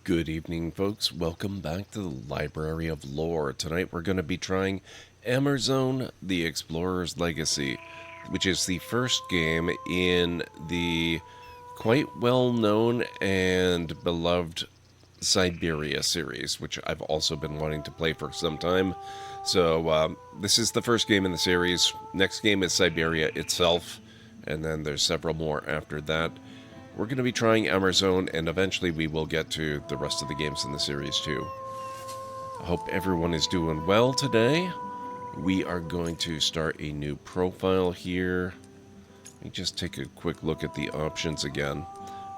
Good evening, folks. Welcome back to the Library of Lore. Tonight we're going to be trying Amerzone, The Explorer's Legacy, which is the first game in the quite well-known and beloved Syberia series, which I've also been wanting to play for some time. So this is the first game in the series. Next game is Syberia itself, and then there's several more after that. We're going to be trying Amerzone, and eventually we will get to the rest of the games in the series too. I hope everyone is doing well today. We are going to start a new profile here. Let me just take a quick look at the options again.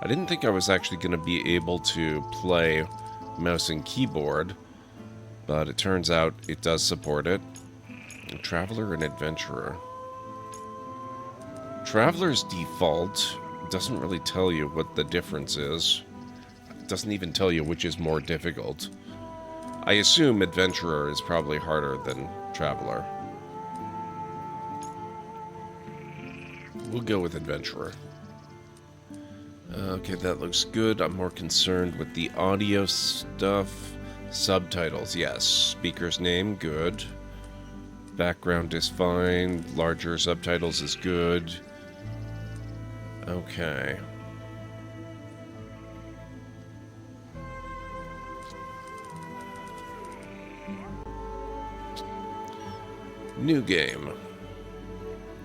I didn't think I was actually going to be able to play mouse and keyboard, but it turns out it does support it. Traveler and Adventurer. Traveler's default doesn't really tell you what the difference is. It doesn't even tell you which is more difficult. I assume Adventurer is probably harder than Traveler. We'll go with Adventurer. Okay, that looks good. I'm more concerned with the audio stuff. Subtitles, yes. Speaker's name, good. Background is fine. Larger subtitles is good. Okay. New game.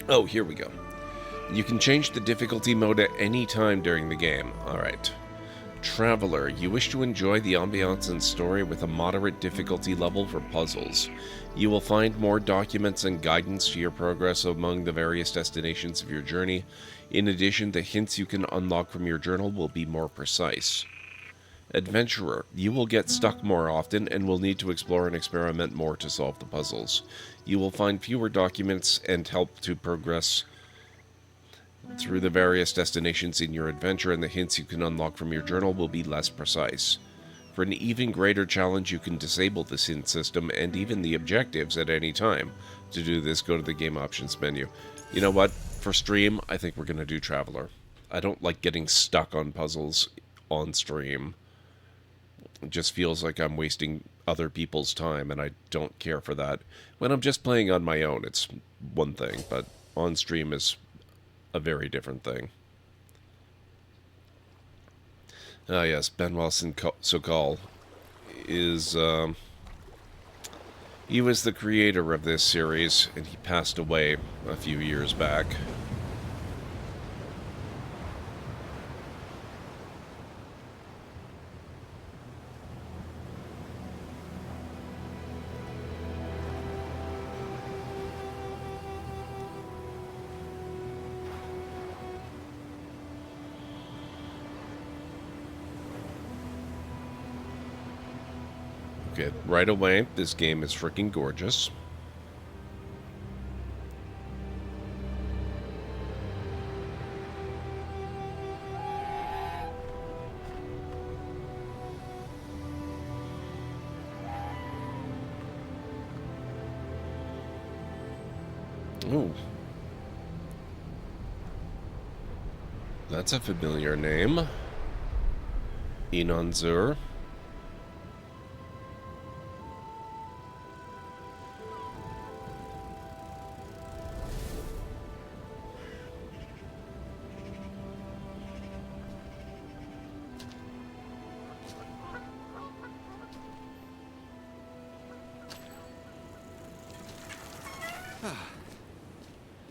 Oh, here we go. You can change the difficulty mode at any time during the game. Alright. Traveler, you wish to enjoy the ambiance and story with a moderate difficulty level for puzzles. You will find more documents and guidance to your progress among the various destinations of your journey. In addition, the hints you can unlock from your journal will be more precise. Adventurer, you will get stuck more often and will need to explore and experiment more to solve the puzzles. You will find fewer documents and help to progress through the various destinations in your adventure, and the hints you can unlock from your journal will be less precise. For an even greater challenge, you can disable this hint system and even the objectives at any time. To do this, go to the game options menu. You know what? For stream, I think we're going to do Traveler. I don't like getting stuck on puzzles on stream. It just feels like I'm wasting other people's time, and I don't care for that. When I'm just playing on my own, it's one thing, but on stream is a very different thing. Ah, yes, Benoit Sokal is, he was the creator of this series, and he passed away a few years back. Okay, right away, this game is freaking gorgeous. Ooh. That's a familiar name. Inonzur.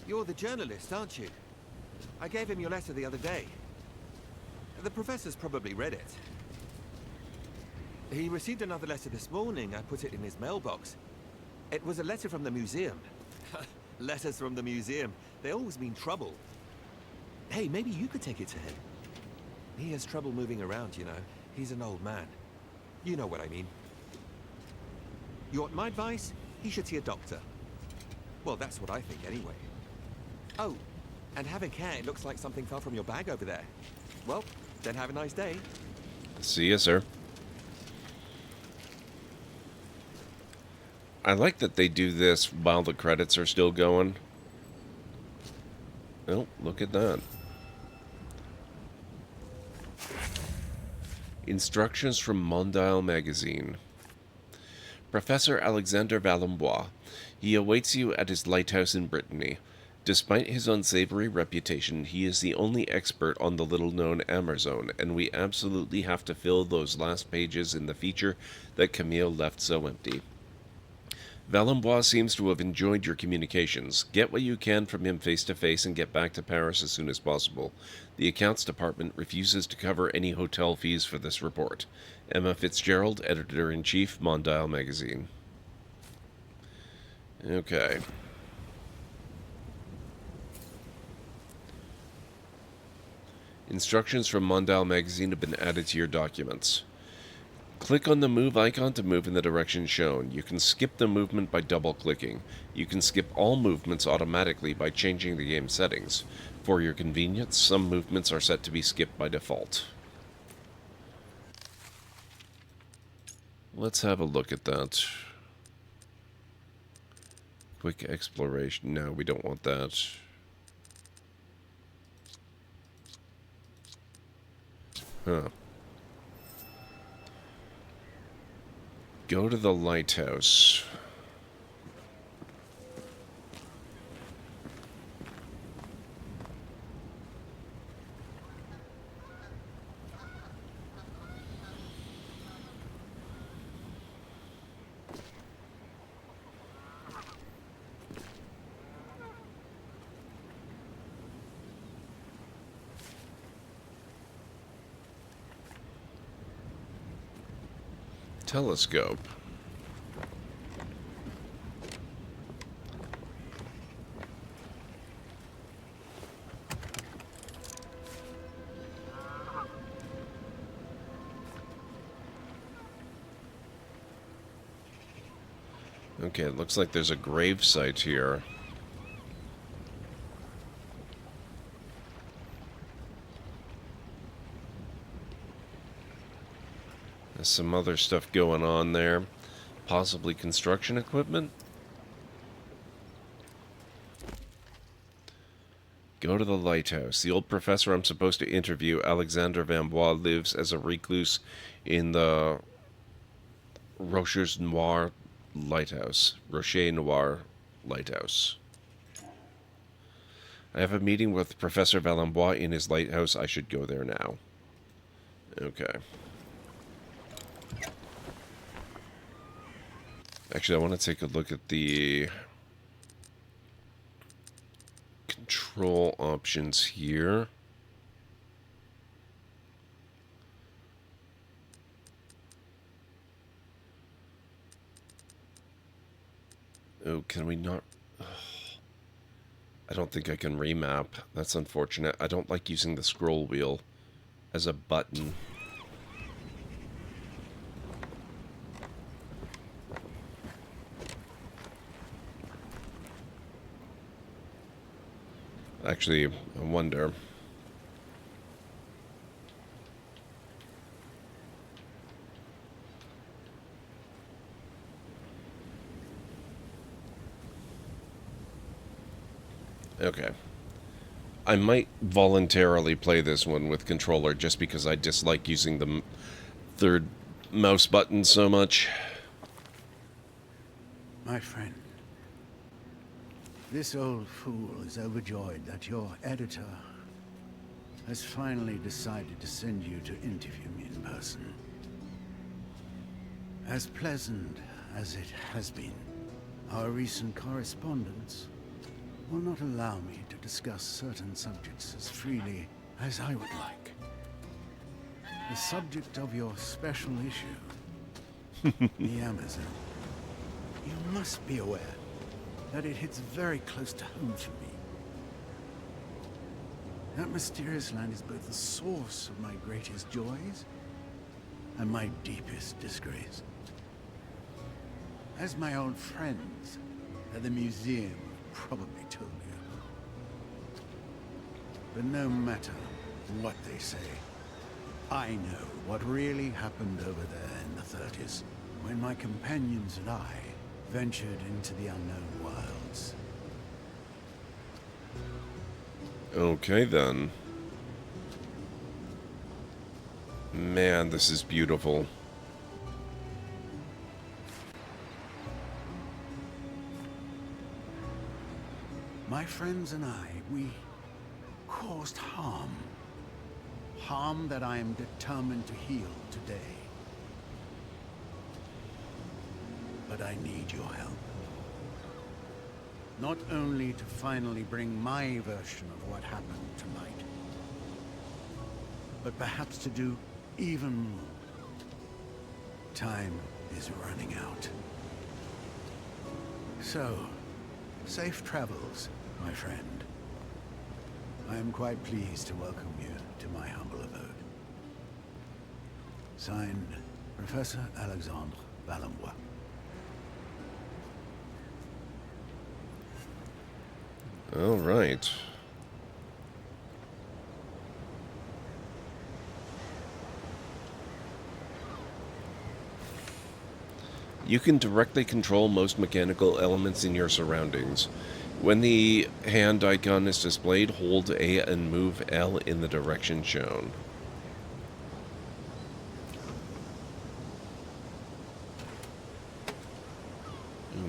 You're the journalist, aren't you? I gave him your letter the other day. The professor's probably read it. He received another letter this morning. I put it in his mailbox. It was a letter from the museum. Letters from the museum. They always mean trouble. Hey, maybe you could take it to him. He has trouble moving around, you know. He's an old man. You know what I mean. You want my advice? He should see a doctor. Well, that's what I think anyway. Oh, and have a care. It looks like something fell from your bag over there. Well, then have a nice day. See you, sir. I like that they do this while the credits are still going. Oh, look at that. Instructions from Mondial magazine. Professor Alexander Valembois. He awaits you at his lighthouse in Brittany. Despite his unsavory reputation, he is the only expert on the little-known Amerzone, and we absolutely have to fill those last pages in the feature that Camille left so empty. Valembois seems to have enjoyed your communications. Get what you can from him face-to-face and get back to Paris as soon as possible. The accounts department refuses to cover any hotel fees for this report. Emma Fitzgerald, Editor-in-Chief, Mondial Magazine. Okay. Instructions from Mondial Magazine have been added to your documents. Click on the move icon to move in the direction shown. You can skip the movement by double-clicking. You can skip all movements automatically by changing the game settings. For your convenience, some movements are set to be skipped by default. Let's have a look at that. Quick exploration. No, we don't want that. Huh. Go to the lighthouse. Telescope. Okay, it looks like there's a grave site here. There's some other stuff going on there. Possibly construction equipment? Go to the lighthouse. The old professor I'm supposed to interview, Alexander Valembois, lives as a recluse in the Rochers Noir Lighthouse. Rocher Noir Lighthouse. I have a meeting with Professor Valembois in his lighthouse. I should go there now. Okay. Actually, I want to take a look at the control options here. Oh, can we not? I don't think I can remap. That's unfortunate. I don't like using the scroll wheel as a button. Actually, I wonder. Okay. I might voluntarily play this one with controller just because I dislike using the third mouse button so much. My friend, this old fool is overjoyed that your editor has finally decided to send you to interview me in person. As pleasant as it has been, our recent correspondence will not allow me to discuss certain subjects as freely as I would like. The subject of your special issue, the Amerzone. You must be aware that it hits very close to home for me. That mysterious land is both the source of my greatest joys and my deepest disgrace. As my old friends at the museum have probably told you. But no matter what they say, I know what really happened over there in the 30s, when my companions and I ventured into the unknown wilds. Okay, then. Man, this is beautiful. My friends and I, we caused harm. Harm that I am determined to heal today. But I need your help. Not only to finally bring my version of what happened to light, but perhaps to do even more. Time is running out. So, safe travels, my friend. I am quite pleased to welcome you to my humble abode. Signed, Professor Alexandre Valenbois. All right. You can directly control most mechanical elements in your surroundings. When the hand icon is displayed, hold A and move L in the direction shown.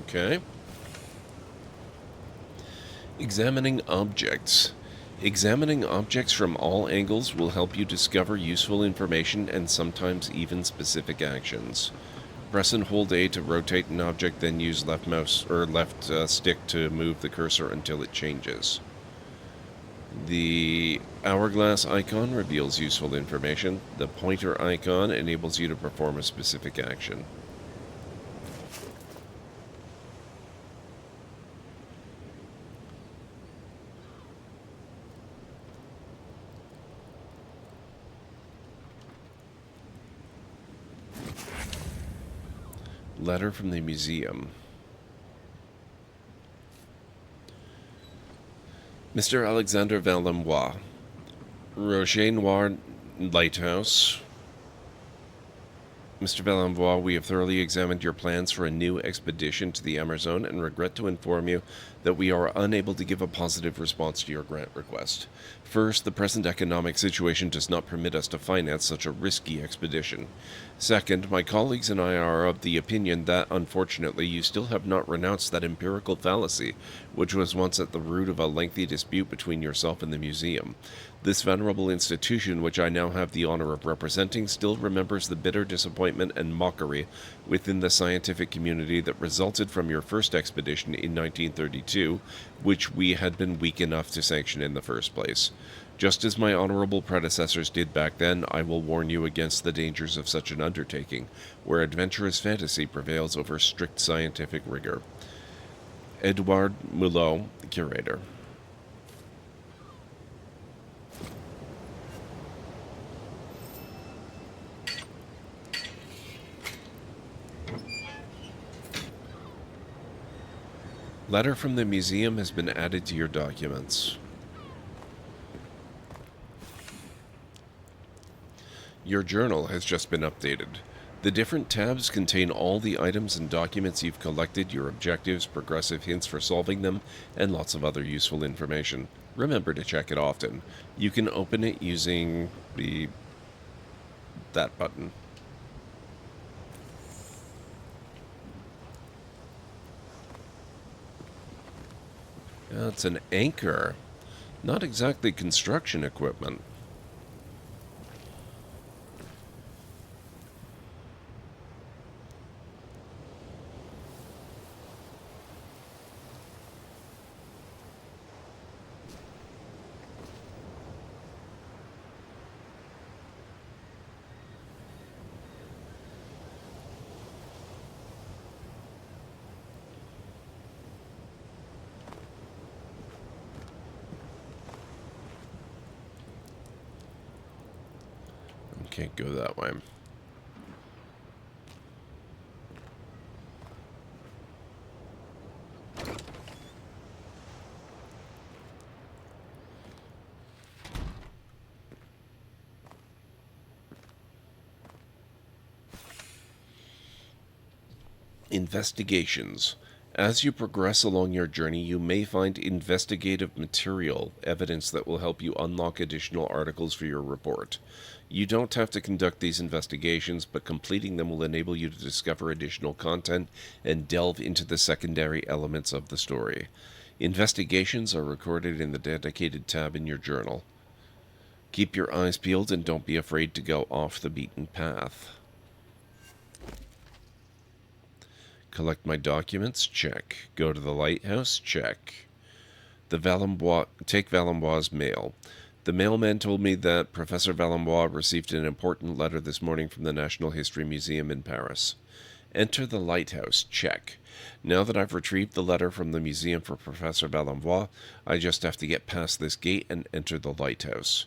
Okay. Examining objects. Examining objects from all angles will help you discover useful information and sometimes even specific actions. Press and hold A to rotate an object, then use left mouse or left stick to move the cursor until it changes. The hourglass icon reveals useful information. The pointer icon enables you to perform a specific action. Letter from the museum. Mr. Alexander Valenbois, Rocher Noir Lighthouse. Mr. Valenbois, we have thoroughly examined your plans for a new expedition to the Amerzone and regret to inform you that we are unable to give a positive response to your grant request. First, the present economic situation does not permit us to finance such a risky expedition. Second, my colleagues and I are of the opinion that, unfortunately, you still have not renounced that empirical fallacy, which was once at the root of a lengthy dispute between yourself and the museum. This venerable institution, which I now have the honor of representing, still remembers the bitter disappointment and mockery within the scientific community that resulted from your first expedition in 1932, which we had been weak enough to sanction in the first place. Just as my honorable predecessors did back then, I will warn you against the dangers of such an undertaking, where adventurous fantasy prevails over strict scientific rigor. Edouard Mulot, Curator. Letter from the museum has been added to your documents. Your journal has just been updated. The different tabs contain all the items and documents you've collected, your objectives, progressive hints for solving them, and lots of other useful information. Remember to check it often. You can open it using that button. It's an anchor. Not exactly construction equipment. Can't go that way. Investigations. As you progress along your journey, you may find investigative material, evidence that will help you unlock additional articles for your report. You don't have to conduct these investigations, but completing them will enable you to discover additional content and delve into the secondary elements of the story. Investigations are recorded in the dedicated tab in your journal. Keep your eyes peeled and don't be afraid to go off the beaten path. Collect my documents? Check. Go to the lighthouse? Check. Take Valembois' mail. The mailman told me that Professor Valembois received an important letter this morning from the National History Museum in Paris. Enter the lighthouse. Check. Now that I've retrieved the letter from the museum for Professor Valembois, I just have to get past this gate and enter the lighthouse.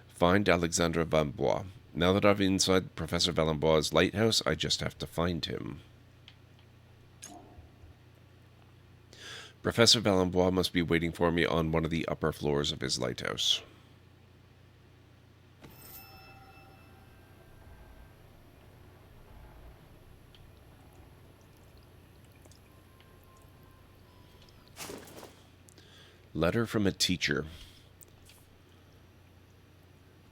Find Alexandre Valembois. Now that I'm inside Professor Valembois' lighthouse, I just have to find him. Professor Valembois must be waiting for me on one of the upper floors of his lighthouse. Letter from a teacher.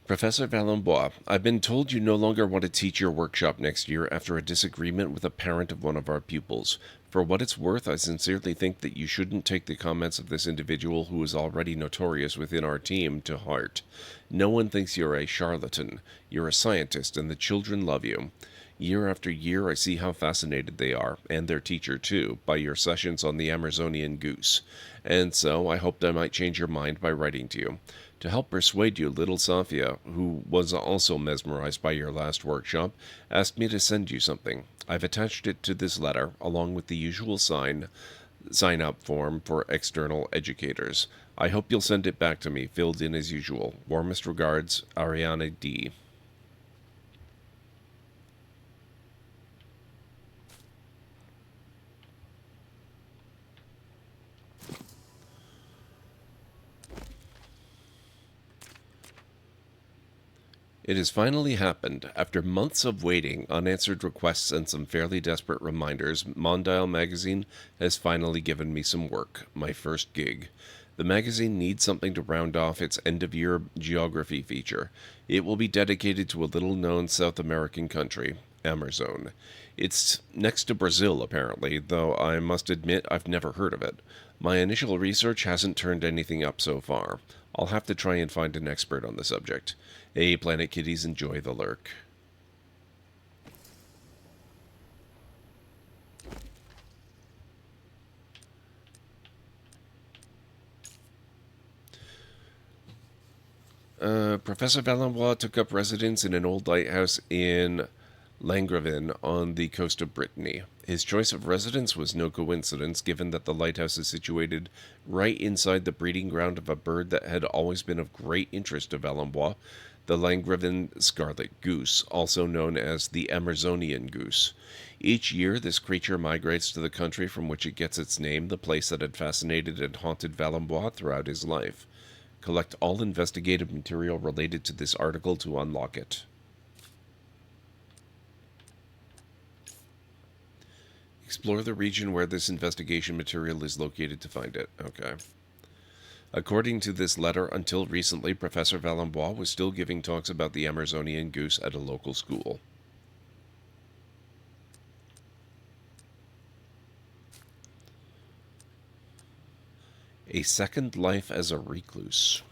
Professor Valembois, I've been told you no longer want to teach your workshop next year after a disagreement with a parent of one of our pupils. For what it's worth, I sincerely think that you shouldn't take the comments of this individual, who is already notorious within our team, to heart. No one thinks you're a charlatan. You're a scientist, and the children love you. Year after year, I see how fascinated they are, and their teacher too, by your sessions on the Amerzonian goose. And so, I hoped I might change your mind by writing to you. To help persuade you, little Safia, who was also mesmerized by your last workshop, asked me to send you something. I've attached it to this letter, along with the usual sign-up form for external educators. I hope you'll send it back to me, filled in as usual. Warmest regards, Ariana D. It has finally happened. After months of waiting, unanswered requests, and some fairly desperate reminders, Mondial magazine has finally given me some work, my first gig. The magazine needs something to round off its end-of-year geography feature. It will be dedicated to a little-known South American country, Amerzone. It's next to Brazil, apparently, though I must admit I've never heard of it. My initial research hasn't turned anything up so far. I'll have to try and find an expert on the subject. Hey, Planet Kitties, enjoy the lurk. Professor Valembois took up residence in an old lighthouse in Langravin on the coast of Brittany. His choice of residence was no coincidence, given that the lighthouse is situated right inside the breeding ground of a bird that had always been of great interest to Valembois, the Langravin scarlet goose, also known as the Amerzonian goose. Each year, this creature migrates to the country from which it gets its name, the place that had fascinated and haunted Valembois throughout his life. Collect all investigative material related to this article to unlock it. Explore the region where this investigation material is located to find it. Okay. According to this letter, until recently, Professor Valembois was still giving talks about the Amerzonian goose at a local school. A second life as a recluse.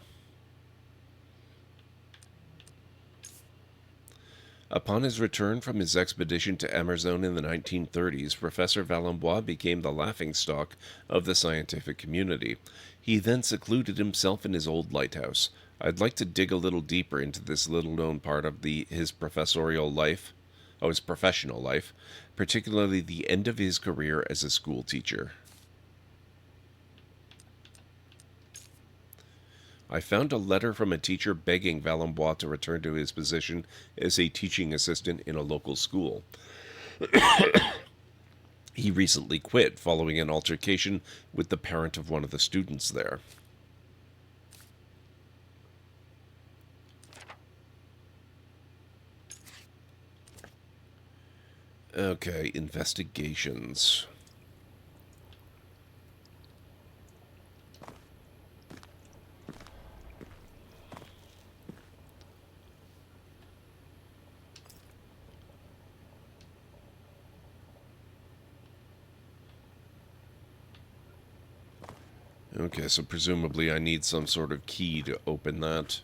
Upon his return from his expedition to Amerzone in the 1930s, Professor Valembois became the laughingstock of the scientific community. He then secluded himself in his old lighthouse. I'd like to dig a little deeper into this little-known part of his professorial life, his professional life, particularly the end of his career as a school teacher. I found a letter from a teacher begging Valembois to return to his position as a teaching assistant in a local school. He recently quit following an altercation with the parent of one of the students there. Okay, investigations. Okay, so presumably I need some sort of key to open that.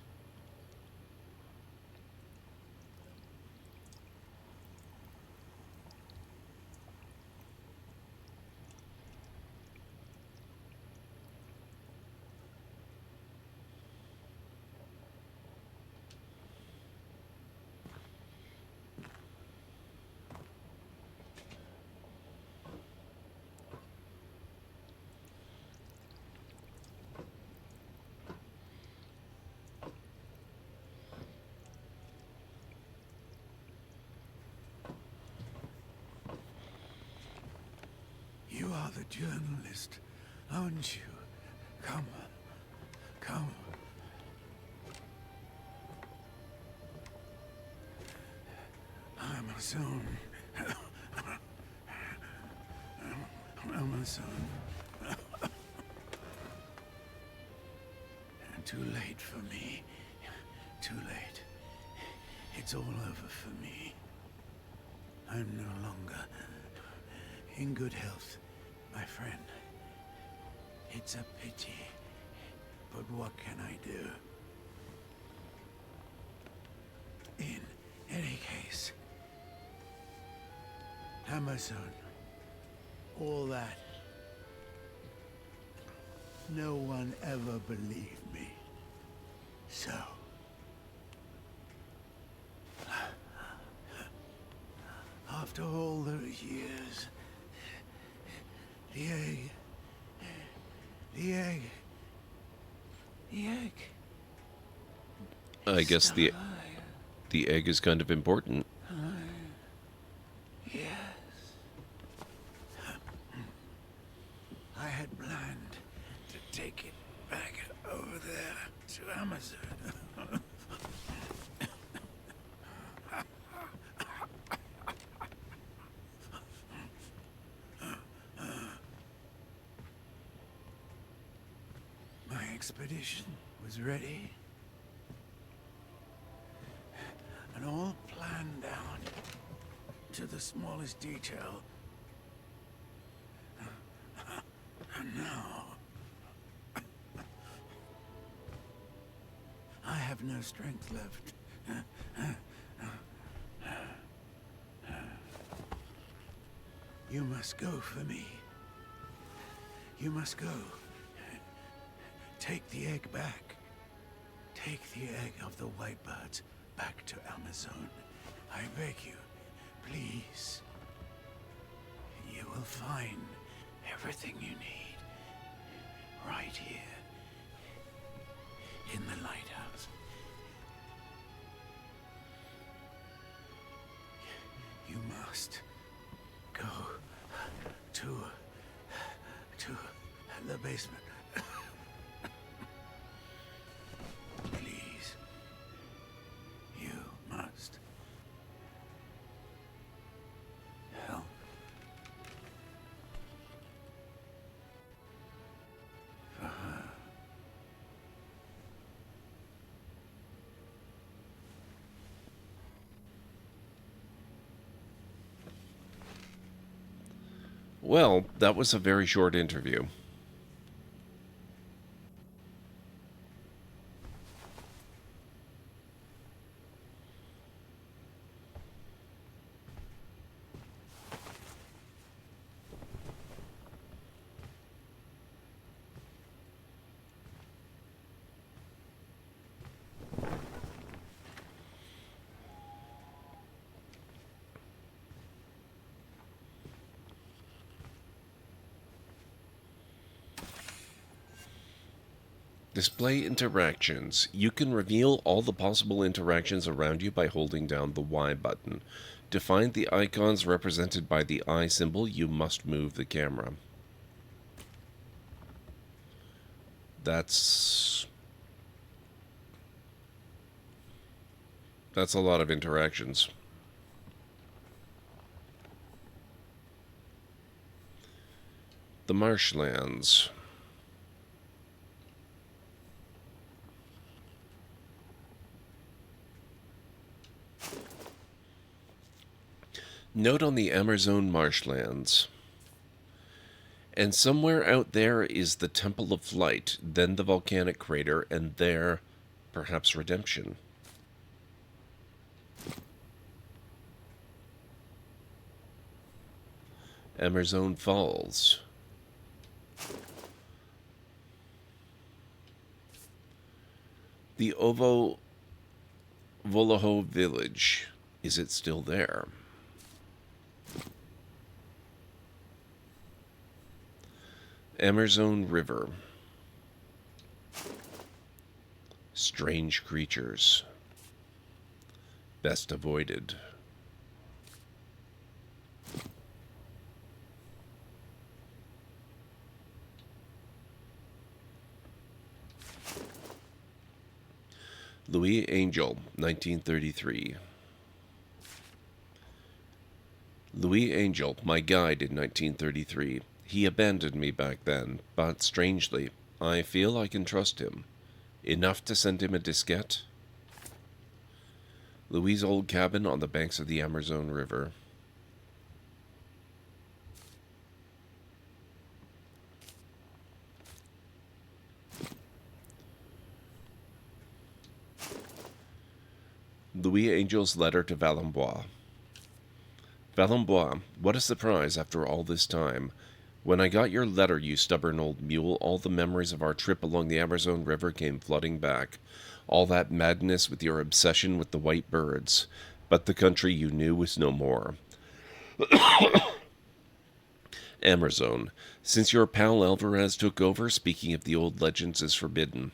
You are the journalist, aren't you? Come. Come. Amerzone. Amerzone. Too late for me. Too late. It's all over for me. I'm no longer in good health, my friend. It's a pity, but what can I do? In any case, Amerzone, all that. No one ever believed me. So, after all those years, the egg. I guess the egg is kind of important. Yes. I had planned to take it back over there to Amerzone. My expedition was ready. And all planned down to the smallest detail. And now, I have no strength left. You must go for me. You must go. Take the egg back. Take the egg of the Whitebirds back to Amerzone. I beg you, please. You will find everything you need right here in the lighthouse. You must go to the basement. Please. You must help. For her. Well, that was a very short interview. Display interactions. You can reveal all the possible interactions around you by holding down the Y button. To find the icons represented by the eye symbol, you must move the camera. That's a lot of interactions. The marshlands. Note on the Amerzone marshlands. And somewhere out there is the Temple of Flight, then the volcanic crater, and there, perhaps redemption. Amerzone Falls. The Voloho village. Is it still there? Amerzone River. Strange creatures. Best avoided. Louis Angel, 1933. Louis Angel, my guide in 1933. He abandoned me back then, but strangely, I feel I can trust him. Enough to send him a diskette? Louis' old cabin on the banks of the Amerzone River. Louis Angel's letter to Valembois. Valembois, what a surprise after all this time. When I got your letter, you stubborn old mule, all the memories of our trip along the Amerzone River came flooding back. All that madness with your obsession with the white birds. But the country you knew was no more. Amerzone. Since your pal Alvarez took over, speaking of the old legends is forbidden.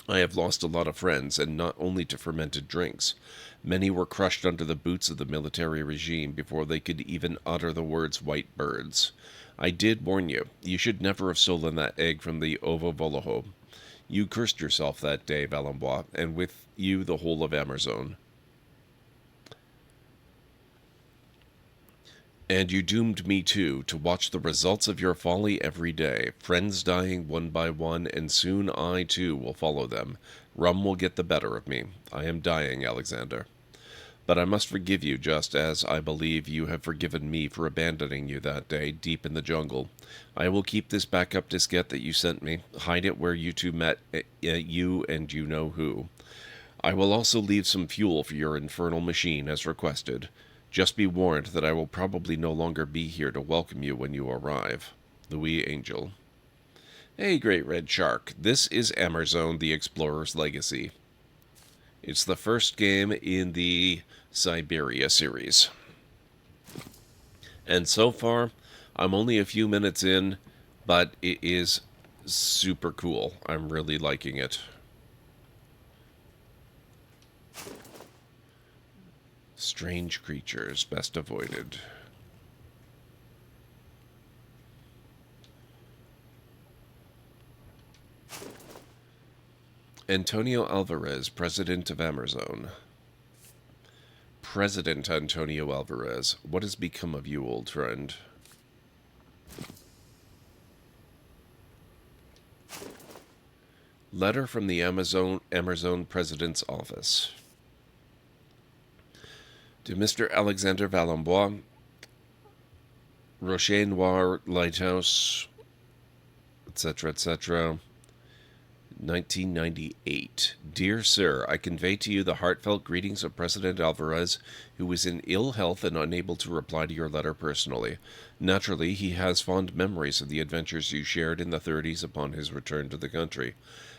I have lost a lot of friends, and not only to fermented drinks. Many were crushed under the boots of the military regime before they could even utter the words white birds. I did warn you. You should never have stolen that egg from the Ovo Voloho. You cursed yourself that day, Valembois, and with you the whole of Amerzone. And you doomed me, too, to watch the results of your folly every day, friends dying one by one, and soon I, too, will follow them. Rum will get the better of me. I am dying, Alexander. But I must forgive you, just as I believe you have forgiven me for abandoning you that day, deep in the jungle. I will keep this backup diskette that you sent me, hide it where you two met, you and you know who. I will also leave some fuel for your infernal machine, as requested. Just be warned that I will probably no longer be here to welcome you when you arrive. Louis Angel. Hey, Great Red Shark. This is Amerzone, the Explorer's Legacy. It's the first game in the Syberia series. And so far, I'm only a few minutes in, but it is super cool. I'm really liking it. Strange creatures, best avoided. Antonio Alvarez, President of Amerzone. President Antonio Alvarez, what has become of you, old friend? Letter from the Amerzone President's Office. To Mr. Alexander Valembois, Rocher Noir Lighthouse, etc., etc., 1998. Dear Sir, I convey to you the heartfelt greetings of President Alvarez, who is in ill health and unable to reply to your letter personally. Naturally, he has fond memories of the adventures you shared in the 30s upon his return to the country.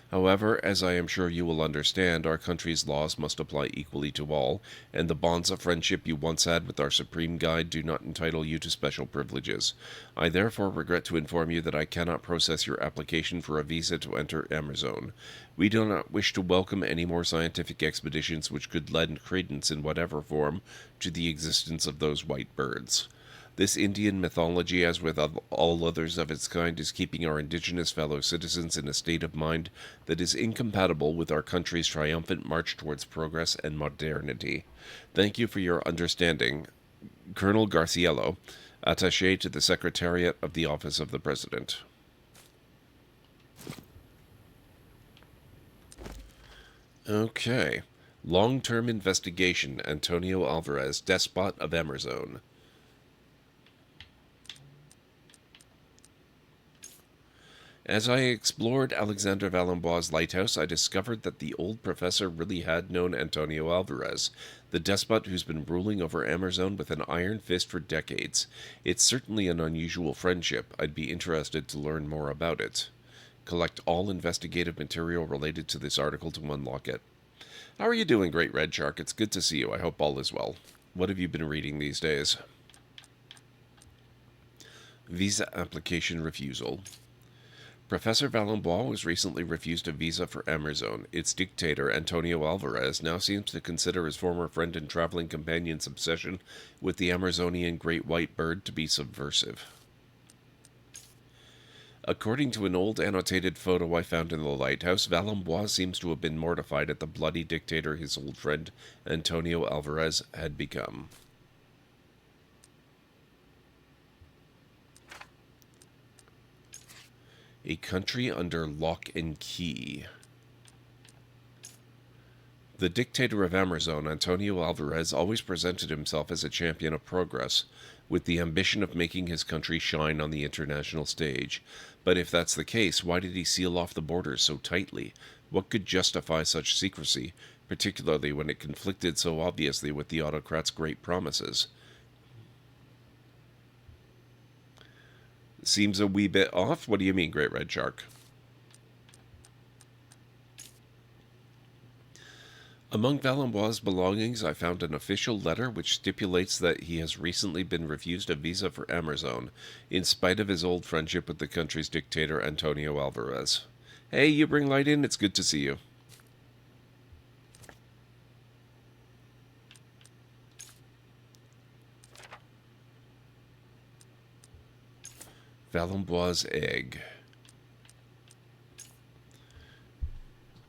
However, as I am sure you will understand, our country's laws must apply equally to all, and the bonds of friendship you once had with our supreme guide do not entitle you to special privileges. I therefore regret to inform you that I cannot process your application for a visa to enter Amerzone. We do not wish to welcome any more scientific expeditions which could lend credence in whatever form to the existence of those white birds. This Indian mythology, as with all others of its kind, is keeping our indigenous fellow citizens in a state of mind that is incompatible with our country's triumphant march towards progress and modernity. Thank you for your understanding. Colonel Garciello, attaché to the Secretariat of the Office of the President. Okay. Long-term investigation. Antonio Alvarez, despot of Amerzone. As I explored Alexander Valenbois' lighthouse, I discovered that the old professor really had known Antonio Alvarez, the despot who's been ruling over Amerzone with an iron fist for decades. It's certainly an unusual friendship. I'd be interested to learn more about it. Collect all investigative material related to this article to unlock it. How are you doing, Great Red Shark? It's good to see you. I hope all is well. What have you been reading these days? Visa application refusal. Professor Valenbois was recently refused a visa for Amerzone. Its dictator, Antonio Alvarez, now seems to consider his former friend and traveling companion's obsession with the Amerzonian great white bird to be subversive. According to an old annotated photo I found in the lighthouse, Valenbois seems to have been mortified at the bloody dictator his old friend Antonio Alvarez had become. A country under lock and key. The dictator of Amerzone, Antonio Alvarez, always presented himself as a champion of progress, with the ambition of making his country shine on the international stage. But if that's the case, why did he seal off the borders so tightly? What could justify such secrecy, particularly when it conflicted so obviously with the autocrat's great promises? Seems a wee bit off? What do you mean, Great Red Shark? Among Valenbois' belongings, I found an official letter which stipulates that he has recently been refused a visa for Amerzone, in spite of his old friendship with the country's dictator, Antonio Alvarez. Hey, you bring light in? It's good to see you. Valenbois' egg.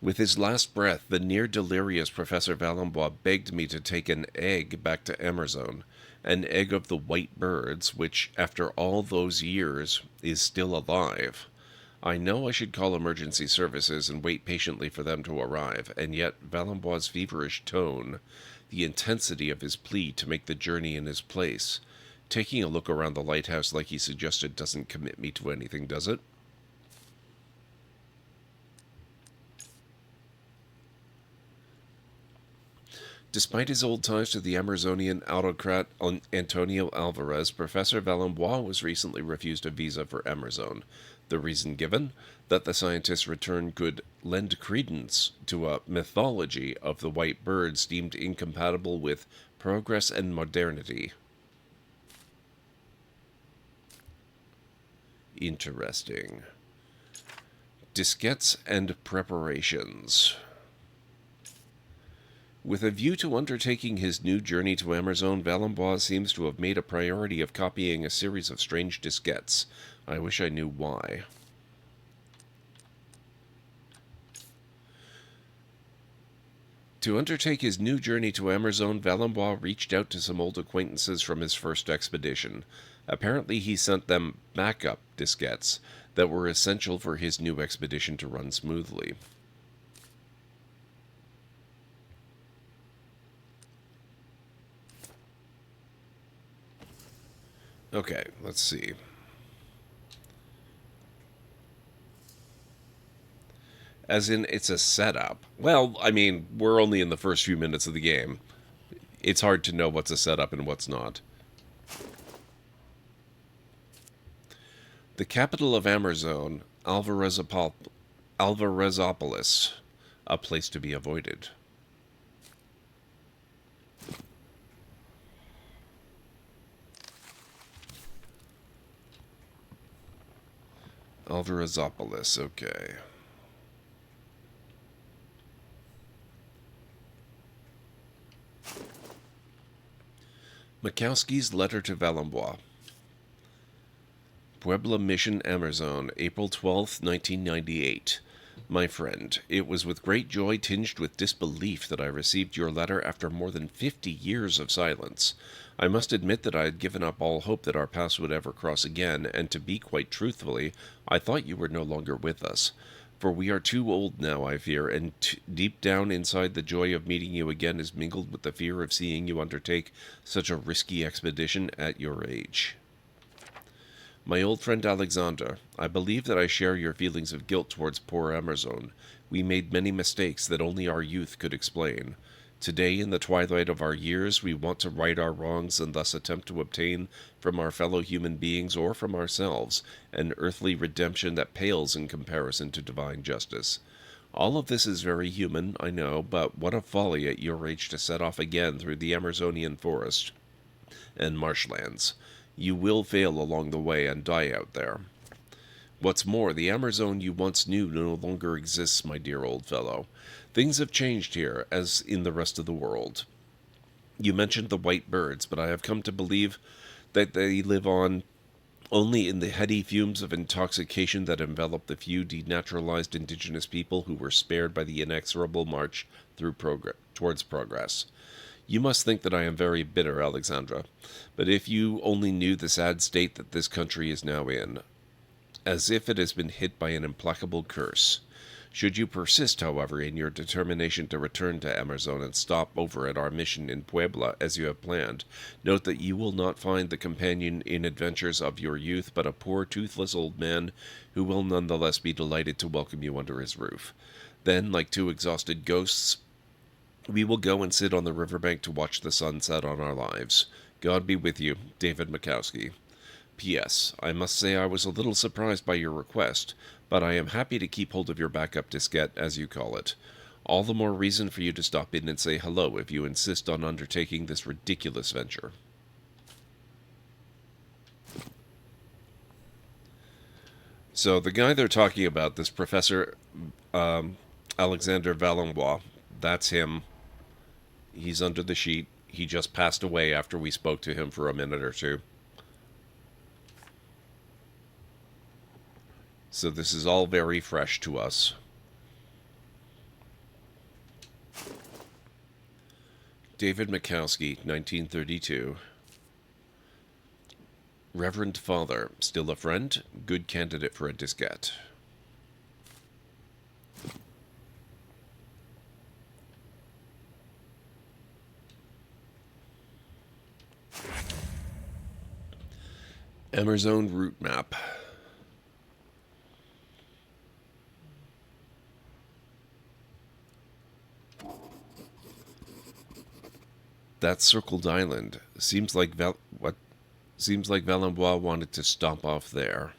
With his last breath, the near-delirious Professor Valenbois begged me to take an egg back to Amerzone, an egg of the white birds, which, after all those years, is still alive. I know I should call emergency services and wait patiently for them to arrive, and yet Valenbois' feverish tone, the intensity of his plea to make the journey in his place, taking a look around the lighthouse like he suggested doesn't commit me to anything, does it? Despite his old ties to the Amerzonian autocrat Antonio Alvarez, Professor Valenbois was recently refused a visa for Amerzone. The reason given? That the scientist's return could lend credence to a mythology of the white birds deemed incompatible with progress and modernity. Interesting. Diskettes and preparations. With a view to undertaking his new journey to Amerzone, Valenbois seems to have made a priority of copying a series of strange diskettes. I wish I knew why. To undertake his new journey to Amerzone, Valenbois reached out to some old acquaintances from his first expedition. Apparently he sent them backup diskettes that were essential for his new expedition to run smoothly. Okay, let's see. As in, it's a setup. Well, I mean, we're only in the first few minutes of the game. It's hard to know what's a setup and what's not. The capital of Amerzone, Alvarezopolis, a place to be avoided. Alvarezopolis, okay. Mikowski's letter to Valenbois. Puebla Mission, Amerzone, April 12th, 1998. My friend, it was with great joy tinged with disbelief that I received your letter after more than 50 years of silence. I must admit that I had given up all hope that our paths would ever cross again, and to be quite truthfully, I thought you were no longer with us. For we are too old now, I fear, and deep down inside the joy of meeting you again is mingled with the fear of seeing you undertake such a risky expedition at your age. My old friend Alexander, I believe that I share your feelings of guilt towards poor Amerzone. We made many mistakes that only our youth could explain. Today, in the twilight of our years, we want to right our wrongs and thus attempt to obtain from our fellow human beings or from ourselves an earthly redemption that pales in comparison to divine justice. All of this is very human, I know, but what a folly at your age to set off again through the Amerzonian forest and marshlands. You will fail along the way and die out there. What's more, the Amerzone you once knew no longer exists, my dear old fellow. Things have changed here, as in the rest of the world. You mentioned the white birds, but I have come to believe that they live on only in the heady fumes of intoxication that envelop the few denaturalized indigenous people who were spared by the inexorable march towards progress. You must think that I am very bitter, Alexandra, but if you only knew the sad state that this country is now in, as if it has been hit by an implacable curse. Should you persist, however, in your determination to return to Amerzone and stop over at our mission in Puebla as you have planned, note that you will not find the companion in adventures of your youth, but a poor, toothless old man who will nonetheless be delighted to welcome you under his roof. Then, like two exhausted ghosts, we will go and sit on the riverbank to watch the sun set on our lives. God be with you, David Mikowski. P.S. I must say I was a little surprised by your request, but I am happy to keep hold of your backup diskette, as you call it. All the more reason for you to stop in and say hello if you insist on undertaking this ridiculous venture. So the guy they're talking about, this Professor Alexander Valenbois, that's him. He's under the sheet. He just passed away after we spoke to him for a minute or two. So this is all very fresh to us. David Mikowski, 1932. Reverend Father, still a friend, good candidate for a diskette. Amerzone route map. That circled island seems like Valenbois wanted to stop off there.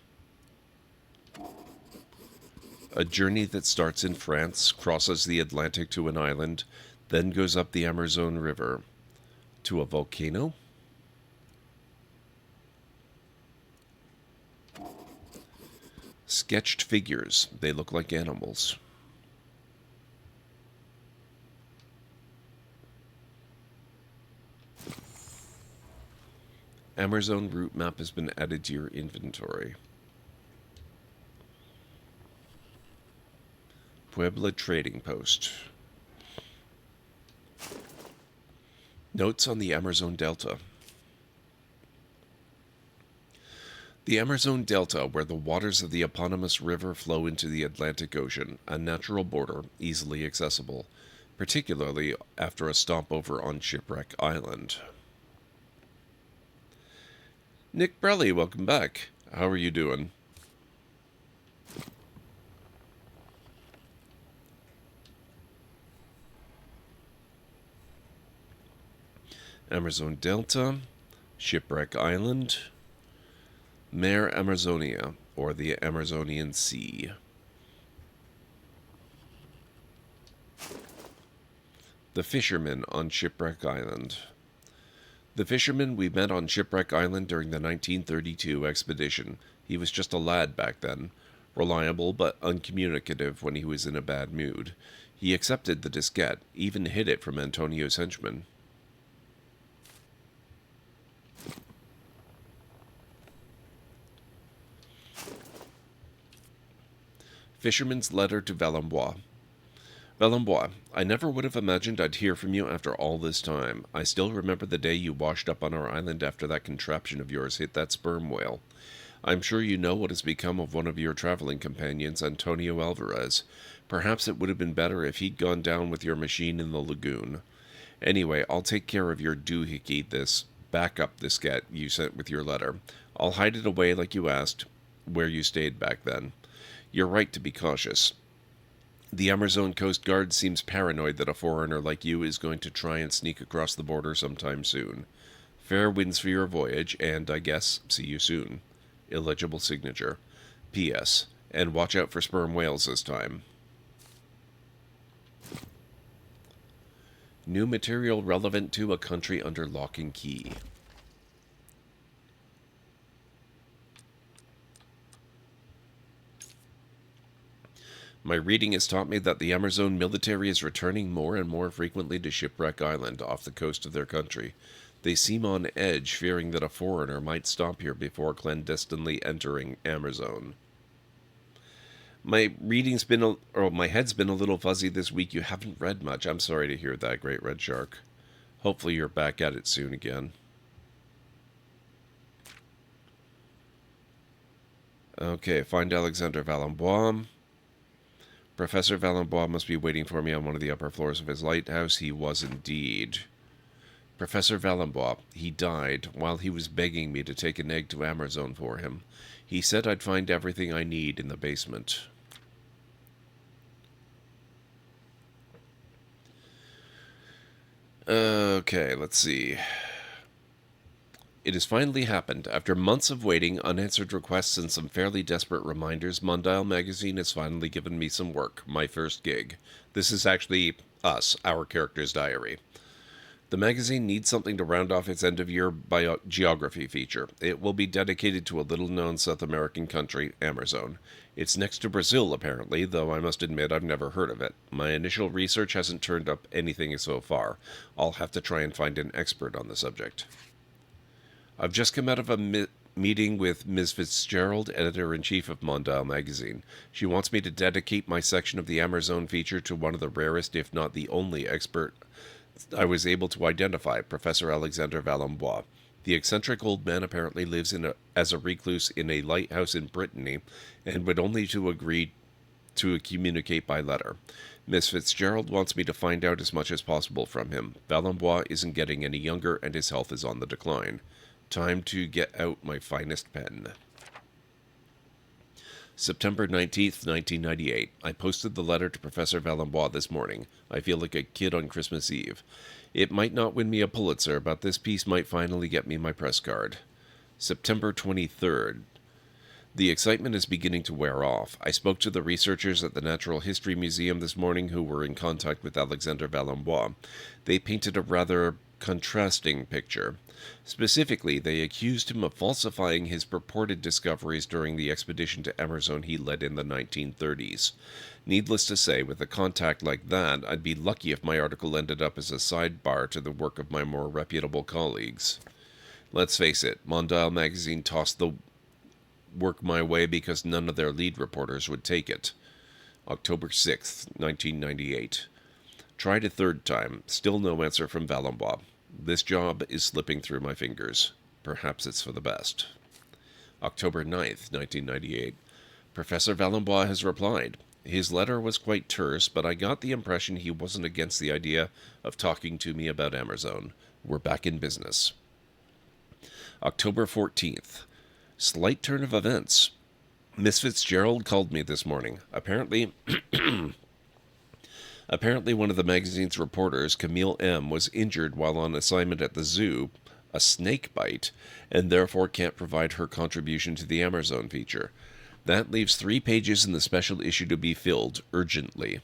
A journey that starts in France, crosses the Atlantic to an island, then goes up the Amerzone River to a volcano. Sketched figures. They look like animals. Amerzone route map has been added to your inventory. Puebla Trading Post. Notes on the Amerzone Delta. The Amerzone Delta, where the waters of the eponymous river flow into the Atlantic Ocean, a natural border, easily accessible, particularly after a stopover on Shipwreck Island. Nick Brelly, welcome back. How are you doing? Amerzone Delta, Shipwreck Island, Mare Amerzonia, or the Amerzonian Sea. The Fisherman on Shipwreck Island. The fisherman we met on Shipwreck Island during the 1932 expedition. He was just a lad back then, reliable but uncommunicative when he was in a bad mood. He accepted the diskette, even hid it from Antonio's henchmen. Fisherman's letter to Valenbois. Valenbois, I never would have imagined I'd hear from you after all this time. I still remember the day you washed up on our island after that contraption of yours hit that sperm whale. I'm sure you know what has become of one of your traveling companions, Antonio Alvarez. Perhaps it would have been better if he'd gone down with your machine in the lagoon. Anyway, I'll take care of your doohickey, this backup diskette you sent with your letter. I'll hide it away like you asked, where you stayed back then. You're right to be cautious. The Amerzone Coast Guard seems paranoid that a foreigner like you is going to try and sneak across the border sometime soon. Fair winds for your voyage, and, I guess, see you soon. Illegible signature. P.S. And watch out for sperm whales this time. New material relevant to a country under lock and key. My reading has taught me that the Amerzone military is returning more and more frequently to Shipwreck Island off the coast of their country. They seem on edge, fearing that a foreigner might stop here before clandestinely entering Amerzone. My my head's been a little fuzzy this week. You haven't read much. I'm sorry to hear that, Great Red Shark. Hopefully you're back at it soon again. Okay, find Alexander Valenbois. Professor Valenbois must be waiting for me on one of the upper floors of his lighthouse. He was indeed. Professor Valenbois, he died while he was begging me to take an egg to Amerzone for him. He said I'd find everything I need in the basement. Okay, let's see. It has finally happened. After months of waiting, unanswered requests, and some fairly desperate reminders, Mondial Magazine has finally given me some work, my first gig. This is actually us, our character's diary. The magazine needs something to round off its end-of-year geography feature. It will be dedicated to a little-known South American country, Amerzone. It's next to Brazil, apparently, though I must admit I've never heard of it. My initial research hasn't turned up anything so far. I'll have to try and find an expert on the subject. I've just come out of a meeting with Ms. Fitzgerald, editor-in-chief of Mondial Magazine. She wants me to dedicate my section of the Amerzone feature to one of the rarest, if not the only, expert I was able to identify, Professor Alexander Valenbois. The eccentric old man apparently lives as a recluse in a lighthouse in Brittany, and would only to agree to communicate by letter. Miss Fitzgerald wants me to find out as much as possible from him. Valenbois isn't getting any younger, and his health is on the decline. Time to get out my finest pen. September 19th, 1998. I posted the letter to Professor Valenbois this morning. I feel like a kid on Christmas Eve. It might not win me a Pulitzer, but this piece might finally get me my press card. September 23rd. The excitement is beginning to wear off. I spoke to the researchers at the Natural History Museum this morning who were in contact with Alexander Valenbois. They painted a rather contrasting picture. Specifically, they accused him of falsifying his purported discoveries during the expedition to Amerzone he led in the 1930s. Needless to say, with a contact like that, I'd be lucky if my article ended up as a sidebar to the work of my more reputable colleagues. Let's face it, Mondial Magazine tossed the work my way because none of their lead reporters would take it. October 6th, 1998. Tried a third time. Still no answer from Valenbois. This job is slipping through my fingers. Perhaps it's for the best. October 9th, 1998. Professor Valenbois has replied. His letter was quite terse, but I got the impression he wasn't against the idea of talking to me about Amerzone. We're back in business. October 14th. Slight turn of events. Miss Fitzgerald called me this morning. Apparently one of the magazine's reporters, Camille M., was injured while on assignment at the zoo, a snake bite, and therefore can't provide her contribution to the Amerzone feature. That leaves 3 pages in the special issue to be filled, urgently.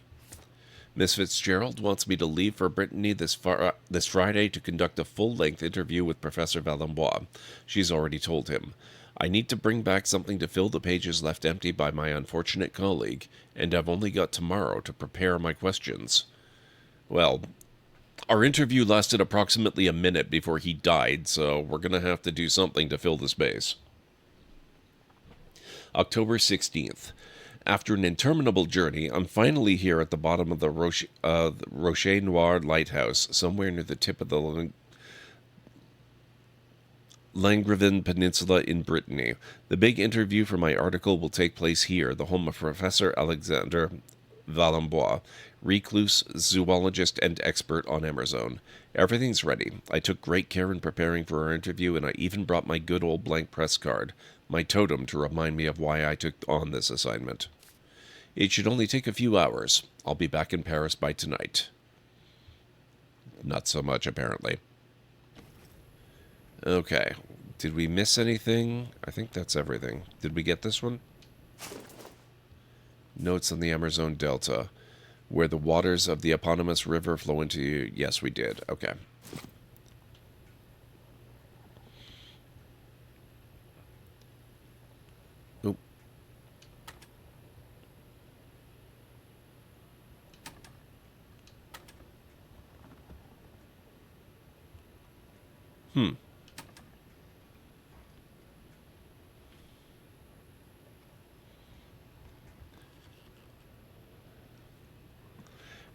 Miss Fitzgerald wants me to leave for Brittany this Friday to conduct a full-length interview with Professor Valenbois. She's already told him. I need to bring back something to fill the pages left empty by my unfortunate colleague, and I've only got tomorrow to prepare my questions. Well, our interview lasted approximately a minute before he died, so we're going to have to do something to fill the space. October 16th. After an interminable journey, I'm finally here at the bottom of the Rocher Noir lighthouse, somewhere near the tip of the Langravin Peninsula in Brittany. The big interview for my article will take place here, the home of Professor Alexander Valembois, recluse, zoologist, and expert on Amerzone. Everything's ready. I took great care in preparing for our interview, and I even brought my good old blank press card, my totem to remind me of why I took on this assignment. It should only take a few hours. I'll be back in Paris by tonight. Not so much, apparently. Okay. Did we miss anything? I think that's everything. Did we get this one? Notes on the Amerzone Delta, where the waters of the eponymous river flow into... Yes, we did. Okay. Oop.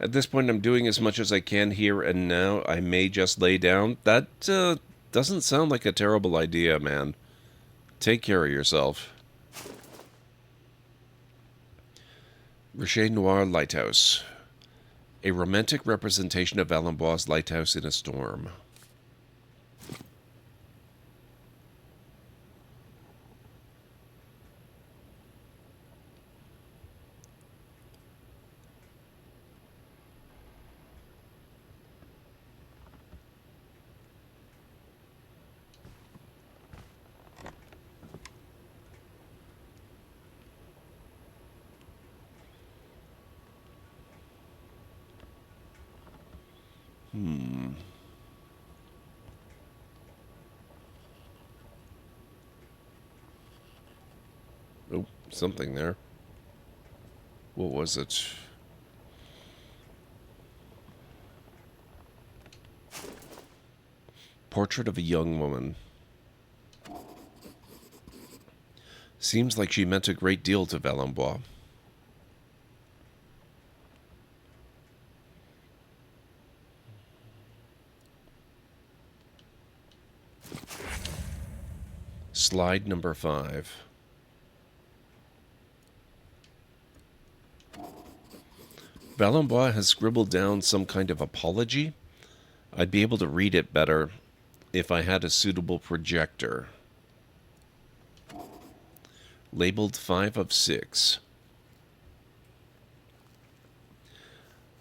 At this point, I'm doing as much as I can here and now. I may just lay down. That doesn't sound like a terrible idea, man. Take care of yourself. Rocher Noir Lighthouse. A romantic representation of Valembois' lighthouse in a storm. Oh, something there. What was it? Portrait of a young woman. Seems like she meant a great deal to Valembois. Slide number 5. Valembois has scribbled down some kind of apology. I'd be able to read it better if I had a suitable projector. Labeled 5 of 6.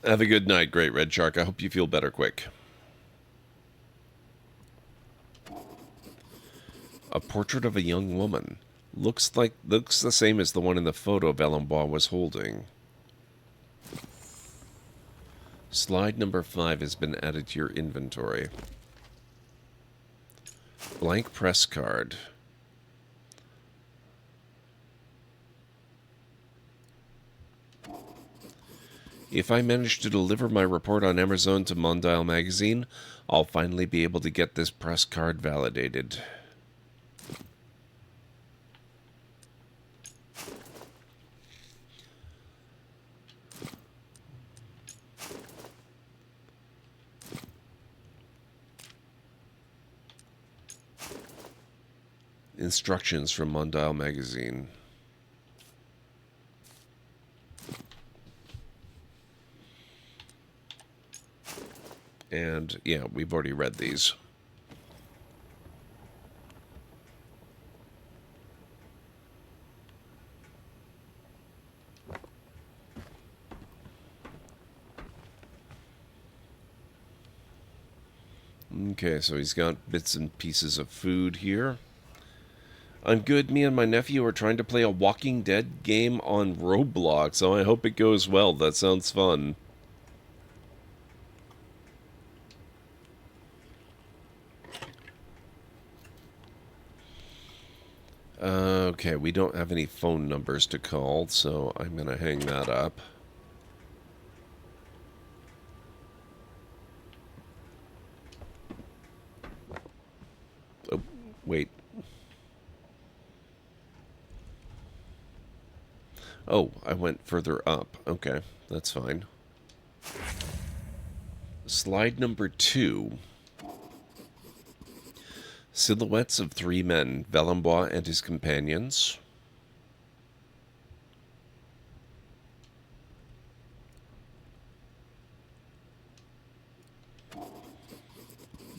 Have a good night, Great Red Shark. I hope you feel better quick. A portrait of a young woman. Looks the same as the one in the photo Valembois was holding. Slide number 5 has been added to your inventory. Blank press card. If I manage to deliver my report on Amerzone to Mondial Magazine, I'll finally be able to get this press card validated. Instructions from Mondial Magazine. And, yeah, we've already read these. Okay, so he's got bits and pieces of food here. I'm good. Me and my nephew are trying to play a Walking Dead game on Roblox, so I hope it goes well. That sounds fun. Okay, we don't have any phone numbers to call, so I'm going to hang that up. Oh, wait. Oh, I went further up. Okay, that's fine. Slide number 2. Silhouettes of 3 men, Valembois and his companions.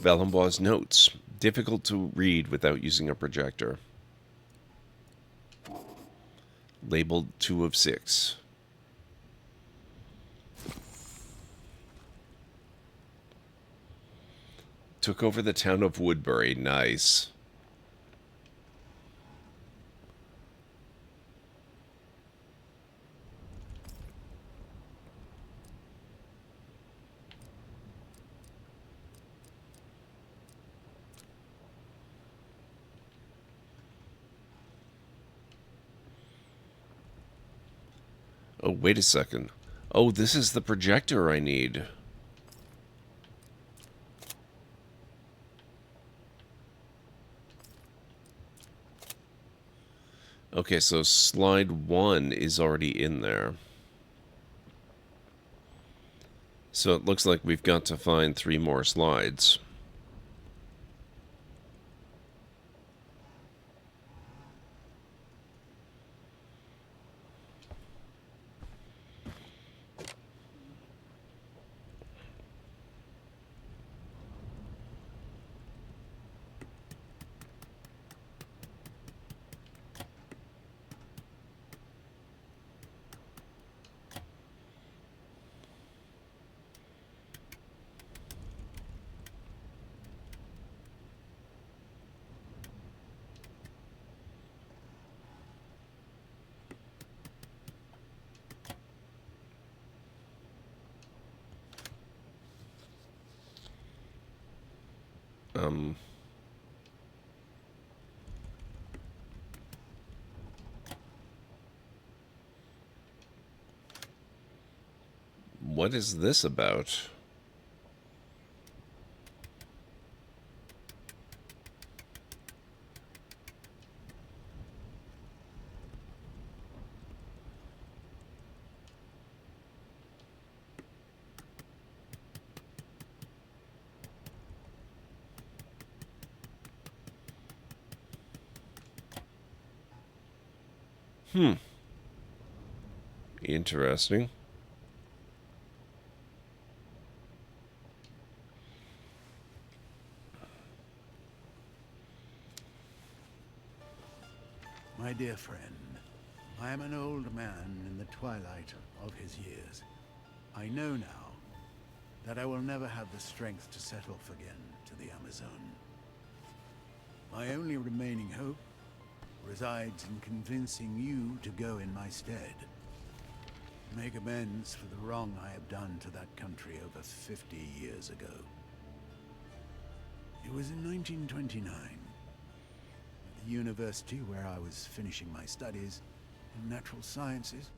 Valenbois' notes. Difficult to read without using a projector. Labeled 2 of 6. Took over the town of Woodbury. Nice. Oh, wait a second. Oh, this is the projector I need. Okay, so slide 1 is already in there. So it looks like we've got to find 3 more slides. What is this about? Interesting. My dear friend, I am an old man in the twilight of his years. I know now that I will never have the strength to set off again to the Amerzone. My only remaining hope resides in convincing you to go in my stead. Make amends for the wrong I have done to that country over 50 years ago. It was in 1929, at the university where I was finishing my studies in natural sciences,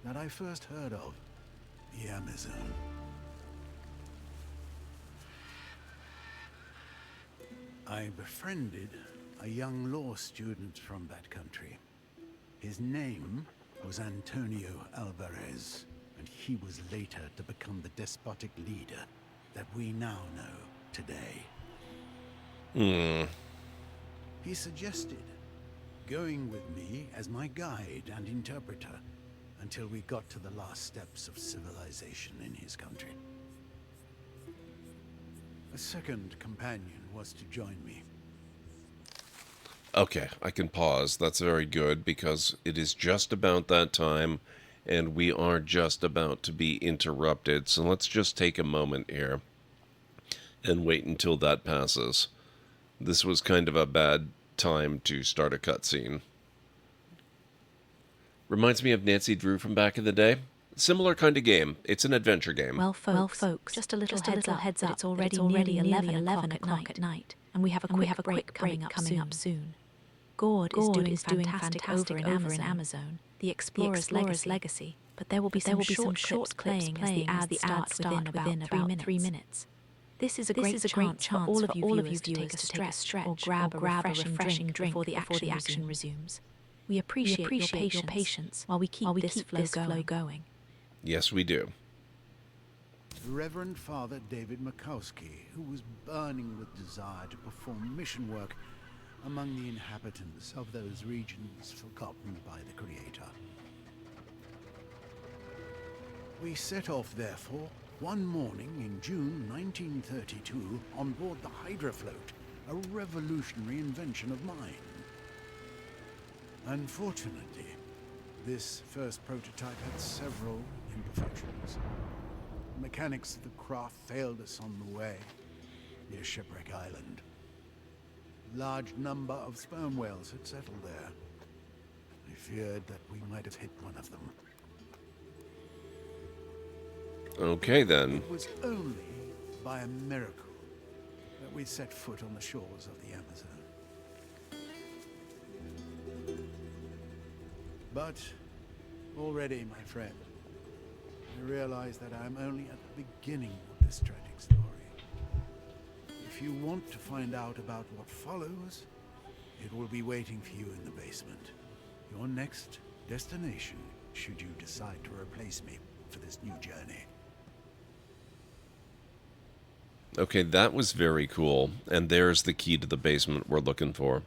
that I first heard of the Amerzone. I befriended a young law student from that country. His name was Antonio Alvarez, and he was later to become the despotic leader that we now know today. He suggested going with me as my guide and interpreter until we got to the last steps of civilization in his country. A second companion was to join me. Okay, I can pause. That's very good because it is just about that time and we are just about to be interrupted. So let's just take a moment here and wait until that passes. This was kind of a bad time to start a cutscene. Reminds me of Nancy Drew from back in the day. Similar kind of game. It's an adventure game. Well, folks, just a little heads up. It's already nearly 11 o'clock at night, and we have a quick break coming up soon. Gord is doing fantastic over in Amerzone, the Explorer's Legacy, but there will be some short clips playing as the ads start within about 3 minutes. This is a great chance for all of you viewers to take a stretch or grab a refreshing drink before the action resumes. We appreciate your patience while we keep this flow going. Yes, we do. The Reverend Father David Makowski, who was burning with desire to perform mission work among the inhabitants of those regions forgotten by the Creator. We set off, therefore, One morning in June 1932, on board the Hydrofloat, a revolutionary invention of mine. Unfortunately, this first prototype had several imperfections. The mechanics of the craft failed us on the way, near Shipwreck Island. A large number of sperm whales had settled there. I feared that we might have hit one of them. Okay, then. It was only by a miracle that we set foot on the shores of the Amazon. But already, my friend, I realize that I'm only at the beginning of this tragic story. If you want to find out about what follows, it will be waiting for you in the basement. Your next destination, should you decide to replace me for this new journey. Okay, that was very cool. And there's the key to the basement we're looking for.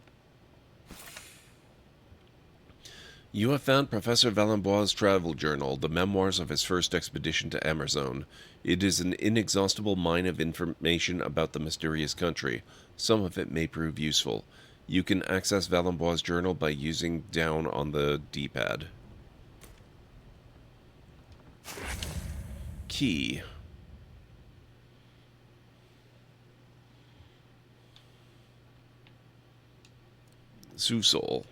You have found Professor Valenbois' travel journal, the memoirs of his first expedition to Amerzone. It is an inexhaustible mine of information about the mysterious country. Some of it may prove useful. You can access Valenbois' journal by using down on the D-pad. Key. Susol.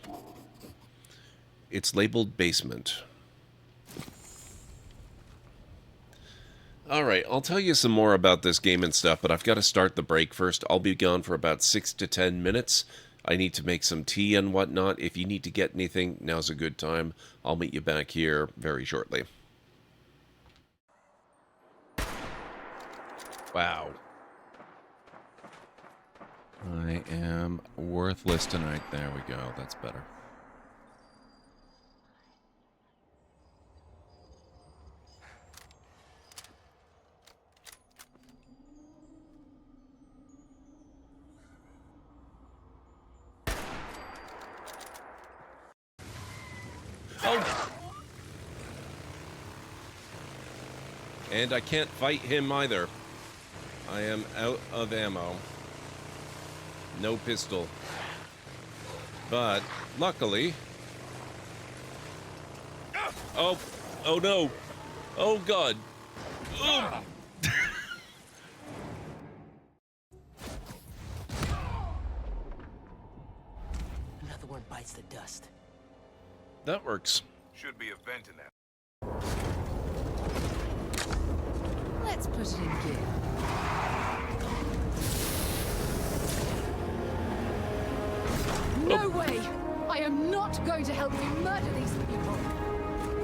It's labeled basement. Alright, I'll tell you some more about this game and stuff, but I've got to start the break first. I'll be gone for about 6 to 10 minutes. I need to make some tea and whatnot. If you need to get anything, now's a good time. I'll meet you back here very shortly. Wow. I am worthless tonight. There we go. That's better. Oh! And I can't fight him either. I am out of ammo. No pistol. But, luckily... Oh! Oh no! Oh god! Oh. Another one bites the dust. That works. Should be a vent in that. Let's put it in gear. No way! I am not going to help you murder these people.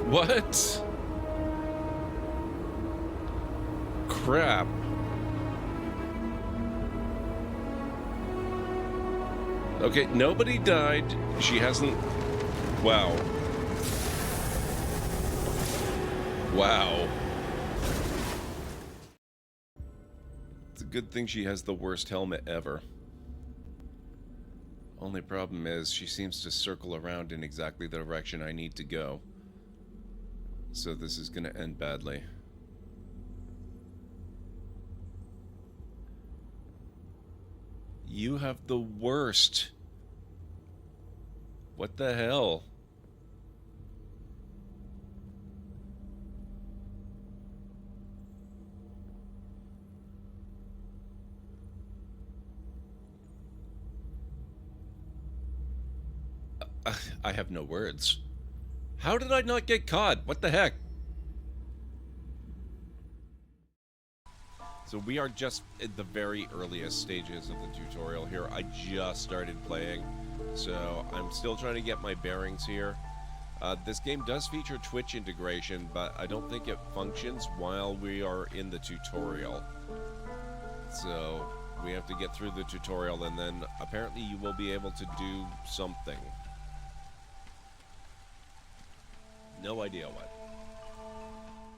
What? Crap. Okay, nobody died. She hasn't... Wow. Wow. It's a good thing she has the worst helmet ever. Only problem is, she seems to circle around in exactly the direction I need to go. So this is gonna end badly. You have the worst. What the hell? I have no words. How did I not get caught? What the heck? So we are just at the very earliest stages of the tutorial here. I just started playing, so I'm still trying to get my bearings here. This game does feature Twitch integration, but I don't think it functions while we are in the tutorial. So we have to get through the tutorial, and then apparently you will be able to do something. No idea what.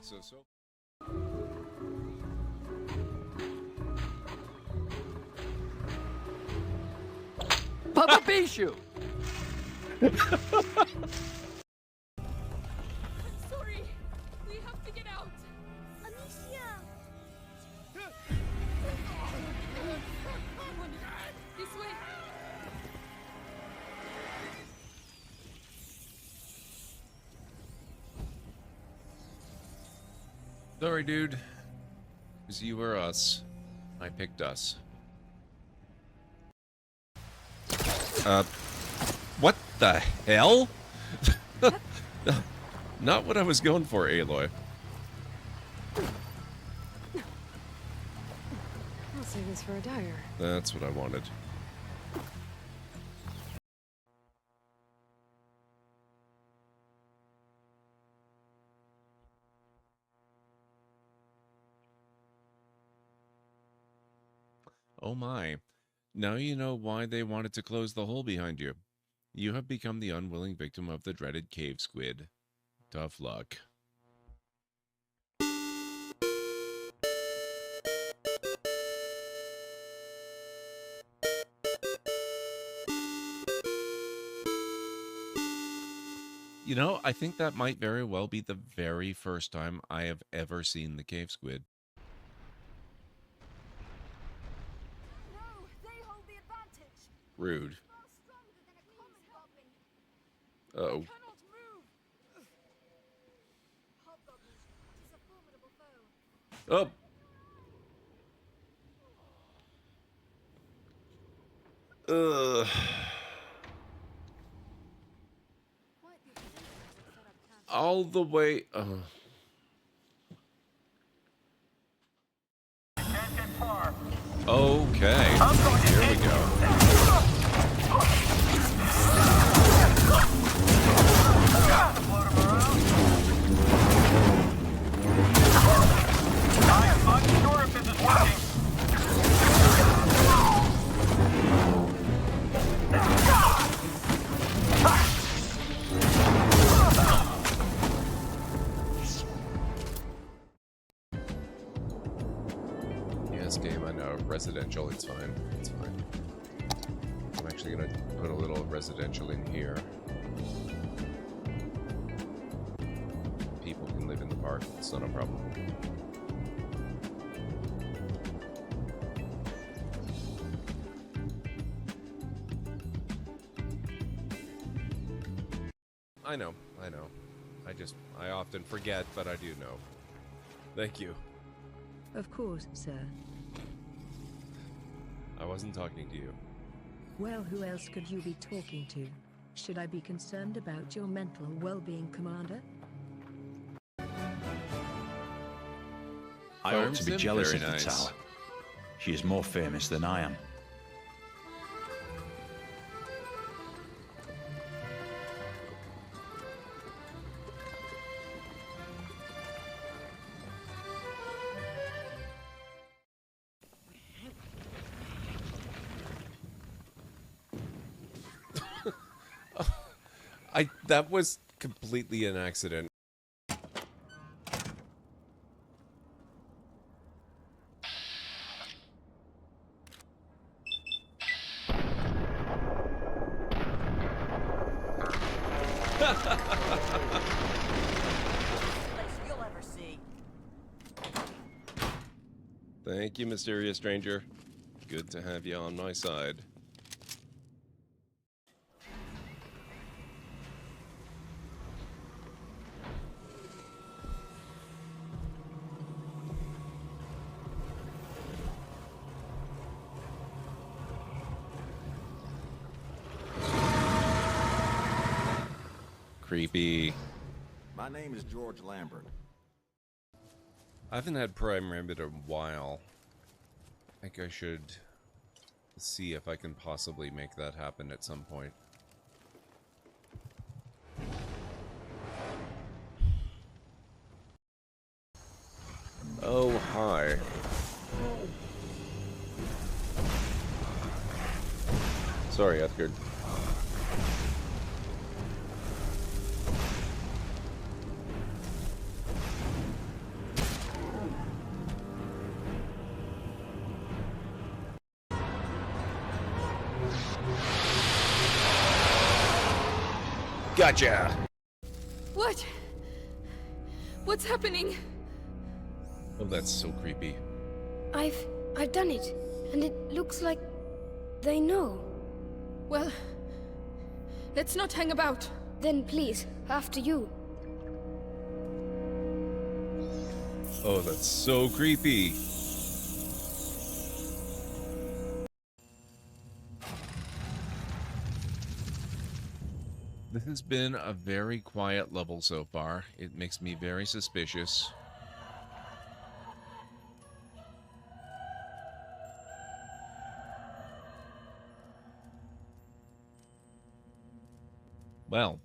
So. Papa Bishu! I'm sorry. We have to get out. Amicia, Sorry, dude. Because you were us. I picked us. What the hell? Not what I was going for, Aloy. I'll save this for a dagger. That's what I wanted. Oh my. Now you know why they wanted to close the hole behind you. You have become the unwilling victim of the dreaded cave squid. Tough luck. You know, I think that might very well be the very first time I have ever seen the cave squid. No, they hold the advantage. Rude. Far stronger than a common goblin. Uh-oh. Cannot move. Hobgoblin, it is a formidable foe. Oh! Ugh. Quite the opportunity to set up camp. All the way... Okay. Here we go. I'm unsure if this is working. Yes, game, I know. Residential, it's fine. It's fine. I'm actually gonna put a little residential in here. People can live in the park. It's not a problem. I know. I often forget, but I do know. Thank you. Of course, sir. I wasn't talking to you. Well, who else could you be talking to? Should I be concerned about your mental well-being, Commander? I ought Farm to be sim? jealous Very of the nice. tower. She is more famous than I am. That was completely an accident. You'll ever see. Thank you, mysterious stranger. Good to have you on my side. Creepy. My name is George Lambert. I haven't had Prime Rib in a while. I think I should see if I can possibly make that happen at some point. Oh, hi. Sorry, Edgar. Gotcha! What? What's happening? Oh, that's so creepy. I've done it, and it looks like they know. Well, let's not hang about. Then please, after you. Oh, that's so creepy. This has been a very quiet level so far. It makes me very suspicious. Well.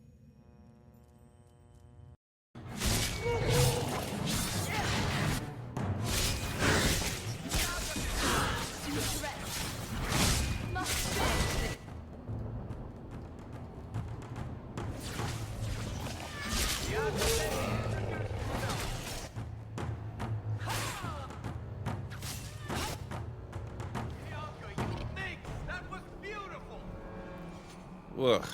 Ugh.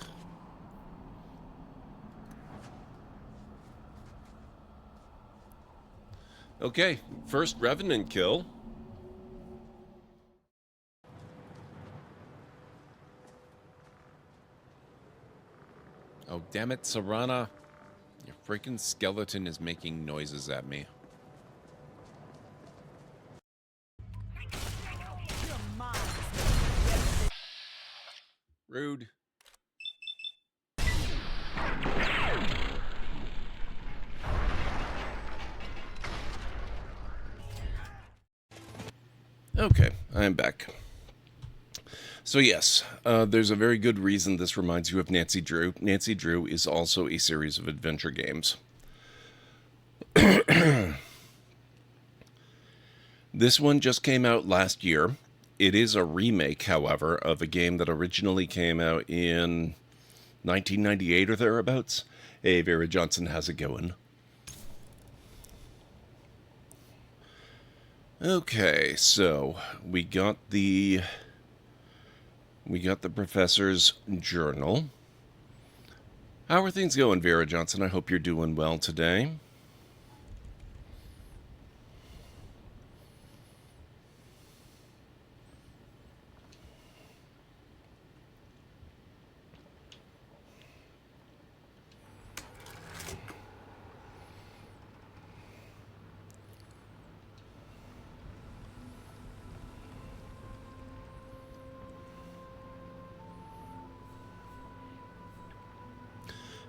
Okay, first Revenant kill. Oh, damn it, Serana. Your freaking skeleton is making noises at me. Rude. Okay, I'm back. So yes, there's a very good reason this reminds you of Nancy Drew. Nancy Drew is also a series of adventure games. This one just came out last year. It is a remake, however, of a game that originally came out in 1998 or thereabouts. Hey, Vera Johnson, how's it going? Okay, so we got the professor's journal. How are things going, Vera Johnson? I hope you're doing well today.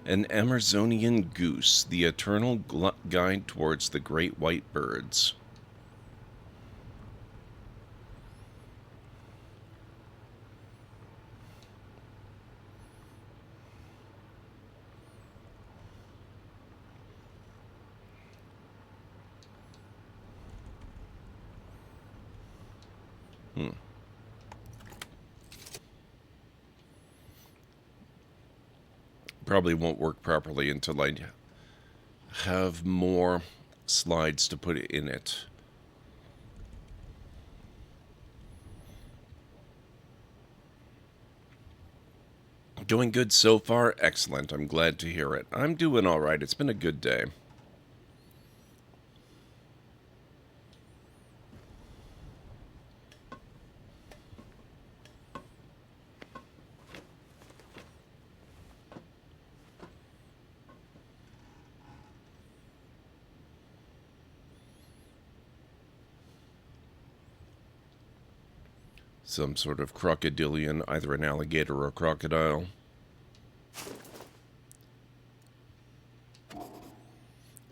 An Amerzonian goose, the eternal guide towards the great white birds. Probably won't work properly until I have more slides to put in it. Doing good so far? Excellent. I'm glad to hear it. I'm doing all right. It's been a good day. Some sort of crocodilian, either an alligator or a crocodile.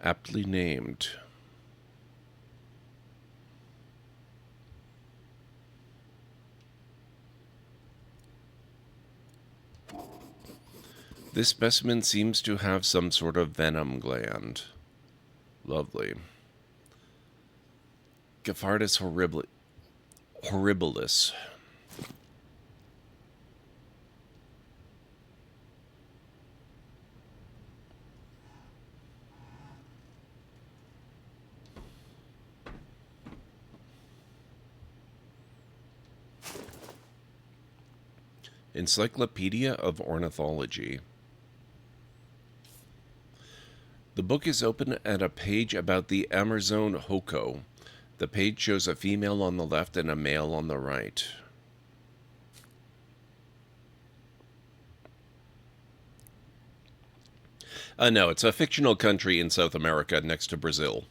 Aptly named. This specimen seems to have some sort of venom gland. Lovely. Gaffardus horribilis. Encyclopedia of Ornithology. The book is open at a page about the Amerzone Hoko. The page shows a female on the left and a male on the right. No, it's a fictional country in South America next to Brazil.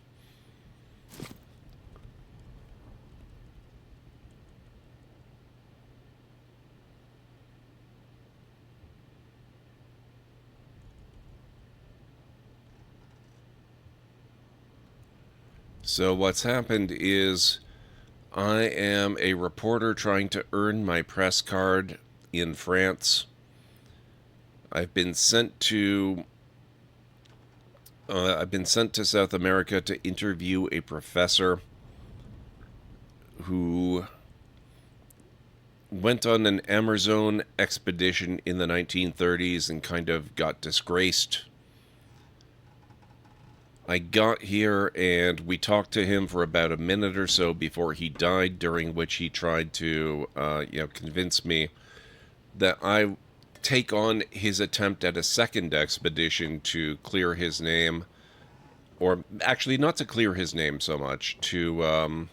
So what's happened is I am a reporter trying to earn my press card in France. I've been sent to South America to interview a professor who went on an Amerzone expedition in the 1930s and kind of got disgraced. I got here and we talked to him for about a minute or so before he died, during which he tried to convince me that I take on his attempt at a second expedition to clear his name, or actually not to clear his name so much, to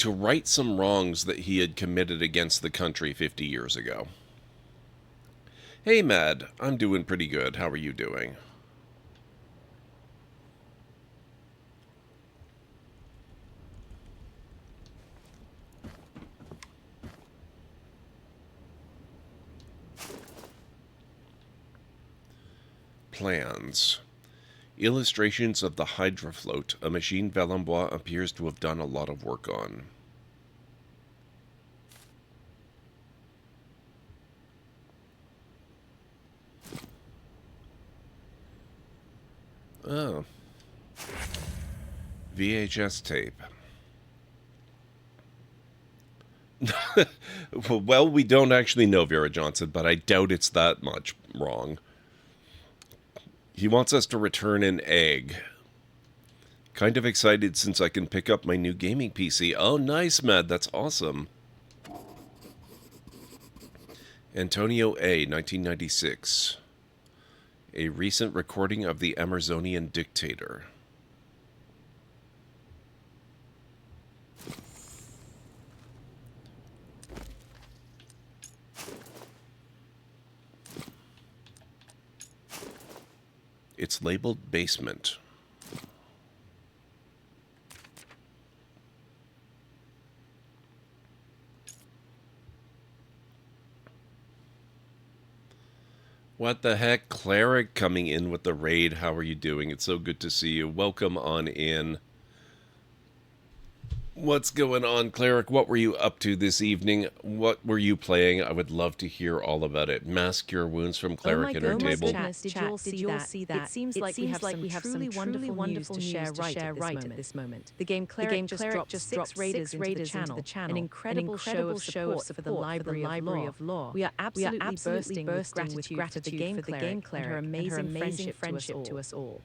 right some wrongs that he had committed against the country 50 years ago. Hey, Mad. I'm doing pretty good. How are you doing? Plans. Illustrations of the Hydra float, a machine Valenbois appears to have done a lot of work on. Oh. VHS tape. Well, we don't actually know Vera Johnson, but I doubt it's that much wrong. He wants us to return an egg. Kind of excited since I can pick up my new gaming PC. Oh, nice, Matt. That's awesome. Antonio A., 1996. A recent recording of the Amerzonian dictator. It's labeled basement. What the heck? Cleric coming in with the raid. How are you doing? It's so good to see you. Welcome on in. What's going on, Cleric? What were you up to this evening? What were you playing? I would love to hear all about it. Mass Cure Wounds from Cleric Entertable. Did you all see that? It seems like we have some truly wonderful news to share right at this moment. The GameCleric just dropped 6 raiders into the channel. An incredible show of support for the Library of Lore. We are absolutely bursting with gratitude for the GameCleric and her amazing friendship to us all.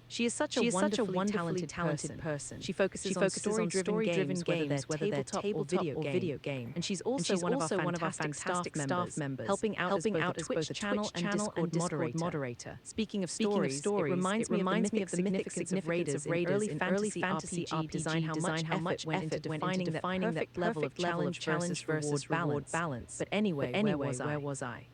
She is such a wonderfully talented person. She focuses on story-driven games, whether they're tabletop or video game. And she's also one of our fantastic staff members, helping out as both a channel and Discord moderator. Speaking of stories, it reminds me of the significance of raiders in early fantasy RPG design, how much effort went into defining that perfect level of challenge versus reward balance. But anyway, where was I?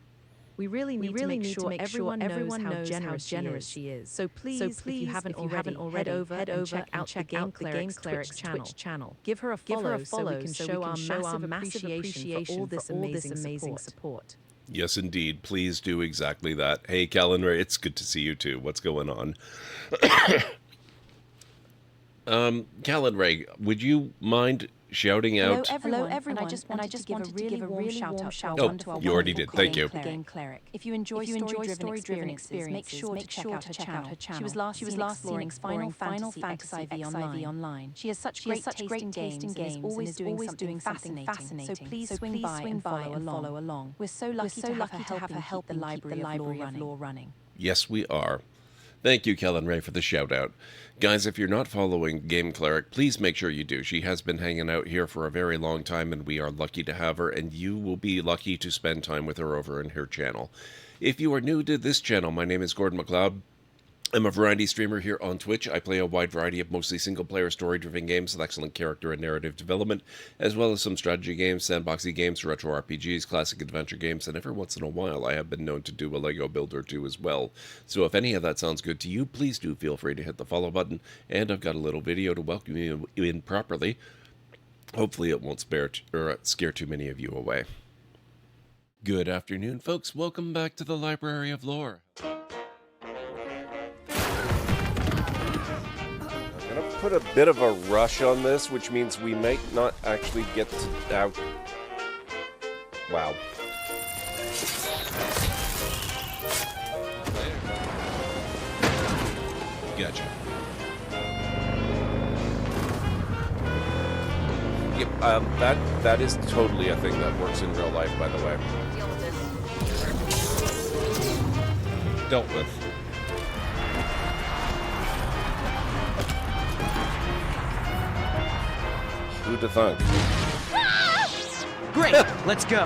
We really need to make sure everyone knows how generous she is. So please, if you haven't already, head over and check out the GameCleric's Twitch channel. Give her a follow so we can show our massive appreciation for all this amazing support. Yes, indeed. Please do exactly that. Hey, Callan Ray, it's good to see you too. What's going on? Callan Ray, would you mind shouting out? Hello everyone. And I just wanted to give a really warm shout out to our you already did. Thank you. GameCleric. If you enjoy story-driven experiences, make sure to check out her channel. She was last seen exploring Final Fantasy IV Online. She has such great taste in games and is always doing something fascinating. So please swing by and follow along. We're so lucky to have her help the Library of Lore running. Yes, we are. Thank you, Kellen Ray, for the shout-out. Guys, if you're not following GameCleric, please make sure you do. She has been hanging out here for a very long time, and we are lucky to have her, and you will be lucky to spend time with her over in her channel. If you are new to this channel, my name is GordMcLeod. I'm a variety streamer here on Twitch. I play a wide variety of mostly single-player story-driven games with excellent character and narrative development, as well as some strategy games, sandboxy games, retro RPGs, classic adventure games, and every once in a while I have been known to do a Lego build or two as well. So if any of that sounds good to you, please do feel free to hit the follow button, and I've got a little video to welcome you in properly. Hopefully it won't scare too many of you away. Good afternoon, folks. Welcome back to the Library of Lore. put a bit of a rush on this, which means we might not actually get to out. Wow. Gotcha. Yep, that is totally a thing that works in real life, by the way. Dealt with. Who'd have thunk? Great, let's go.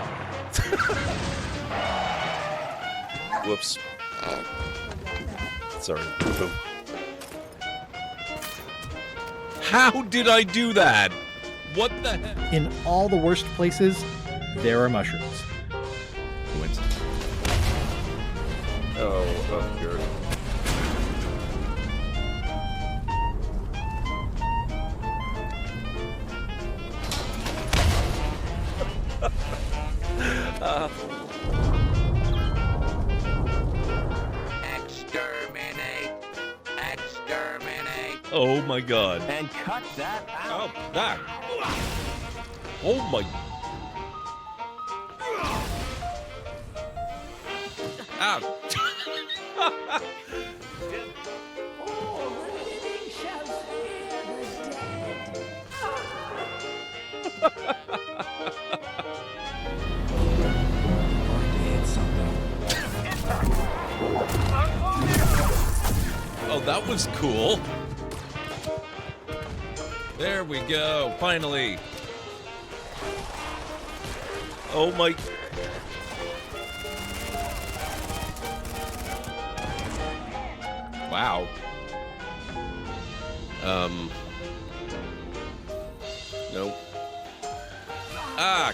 Whoops. Sorry. Boom. How did I do that? What the heck? In all the worst places, there are mushrooms. Coincidence. Oh, good. Exterminate! Exterminate! Oh my god. And cut that out! Oh, that. Oh my. Ow. Oh, that was cool. There we go, finally. Oh my. Wow. Nope. Ah.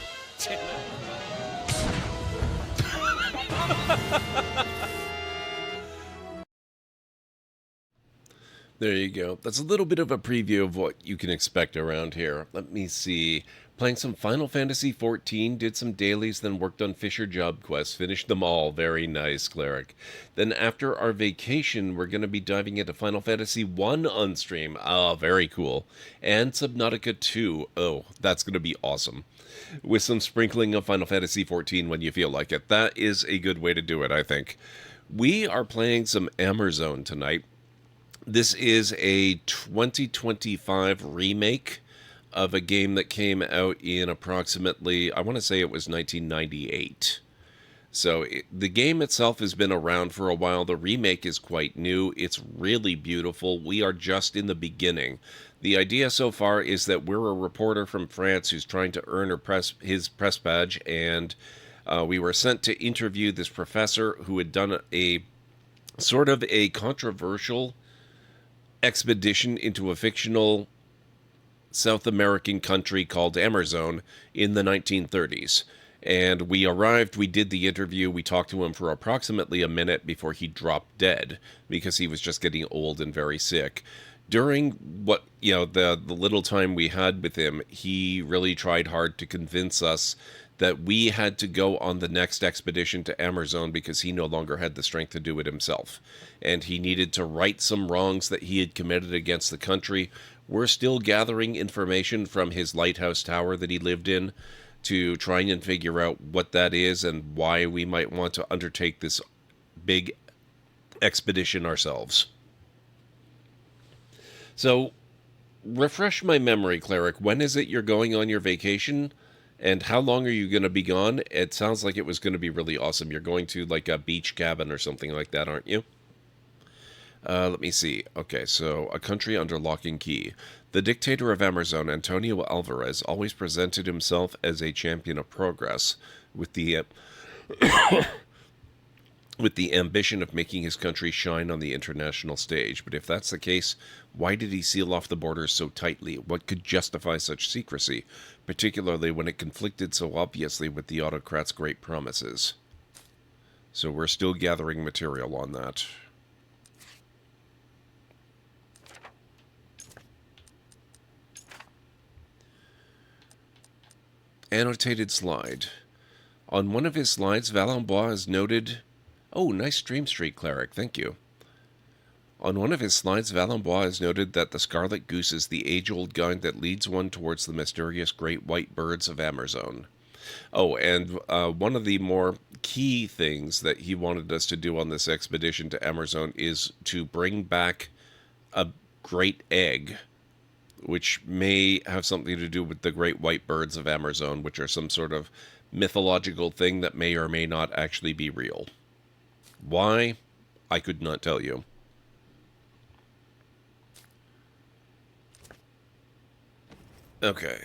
There you go. That's a little bit of a preview of what you can expect around here. Let me see. Playing some Final Fantasy XIV, did some dailies, then worked on Fisher job quests, finished them all. Very nice, Cleric. Then after our vacation, we're going to be diving into Final Fantasy 1 on stream. Ah, very cool. And Subnautica 2. Oh, that's going to be awesome. With some sprinkling of Final Fantasy XIV when you feel like it. That is a good way to do it, I think. We are playing some Amerzone tonight. This is a 2025 remake of a game that came out in approximately, I want to say it was 1998. So the game itself has been around for a while. The remake is quite new. It's really beautiful. We are just in the beginning. The idea so far is that we're a reporter from France who's trying to earn his press badge, and we were sent to interview this professor who had done a sort of a controversial expedition into a fictional South American country called Amerzone in the 1930s. And we arrived, we did the interview, we talked to him for approximately a minute before he dropped dead because he was just getting old and very sick. During what, the little time we had with him, he really tried hard to convince us that we had to go on the next expedition to Amerzone because he no longer had the strength to do it himself. And he needed to right some wrongs that he had committed against the country. We're still gathering information from his lighthouse tower that he lived in to try and figure out what that is and why we might want to undertake this big expedition ourselves. So, refresh my memory, Cleric. When is it you're going on your vacation? And how long are you going to be gone? It sounds like it was going to be really awesome. You're going to like a beach cabin or something like that, aren't you? Let me see. Okay, so a country under lock and key. The dictator of Amerzone, Antonio Alvarez, always presented himself as a champion of progress with the with the ambition of making his country shine on the international stage. But if that's the case, why did he seal off the borders so tightly? What could justify such secrecy, particularly when it conflicted so obviously with the autocrat's great promises? So we're still gathering material on that. Annotated slide. On one of his slides, Valenbois has noted... Oh, nice stream streak, Cleric. Thank you. On one of his slides, Valenbois has noted that the scarlet goose is the age-old guide that leads one towards the mysterious great white birds of Amerzone. Oh, and one of the more key things that he wanted us to do on this expedition to Amerzone is to bring back a great egg, which may have something to do with the great white birds of Amerzone, which are some sort of mythological thing that may or may not actually be real. Why? I could not tell you. Okay.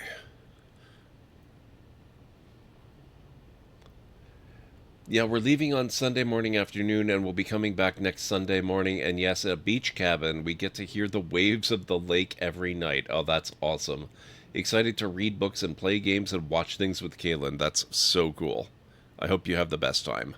Yeah, we're leaving on Sunday morning afternoon, and we'll be coming back next Sunday morning. And yes, a beach cabin. We get to hear the waves of the lake every night. Oh, that's awesome. Excited to read books and play games and watch things with Kaylin. That's so cool. I hope you have the best time.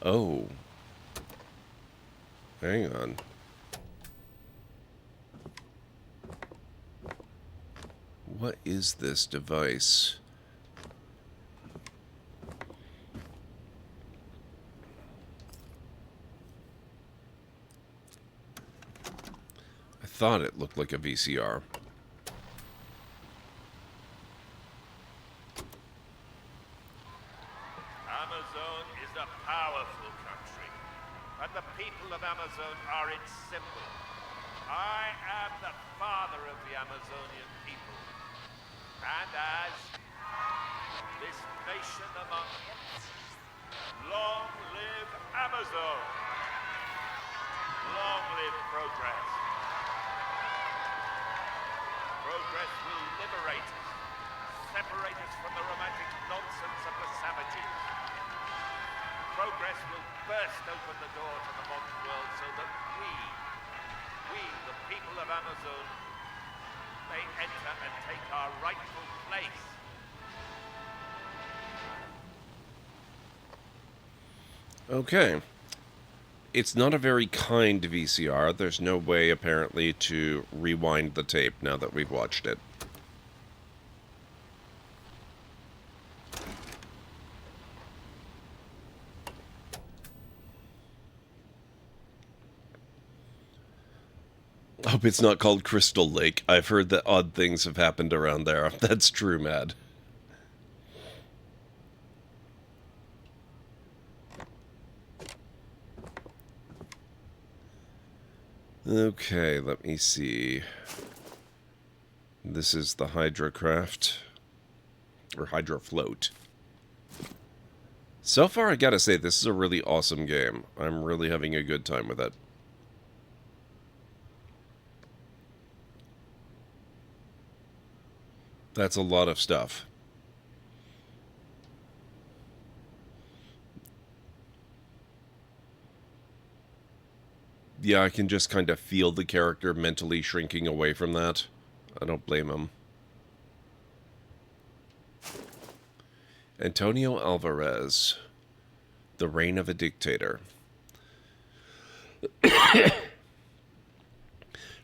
Oh. Hang on. What is this device? I thought it looked like a VCR. Amerzone is a powerful country, and the people of Amerzone are its symbol. I am the father of the Amazonian people, and as this nation among it, long live Amerzone! Long live progress! Progress will liberate us, separate us from the romantic nonsense of the savages. Progress will burst open the door to the modern world so that we, the people of Amerzone, may enter and take our rightful place. Okay. It's not a very kind VCR. There's no way, apparently, to rewind the tape now that we've watched it. I hope it's not called Crystal Lake. I've heard that odd things have happened around there. That's true, Mad. Okay, let me see. This is the Hydrocraft. Or Hydrofloat. So far, I gotta say, this is a really awesome game. I'm really having a good time with it. That's a lot of stuff. Yeah, I can just kind of feel the character mentally shrinking away from that. I don't blame him. Antonio Alvarez. The Reign of a Dictator.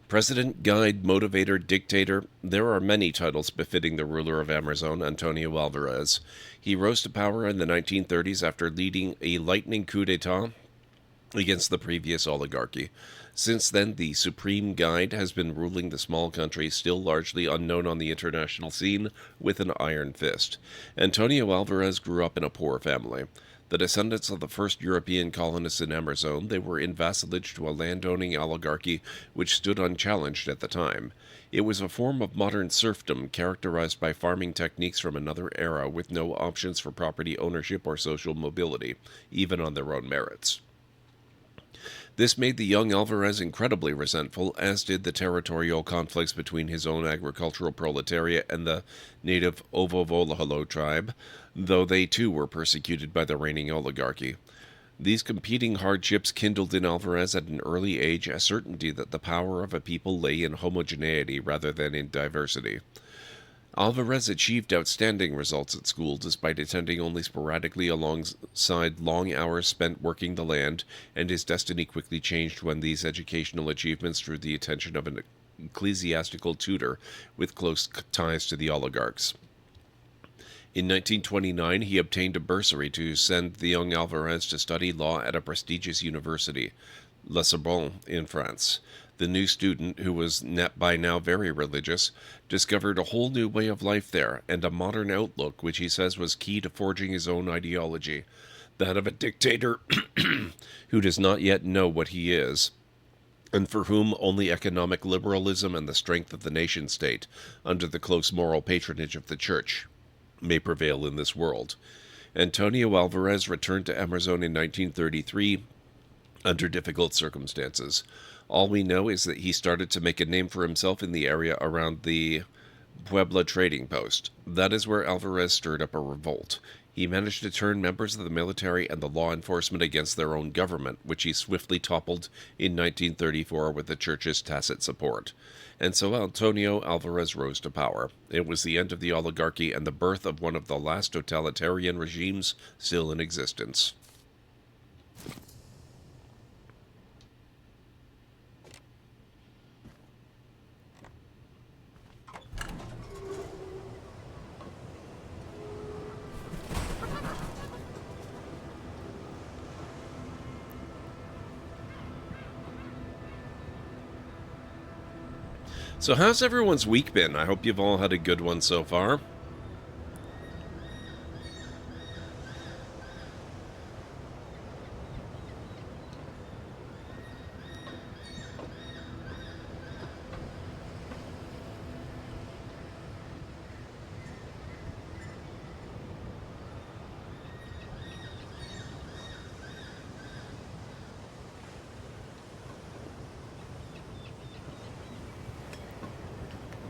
President, Guide, Motivator, Dictator. There are many titles befitting the ruler of Amerzone, Antonio Alvarez. He rose to power in the 1930s after leading a lightning coup d'etat against the previous oligarchy. Since then, the Supreme Guide has been ruling the small country, still largely unknown on the international scene, with an iron fist. Antonio Alvarez grew up in a poor family. The descendants of the first European colonists in Amerzone, they were in vassalage to a landowning oligarchy which stood unchallenged at the time. It was a form of modern serfdom characterized by farming techniques from another era with no options for property ownership or social mobility, even on their own merits. This made the young Alvarez incredibly resentful, as did the territorial conflicts between his own agricultural proletariat and the native Ovovolaholo tribe, though they too were persecuted by the reigning oligarchy. These competing hardships kindled in Alvarez at an early age a certainty that the power of a people lay in homogeneity rather than in diversity. Alvarez achieved outstanding results at school despite attending only sporadically alongside long hours spent working the land, and his destiny quickly changed when these educational achievements drew the attention of an ecclesiastical tutor with close ties to the oligarchs. In 1929, he obtained a bursary to send the young Alvarez to study law at a prestigious university, La Sorbonne, in France. The new student, who was by now very religious, discovered a whole new way of life there, and a modern outlook which he says was key to forging his own ideology, that of a dictator who does not yet know what he is, and for whom only economic liberalism and the strength of the nation-state, under the close moral patronage of the Church, may prevail in this world. Antonio Alvarez returned to Amerzone in 1933 under difficult circumstances. All we know is that he started to make a name for himself in the area around the Puebla trading post. That is where Alvarez stirred up a revolt. He managed to turn members of the military and the law enforcement against their own government, which he swiftly toppled in 1934 with the church's tacit support. And so Antonio Alvarez rose to power. It was the end of the oligarchy and the birth of one of the last totalitarian regimes still in existence. So how's everyone's week been? I hope you've all had a good one so far.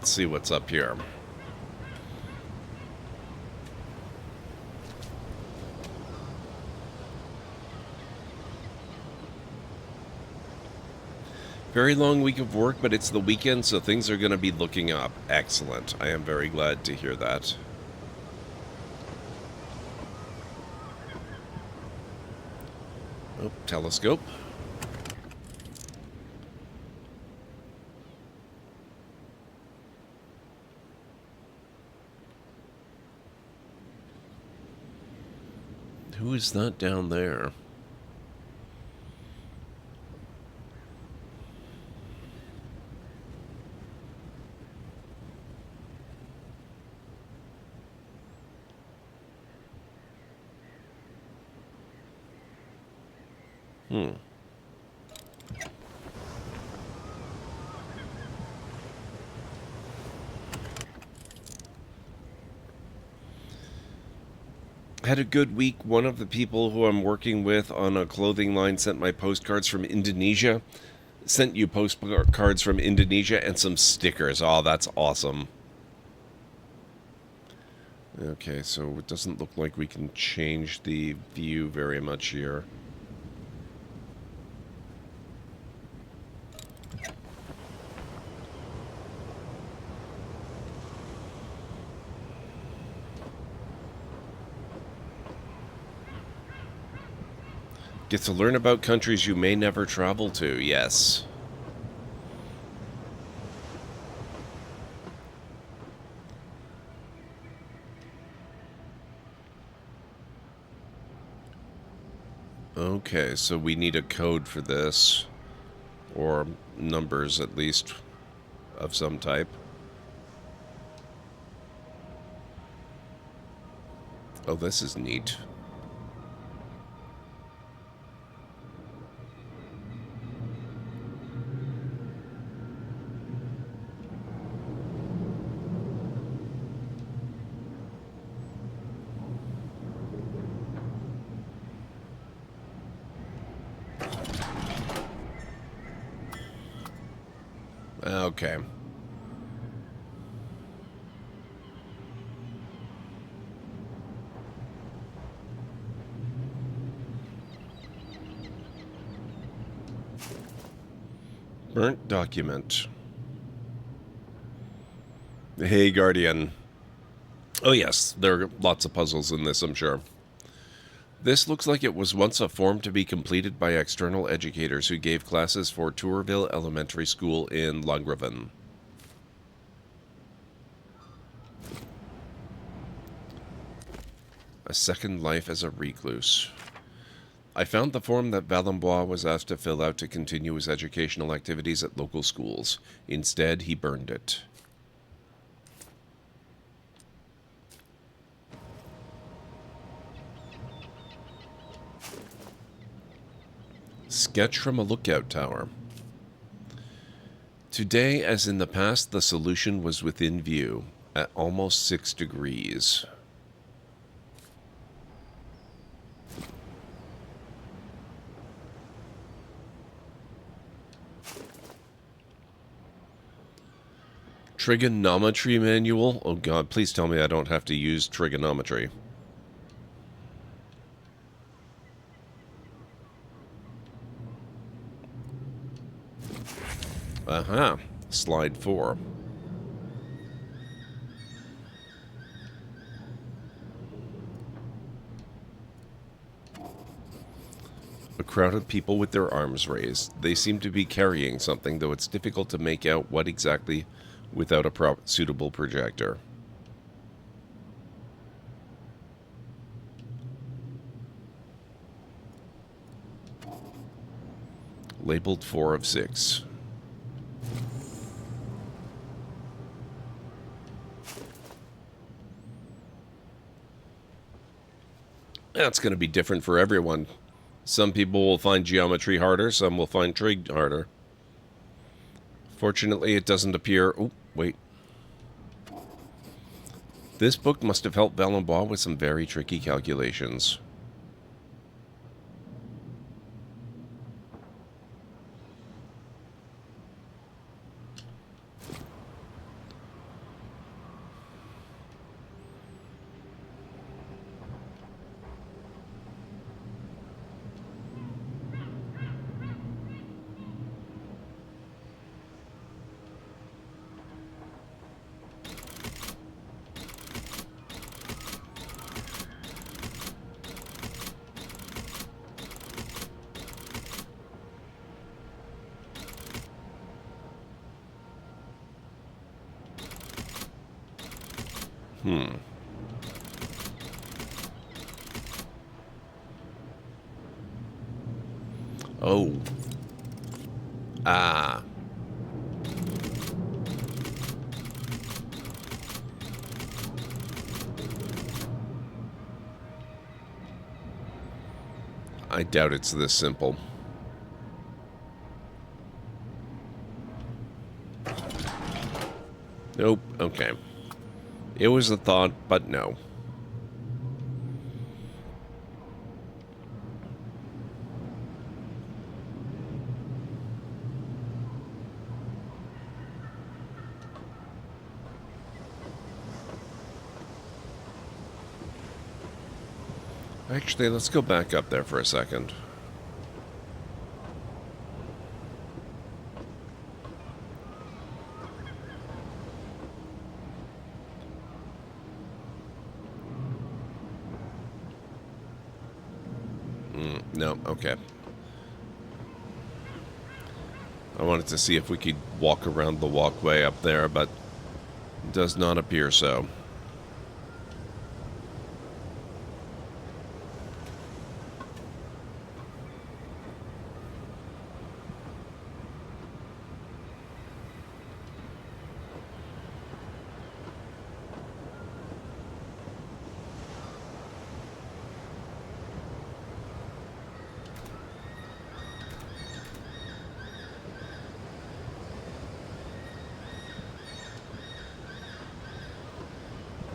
Let's see what's up here. Very long week of work, but it's the weekend, so things are going to be looking up. Excellent. I am very glad to hear that. Oh, telescope. Who is that down there? Had a good week. One of the people who I'm working with on a clothing line sent my postcards from Indonesia. Sent you postcards from Indonesia and some stickers. Oh, that's awesome. Okay, so it doesn't look like we can change the view very much here. Get to learn about countries you may never travel to, yes. Okay, so we need a code for this, or numbers at least, of some type. Oh, this is neat. Okay. Burnt document. Hey, Guardian. Oh yes, there are lots of puzzles in this, I'm sure. This looks like it was once a form to be completed by external educators who gave classes for Tourville Elementary School in Langravin. A second life as a recluse. I found the form that Valenbois was asked to fill out to continue his educational activities at local schools. Instead, he burned it. Sketch from a lookout tower. Today, as in the past, the solution was within view, at almost 6 degrees. Trigonometry manual? Oh god, please tell me I don't have to use trigonometry. Aha, slide 4. A crowd of people with their arms raised. They seem to be carrying something, though it's difficult to make out what exactly without a suitable projector. Labeled 4 of 6. That's going to be different for everyone. Some people will find geometry harder, some will find trig harder. Fortunately, it doesn't appear... Oh, wait. This book must have helped Valenbois with some very tricky calculations. Oh. Ah. I doubt it's this simple. Nope. Okay. It was a thought, but no. Actually, let's go back up there for a second. No, okay. I wanted to see if we could walk around the walkway up there, but it does not appear so.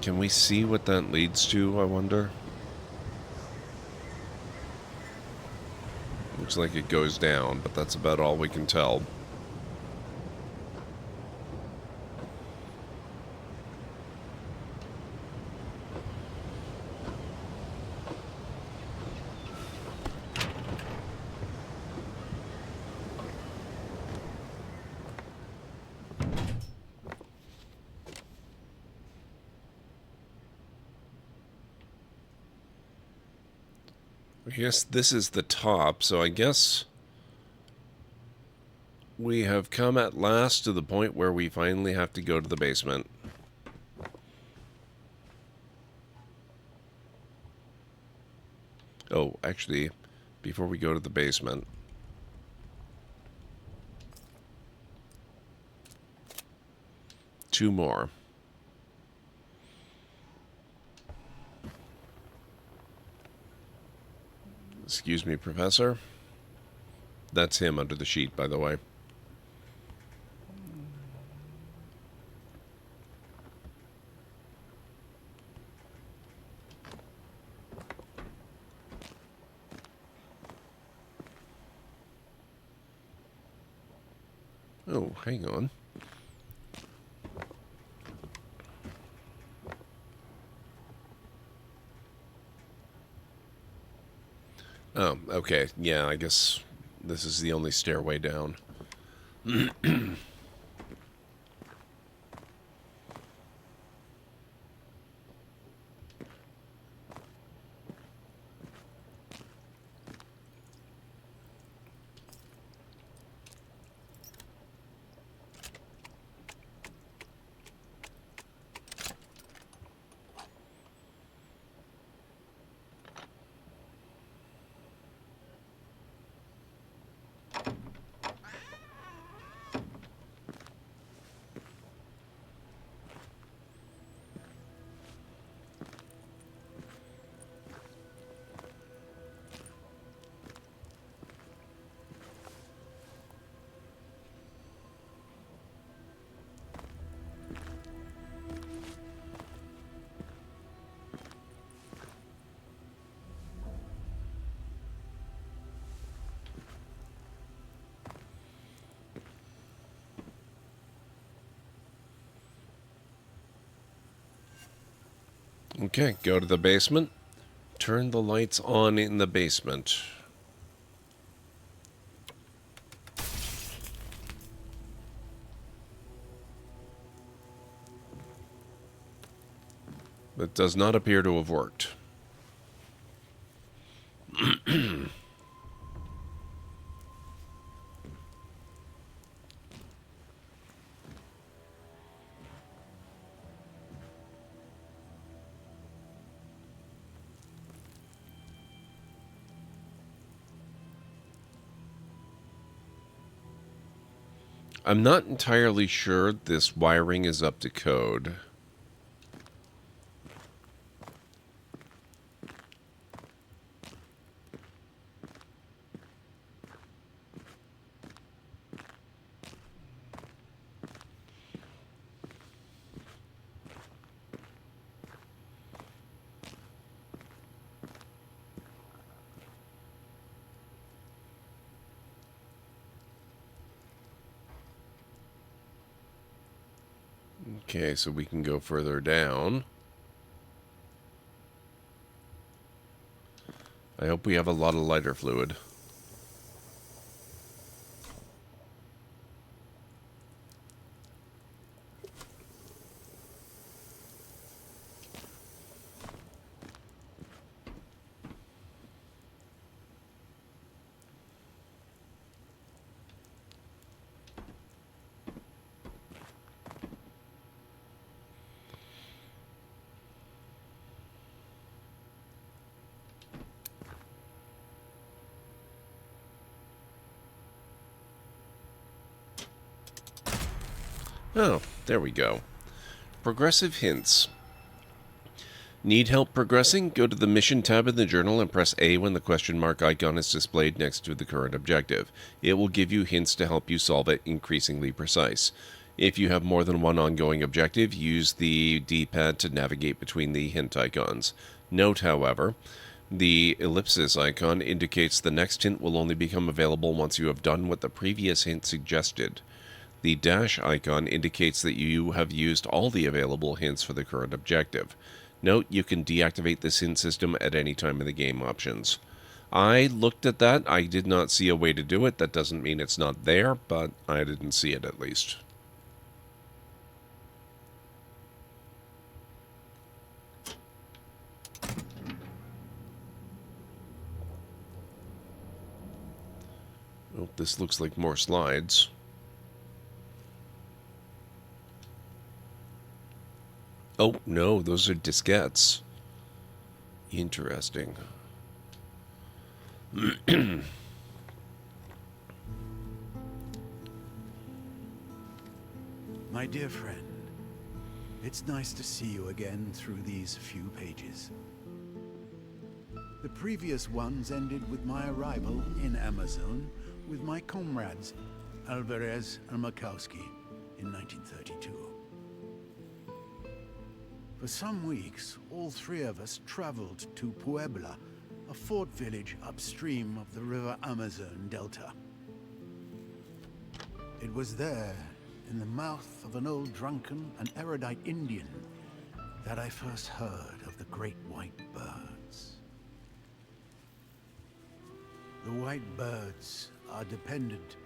Can we see what that leads to, I wonder? Looks like it goes down, but that's about all we can tell. I guess this is the top, so I guess we have come at last to the point where we finally have to go to the basement. Oh, actually, before we go to the basement, two more. Excuse me, Professor. That's him under the sheet, by the way. Oh, hang on. Oh, okay. Yeah, I guess this is the only stairway down. Okay, go to the basement. Turn the lights on in the basement. That does not appear to have worked. I'm not entirely sure this wiring is up to code. Okay, so we can go further down. I hope we have a lot of lighter fluid. Oh, there we go. Progressive hints. Need help progressing? Go to the Mission tab in the journal and press A when the question mark icon is displayed next to the current objective. It will give you hints to help you solve it increasingly precise. If you have more than one ongoing objective, use the D-pad to navigate between the hint icons. Note, however, the ellipsis icon indicates the next hint will only become available once you have done what the previous hint suggested. The dash icon indicates that you have used all the available hints for the current objective. Note, you can deactivate this hint system at any time in the game options. I looked at that. I did not see a way to do it. That doesn't mean it's not there, but I didn't see it at least. Oh, this looks like more slides. Oh, no, those are diskettes. Interesting. My dear friend, it's nice to see you again through these few pages. The previous ones ended with my arrival in Amerzone with my comrades, Alvarez and Makowski, in 1932. For some weeks, all three of us traveled to Puebla, a fort village upstream of the river Amazon Delta. It was there, in the mouth of an old drunken and erudite Indian, that I first heard of the great white birds. The white birds are dependent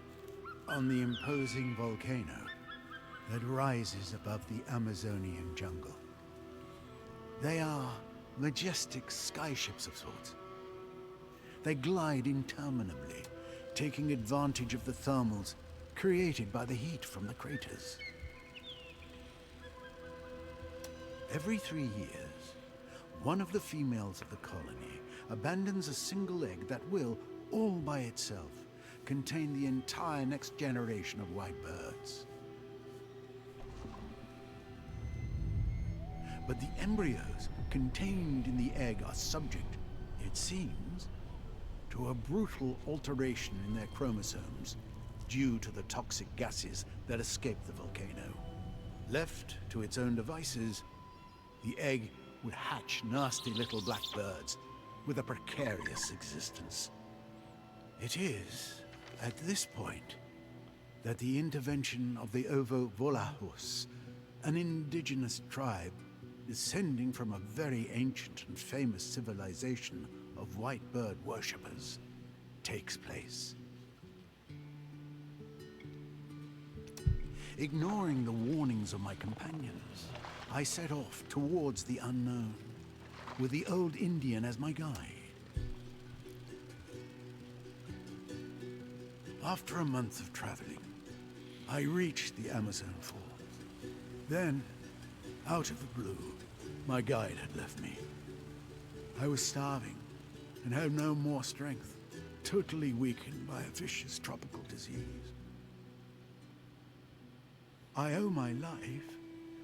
on the imposing volcano that rises above the Amazonian jungle. They are majestic skyships of sorts. They glide interminably, taking advantage of the thermals created by the heat from the craters. Every 3 years, one of the females of the colony abandons a single egg that will, all by itself, contain the entire next generation of white birds. But the embryos contained in the egg are subject, it seems, to a brutal alteration in their chromosomes due to the toxic gases that escape the volcano. Left to its own devices, the egg would hatch nasty little black birds with a precarious existence. It is at this point that the intervention of the Ovo Volahos, an indigenous tribe descending from a very ancient and famous civilization of white bird worshippers, takes place. Ignoring the warnings of my companions, I set off towards the unknown, with the old Indian as my guide. After a month of traveling, I reached the Amazon Falls. Then, out of the blue, my guide had left me. I was starving and had no more strength, totally weakened by a vicious tropical disease. I owe my life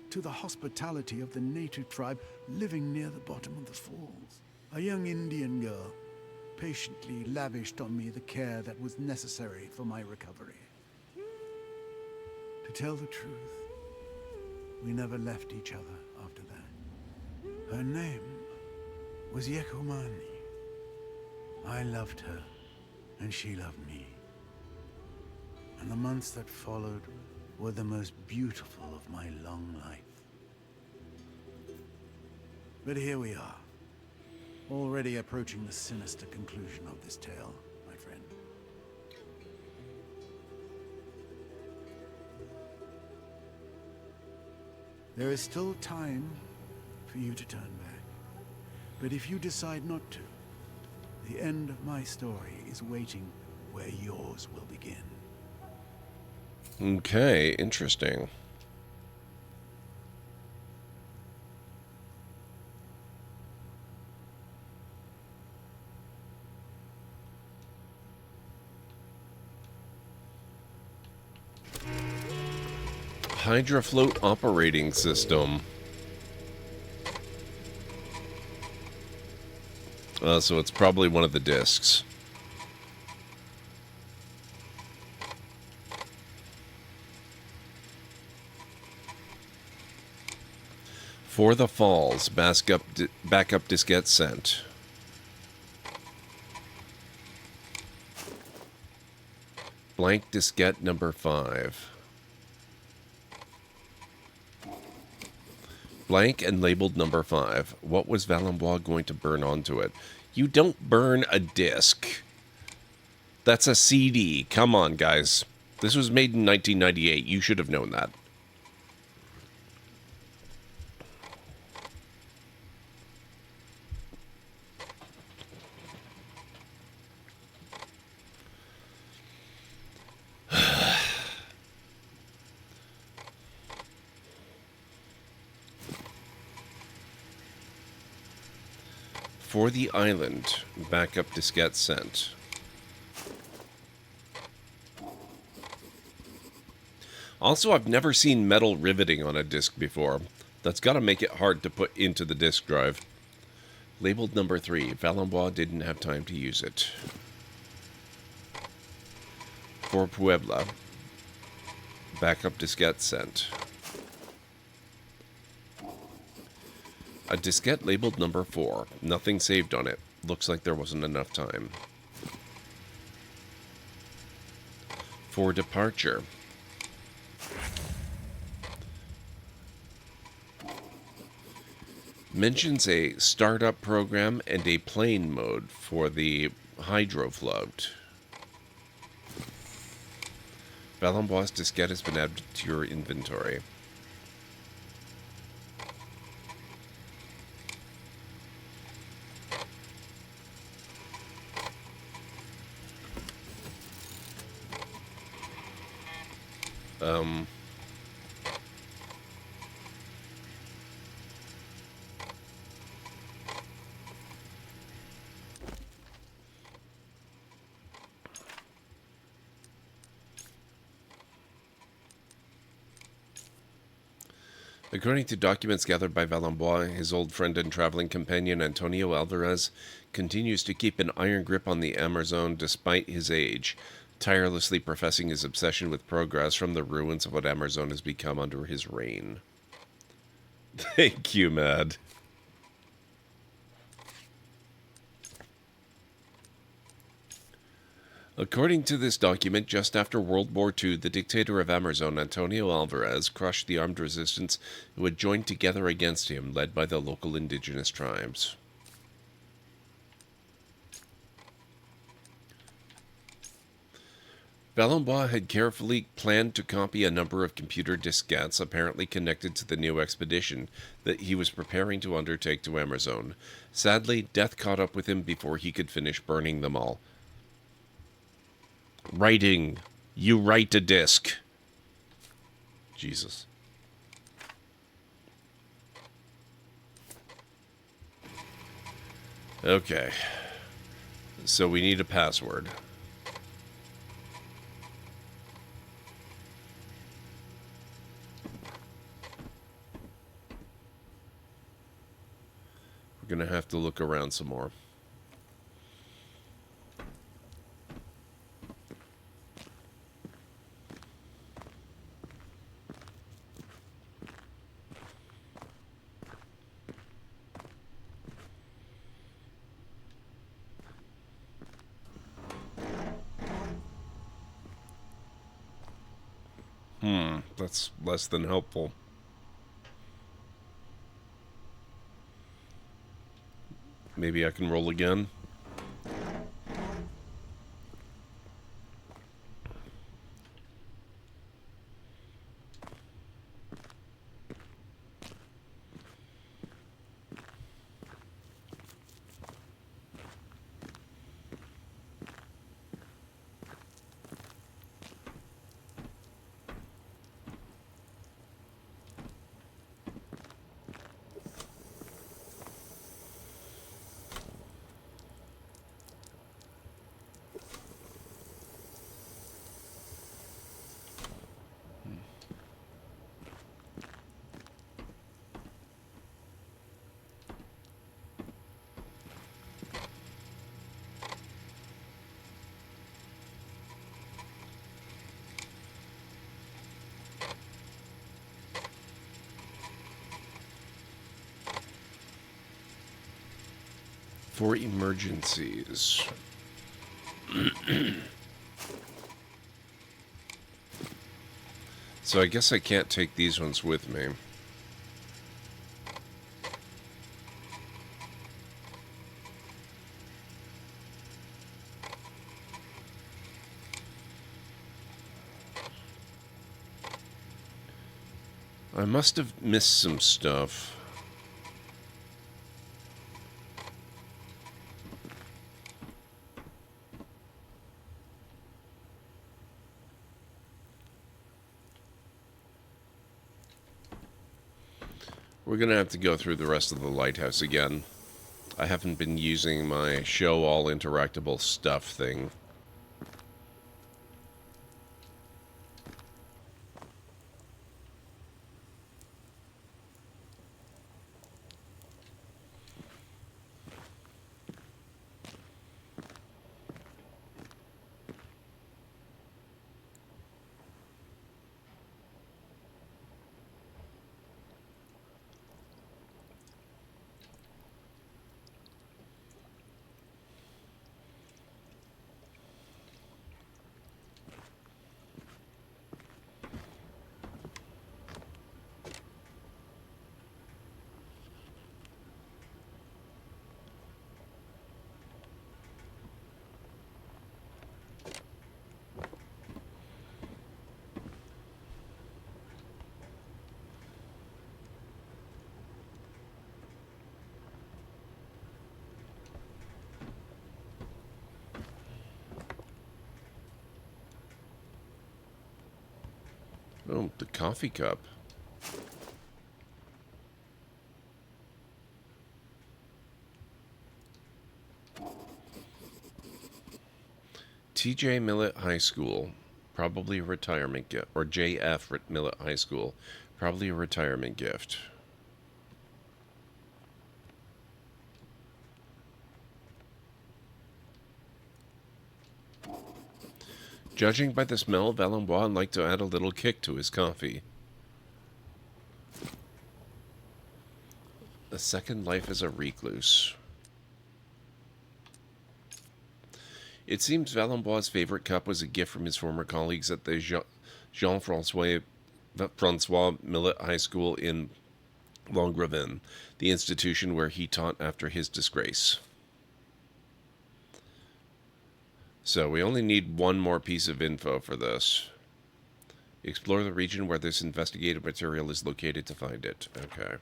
to the hospitality of the native tribe living near the bottom of the falls. A young Indian girl patiently lavished on me the care that was necessary for my recovery. To tell the truth, we never left each other after that. Her name was Yekomani. I loved her, and she loved me. And the months that followed were the most beautiful of my long life. But here we are, already approaching the sinister conclusion of this tale, my friend. There is still time for you to turn back. But if you decide not to, the end of my story is waiting where yours will begin. Okay, interesting. Hydrofloat operating system. So it's probably one of the discs. For the Falls, backup diskette sent. Blank diskette number 5. Blank and labeled number 5. What was Valenbois going to burn onto it? You don't burn a disc. That's a CD. Come on, guys. This was made in 1998. You should have known that. For the island, backup diskette sent. Also, I've never seen metal riveting on a disk before. That's got to make it hard to put into the disk drive. Labeled number 3. Valenbois didn't have time to use it. For Puebla. Backup diskette sent. A diskette labeled number 4. Nothing saved on it. Looks like there wasn't enough time. For departure. Mentions a startup program and a plane mode for the hydrofloat. Valenbois' diskette has been added to your inventory. According to documents gathered by Valenbois, his old friend and traveling companion Antonio Alvarez continues to keep an iron grip on the Amerzone despite his age, tirelessly professing his obsession with progress from the ruins of what Amerzone has become under his reign. Thank you, Mad. According to this document, just after World War II, the dictator of Amerzone, Antonio Alvarez, crushed the armed resistance who had joined together against him, led by the local indigenous tribes. Valenbois had carefully planned to copy a number of computer diskettes apparently connected to the new expedition that he was preparing to undertake to Amerzone. Sadly, death caught up with him before he could finish burning them all. Writing. You write a disk. Jesus. Okay. So we need a password. We're going to have to look around some more. That's less than helpful. Maybe I can roll again. For emergencies. So I guess I can't take these ones with me. I must have missed some stuff. We're going to have to go through the rest of the lighthouse again. I haven't been using my show all interactable stuff thing. Oh, the coffee cup. TJ Millett High School, probably a retirement gift. Or JF Millett High School, probably a retirement gift. Judging by the smell, Valenbois would like to add a little kick to his coffee. A second life as a recluse. It seems Valenbois' favorite cup was a gift from his former colleagues at the Jean-Francois Millet High School in Longrevin, the institution where he taught after his disgrace. So we only need one more piece of info for this. Explore the region where this investigative material is located to find it. Okay.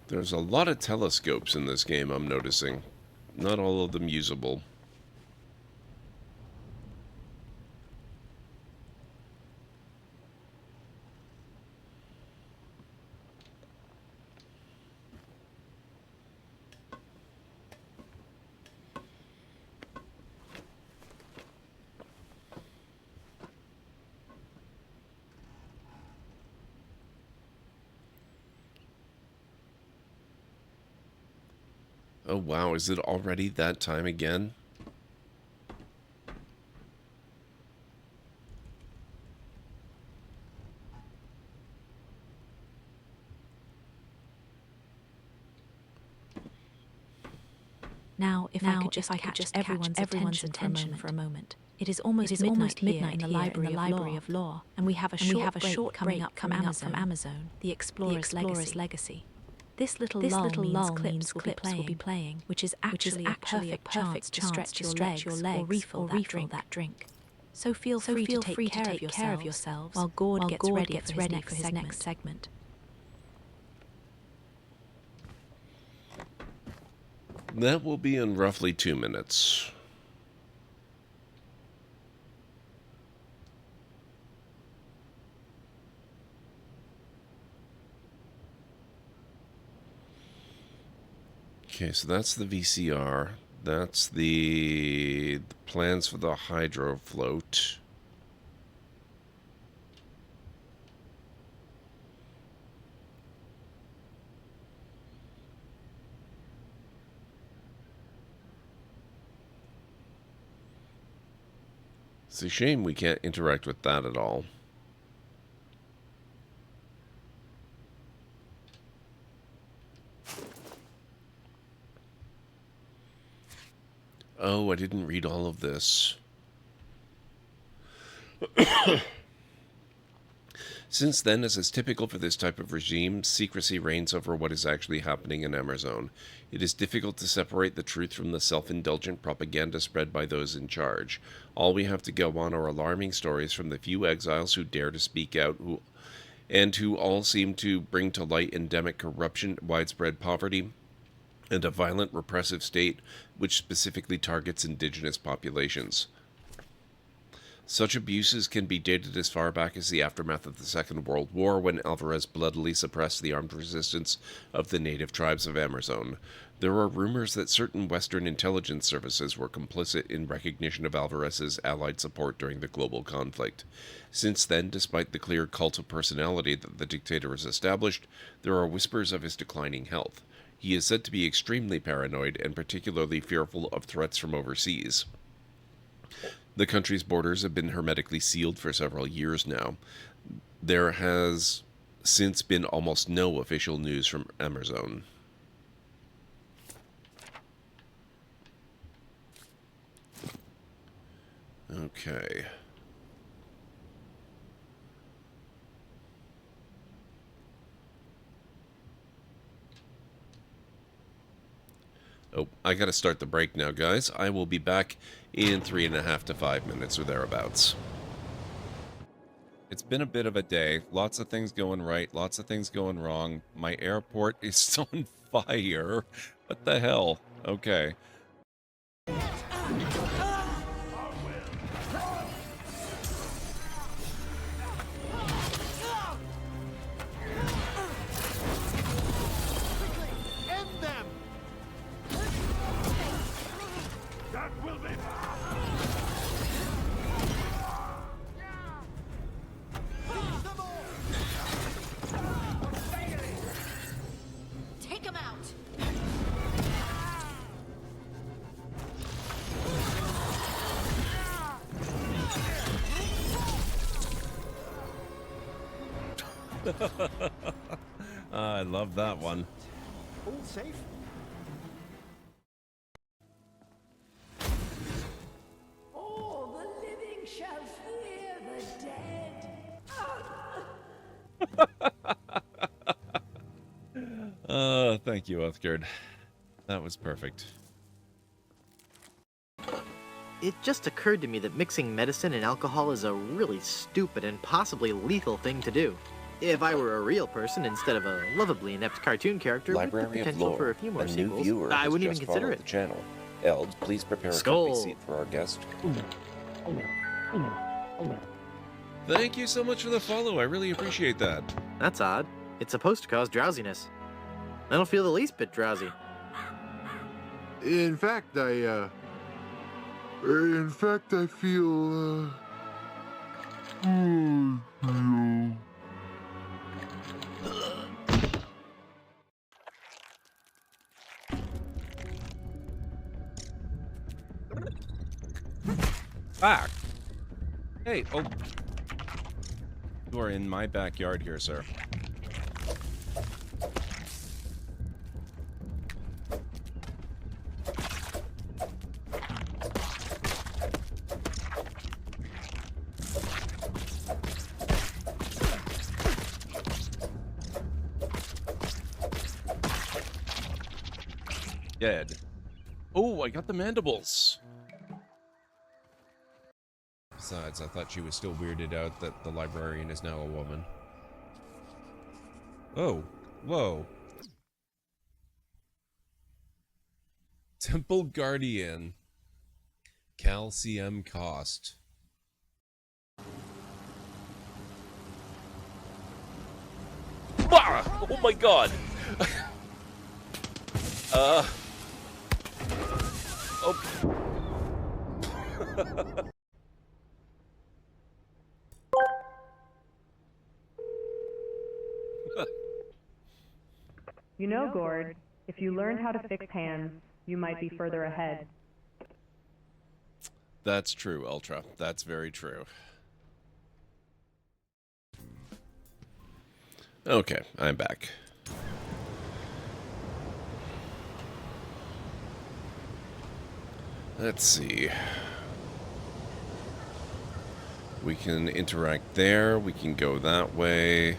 There's a lot of telescopes in this game, I'm noticing. Not all of them usable. Oh wow, is it already that time again? Now, if I could just catch everyone's attention for a moment. It is almost midnight here in the Library of Lore, and we have a short break coming up from Amerzone, the Explorer's Legacy. This little lull means clips will be playing, which is actually a perfect chance to stretch your legs or refill that drink. So feel free to take care of yourselves while Gord gets ready for his next segment. That will be in roughly 2 minutes. Okay, so that's the VCR. That's the plans for the hydro float. It's a shame we can't interact with that at all. Oh, I didn't read all of this. Since then, as is typical for this type of regime, secrecy reigns over what is actually happening in Amerzone. It is difficult to separate the truth from the self-indulgent propaganda spread by those in charge. All we have to go on are alarming stories from the few exiles who dare to speak out, who all seem to bring to light endemic corruption, widespread poverty, and a violent repressive state which specifically targets indigenous populations. Such abuses can be dated as far back as the aftermath of the Second World War, when Alvarez bloodily suppressed the armed resistance of the native tribes of Amerzone. There are rumors that certain Western intelligence services were complicit in recognition of Alvarez's Allied support during the global conflict. Since then, despite the clear cult of personality that the dictator has established, there are whispers of his declining health. He is said to be extremely paranoid and particularly fearful of threats from overseas. The country's borders have been hermetically sealed for several years now. There has since been almost no official news from Amerzone. Okay. Oh, I gotta start the break now, guys. I will be back in 3.5 to 5 minutes or thereabouts. It's been a bit of a day. Lots of things going right, lots of things going wrong. My airport is on fire. What the hell? Okay. Take him out! I love that one. All safe? All the living shall fear the dead. Thank you, Oathguard. That was perfect. It just occurred to me that mixing medicine and alcohol is a really stupid and possibly lethal thing to do. If I were a real person instead of a lovably inept cartoon character with the Library of potential Lore. for a few more A new sequels, viewer I has wouldn't even just consider followed it. the channel. Eld, please prepare a Skull. comfy seat for our guest. Thank you so much for the follow. I really appreciate that. That's odd. It's supposed to cause drowsiness. I don't feel the least bit drowsy. In fact, I feel, Back. Hey, oh. You are in my backyard here, sir. Dead. Oh, I got the mandibles. Besides, I thought she was still weirded out that the librarian is now a woman. Oh, whoa. Temple Guardian. Calcium cost. Ah! Oh my god! Oh. You know, Gord, if you learned how to fix hands, you might be further ahead. That's true, Ultra. That's very true. Okay, I'm back. Let's see. We can interact there. We can go that way.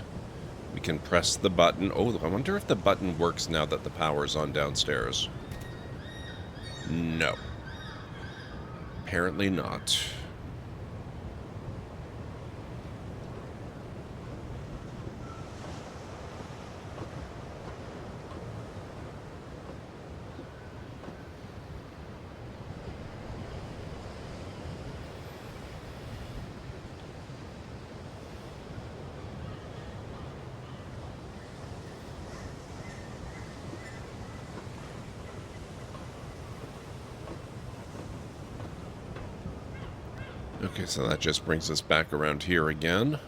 We can press the button. Oh, I wonder if the button works now that the power's on downstairs. No. Apparently not. Okay, so that just brings us back around here again.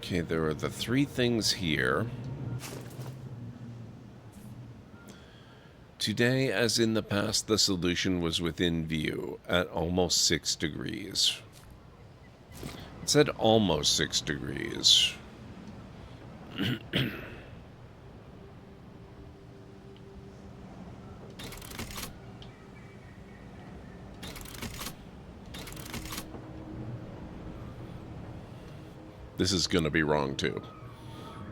Okay, there are the three things here. Today, as in the past, the solution was within view at almost 6 degrees. It said almost 6 degrees. This is going to be wrong too,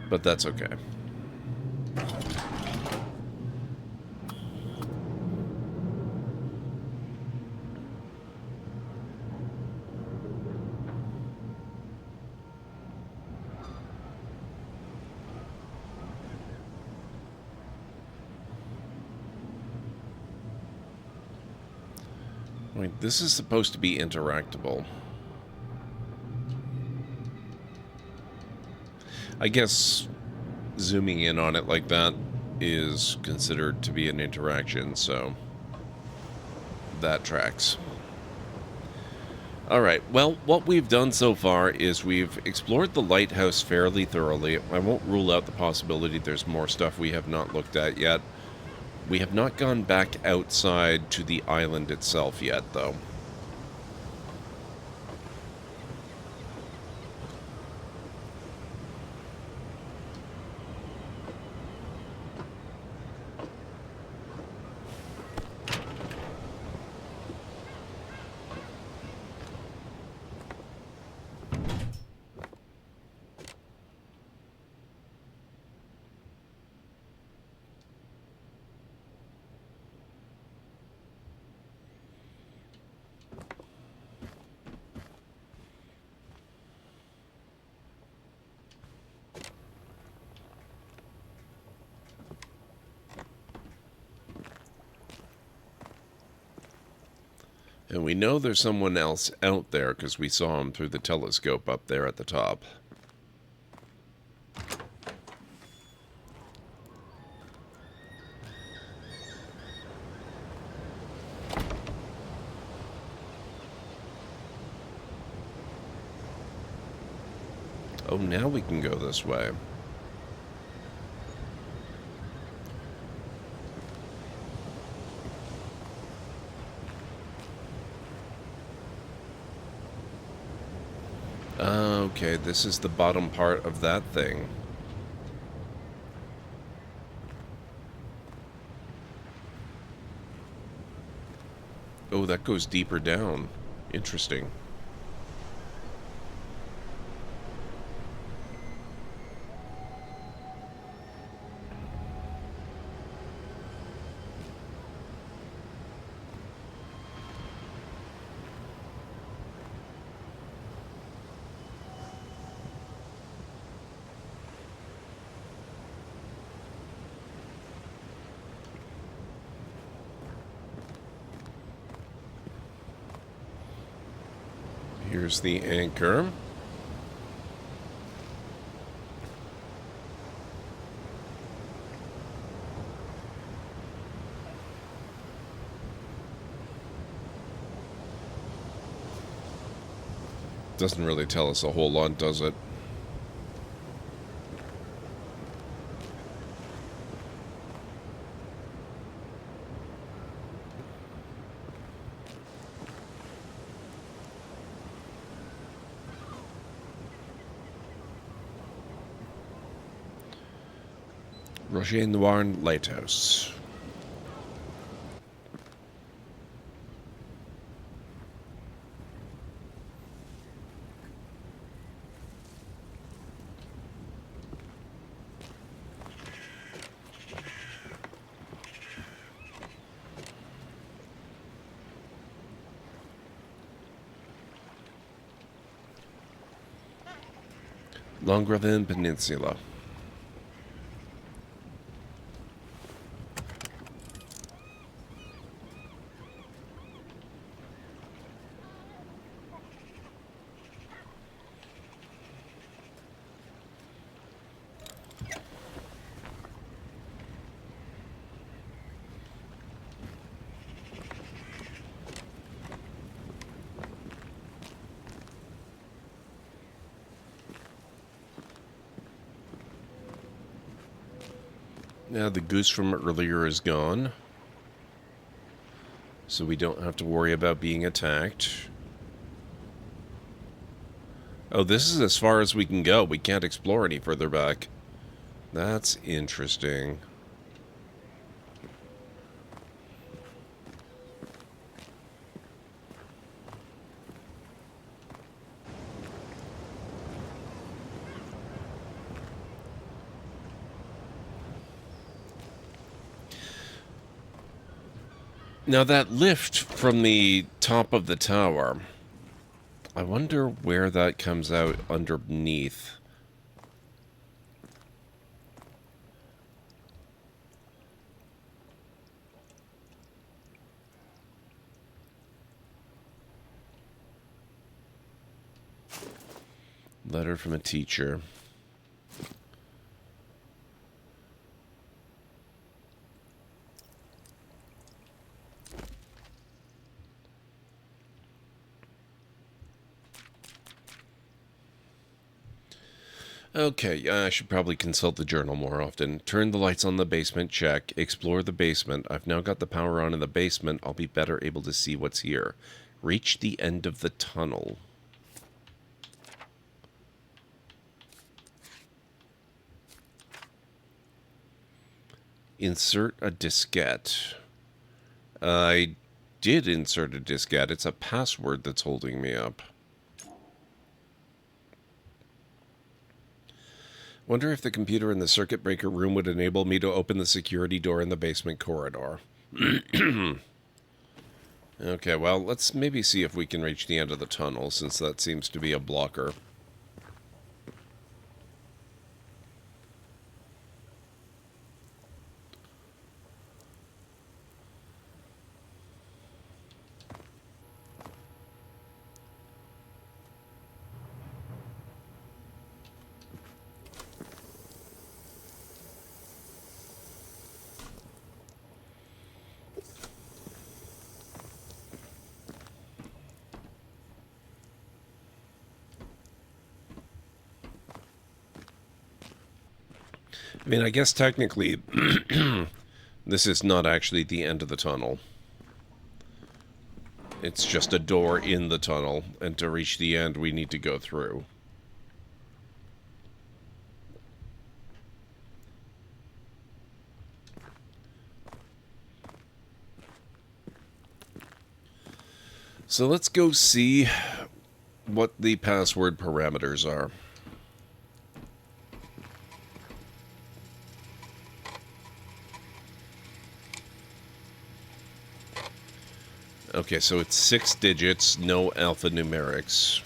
but that's okay. Wait, this is supposed to be interactable. I guess zooming in on it like that is considered to be an interaction, so that tracks. Alright, well, what we've done so far is we've explored the lighthouse fairly thoroughly. I won't rule out the possibility there's more stuff we have not looked at yet. We have not gone back outside to the island itself yet, though. And we know there's someone else out there because we saw him through the telescope up there at the top. Oh, now we can go this way. Okay, this is the bottom part of that thing. Oh, that goes deeper down. Interesting. Here's the anchor. Doesn't really tell us a whole lot, does it? Roger Noir Lighthouse. Longravin Peninsula. Now the goose from earlier is gone, so we don't have to worry about being attacked. Oh, this is as far as we can go. We can't explore any further back. That's interesting. Now that lift from the top of the tower, I wonder where that comes out underneath. Letter from a teacher. Okay, I should probably consult the journal more often. Turn the lights on the basement, check. Explore the basement. I've now got the power on in the basement. I'll be better able to see what's here. Reach the end of the tunnel. Insert a diskette. I did insert a diskette. It's a password that's holding me up. Wonder if the computer in the circuit breaker room would enable me to open the security door in the basement corridor. Okay, well, let's maybe see if we can reach the end of the tunnel, since that seems to be a blocker. I mean, I guess technically, this is not actually the end of the tunnel. It's just a door in the tunnel, and to reach the end, we need to go through. So let's go see what the password parameters are. Okay, so it's 6 digits, no alphanumerics.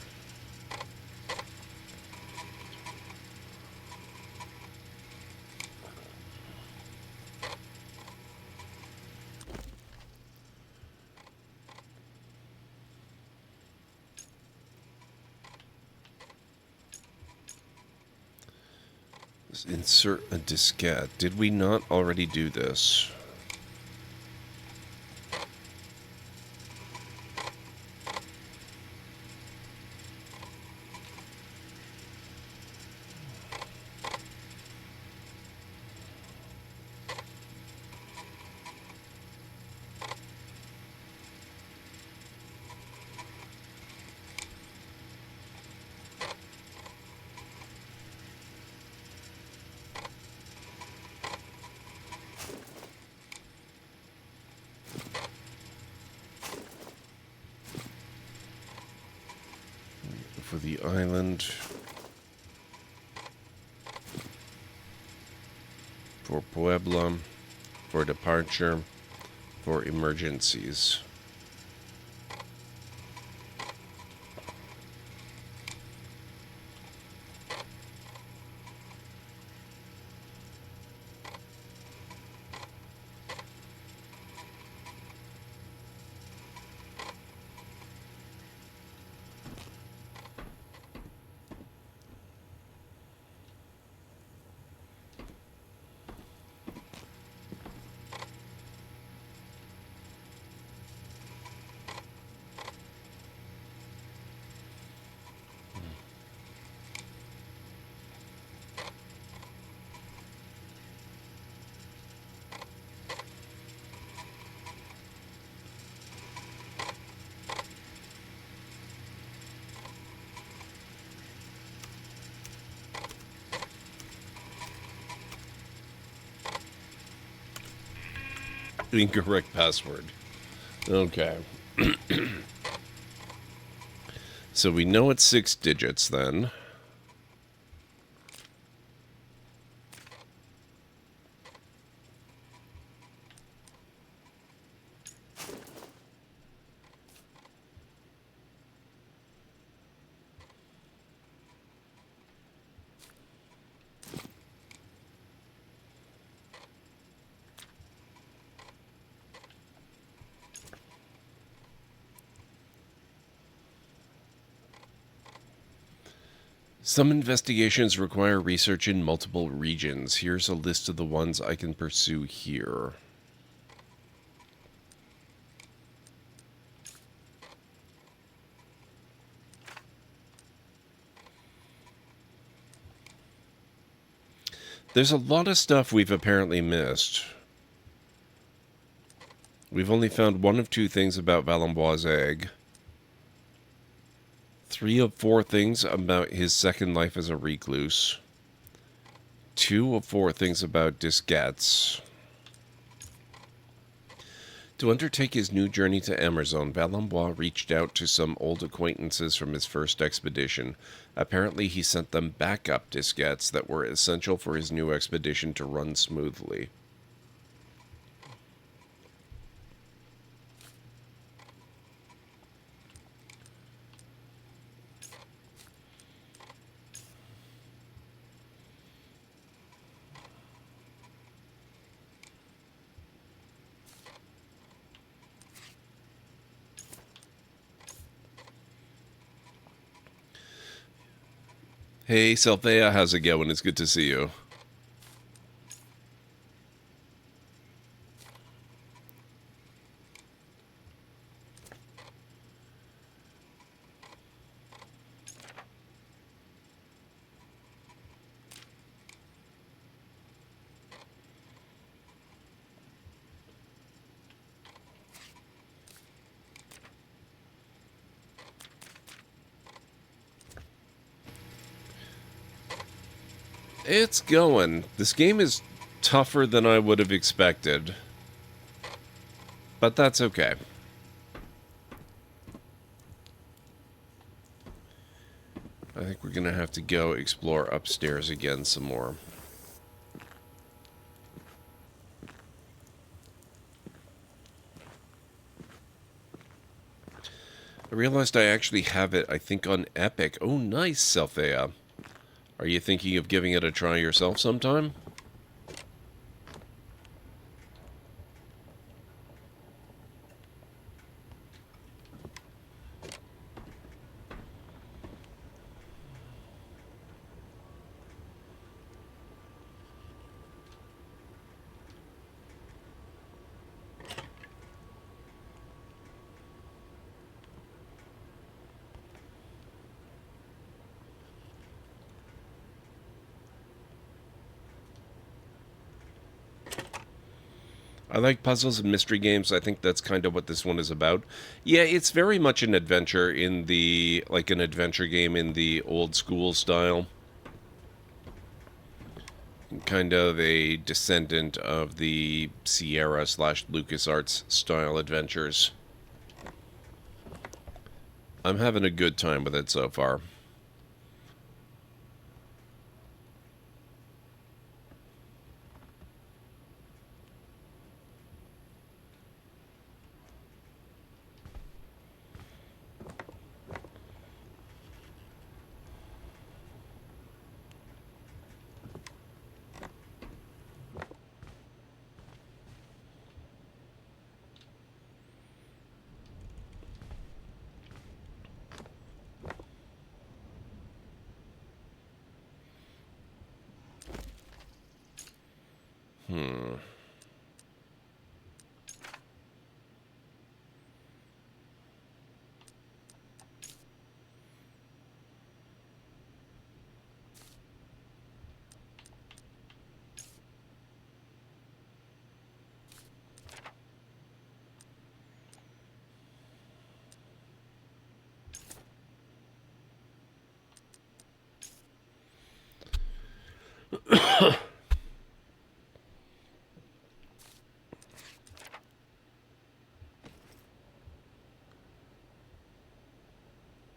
Let's insert a diskette. Did we not already do this? For the island. For Puebla. For departure. For emergencies. Incorrect password. Okay. So we know it's 6 digits then. Some investigations require research in multiple regions. Here's a list of the ones I can pursue here. There's a lot of stuff we've apparently missed. We've only found 1 of 2 things about Valambois' egg. 3 of 4 things about his second life as a recluse. 2 of 4 things about Disquettes. To undertake his new journey to Amerzone, Valambois reached out to some old acquaintances from his first expedition. Apparently he sent them backup diskettes that were essential for his new expedition to run smoothly. Hey, Sylvia, how's it going? It's good to see you. It's going. This game is tougher than I would have expected. But that's okay. I think we're going to have to go explore upstairs again some more. I realized I actually have it, I think, on Epic. Oh, nice, Selphea. Are you thinking of giving it a try yourself sometime? I like puzzles and mystery games. I think that's kind of what this one is about. Yeah, it's very much an adventure in the, like an adventure game in the old school style. Kind of a descendant of the Sierra / LucasArts style adventures. I'm having a good time with it so far.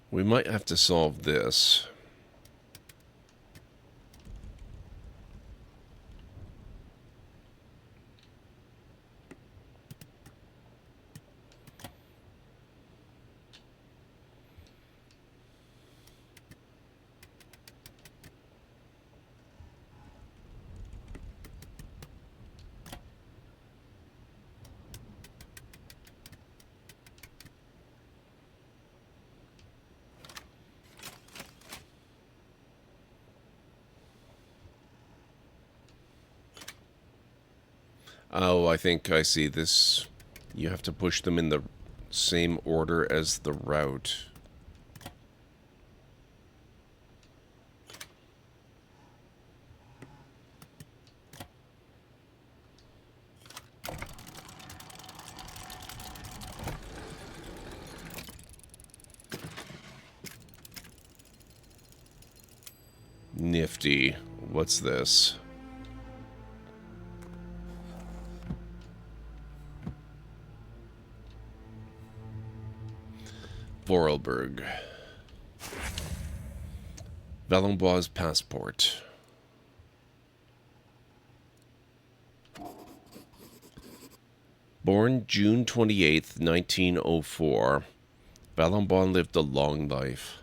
We might have to solve this. Oh, I think I see this. You have to push them in the same order as the route. Nifty. What's this? Vorarlberg. Valenbois' passport. Born June 28th, 1904, Valenbois lived a long life.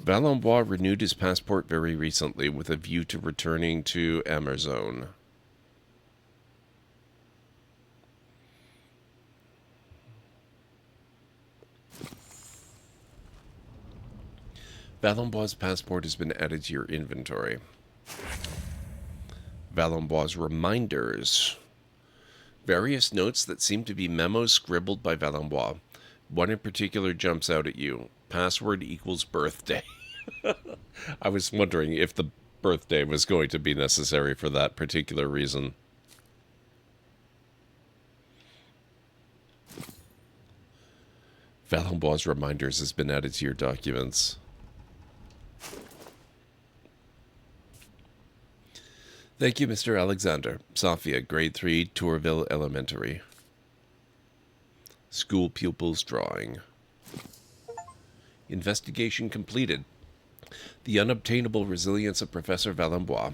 Valenbois renewed his passport very recently with a view to returning to Amerzone. Valenbois' passport has been added to your inventory. Valenbois' reminders. Various notes that seem to be memos scribbled by Valenbois. One in particular jumps out at you. Password equals birthday. I was wondering if the birthday was going to be necessary for that particular reason. Valenbois' reminders has been added to your documents. Thank you, Mr. Alexander. Sofia, Grade 3, Tourville Elementary. School pupils drawing. Investigation completed. The unobtainable resilience of Professor Valenbois.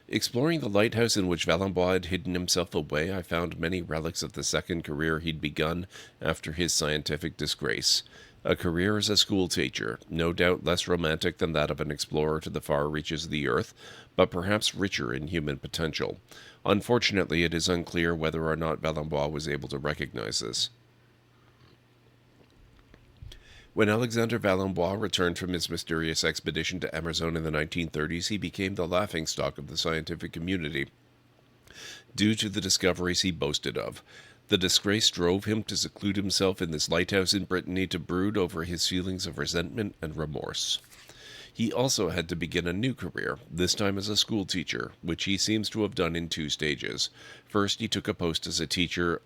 Exploring the lighthouse in which Valenbois had hidden himself away, I found many relics of the second career he'd begun after his scientific disgrace. A career as a school teacher, no doubt less romantic than that of an explorer to the far reaches of the earth, but perhaps richer in human potential. Unfortunately, it is unclear whether or not Valenbois was able to recognize this. When Alexander Valenbois returned from his mysterious expedition to Amerzone in the 1930s, he became the laughingstock of the scientific community, due to the discoveries he boasted of. The disgrace drove him to seclude himself in this lighthouse in Brittany to brood over his feelings of resentment and remorse. He also had to begin a new career, this time as a school teacher, which he seems to have done in 2 stages. First, he took a post as a teacher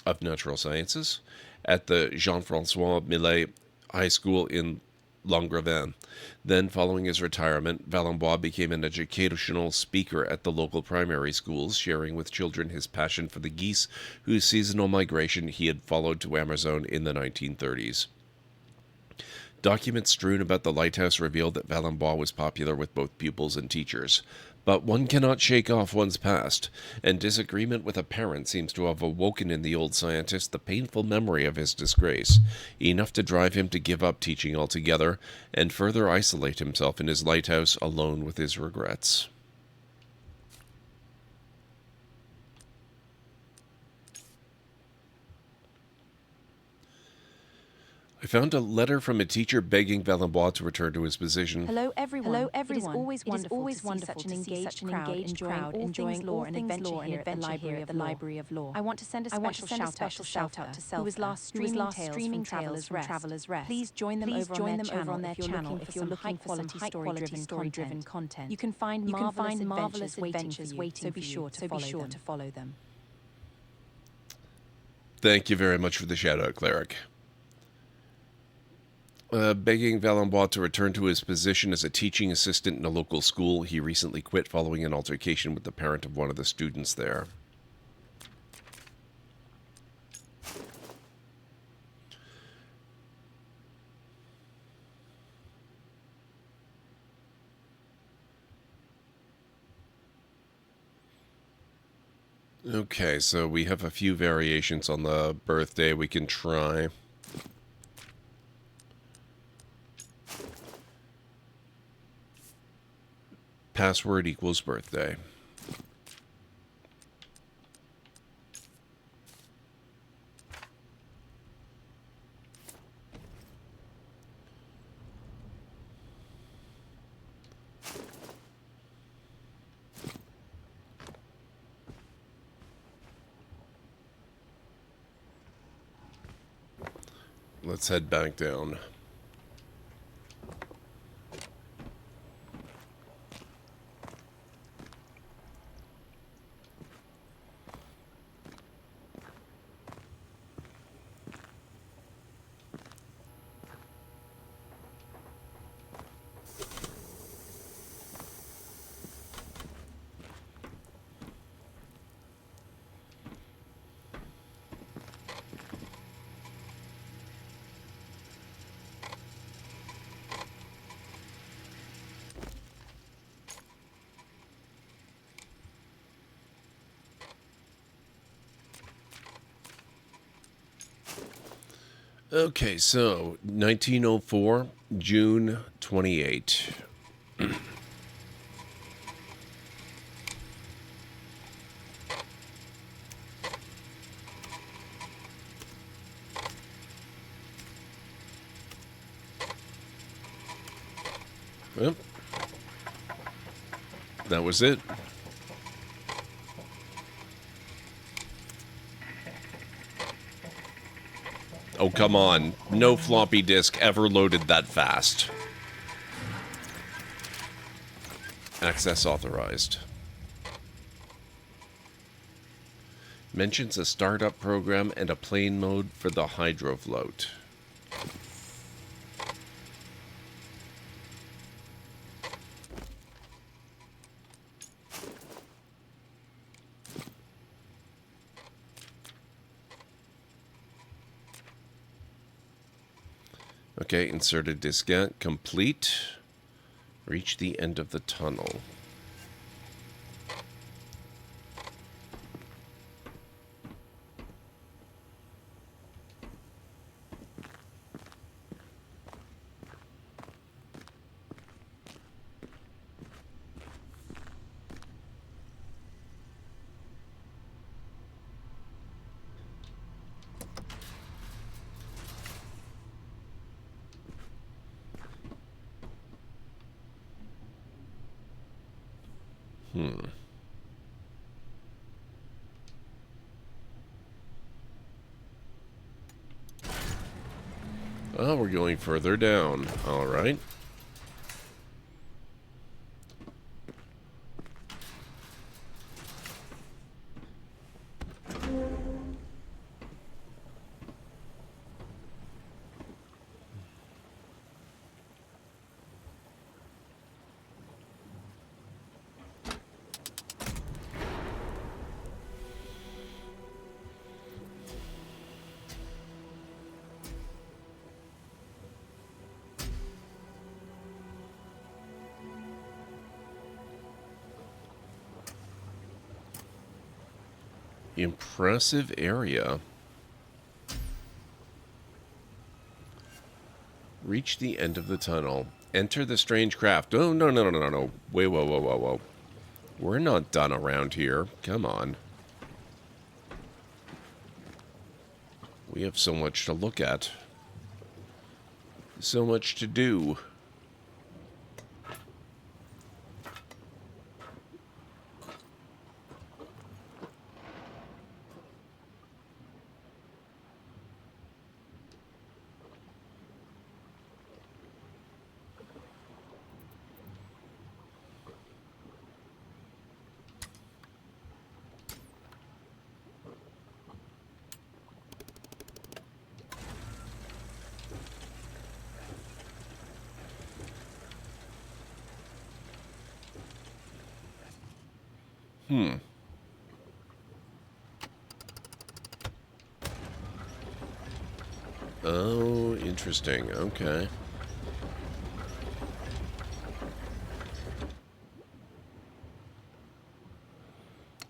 of natural sciences at the Jean-François Millet High School in Longrevin. Then, following his retirement, Valenbois became an educational speaker at the local primary schools, sharing with children his passion for the geese, whose seasonal migration he had followed to Amerzone in the 1930s. Documents strewn about the lighthouse revealed that Valenbois was popular with both pupils and teachers. But one cannot shake off one's past, and disagreement with a parent seems to have awoken in the old scientist the painful memory of his disgrace, enough to drive him to give up teaching altogether, and further isolate himself in his lighthouse alone with his regrets. I found a letter from a teacher begging Valenbois to return to his position. Hello everyone. It is always wonderful to see such an engaged crowd enjoying all things law and adventure here at the Library of Law. I want to send a special shout out to Self, who was last streaming tales from Traveller's Rest. Please join them over on their channel if you're looking for some high-quality story-driven content. You can find marvelous adventures waiting for you, so be sure to follow them. Thank you very much for the shout-out, Cleric. Begging Valenbois to return to his position as a teaching assistant in a local school. He recently quit following an altercation with the parent of one of the students there. Okay, so we have a few variations on the birthday we can try. Password equals birthday. Let's head back down. Okay, so 1904, June 28. Well, that was it. Oh, come on. No floppy disk ever loaded that fast. Access authorized. Mentions a startup program and a plane mode for the hydrofloat. Okay, inserted diskette, complete. Reach the end of the tunnel. Oh, we're going further down. All right. Impressive area. Reach the end of the tunnel. Enter the strange craft. Oh, no, no, no, no, no. Wait, whoa, whoa, whoa, whoa. We're not done around here. Come on. We have so much to look at. So much to do. Oh, interesting. Okay.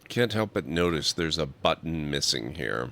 Can't help but notice there's a button missing here.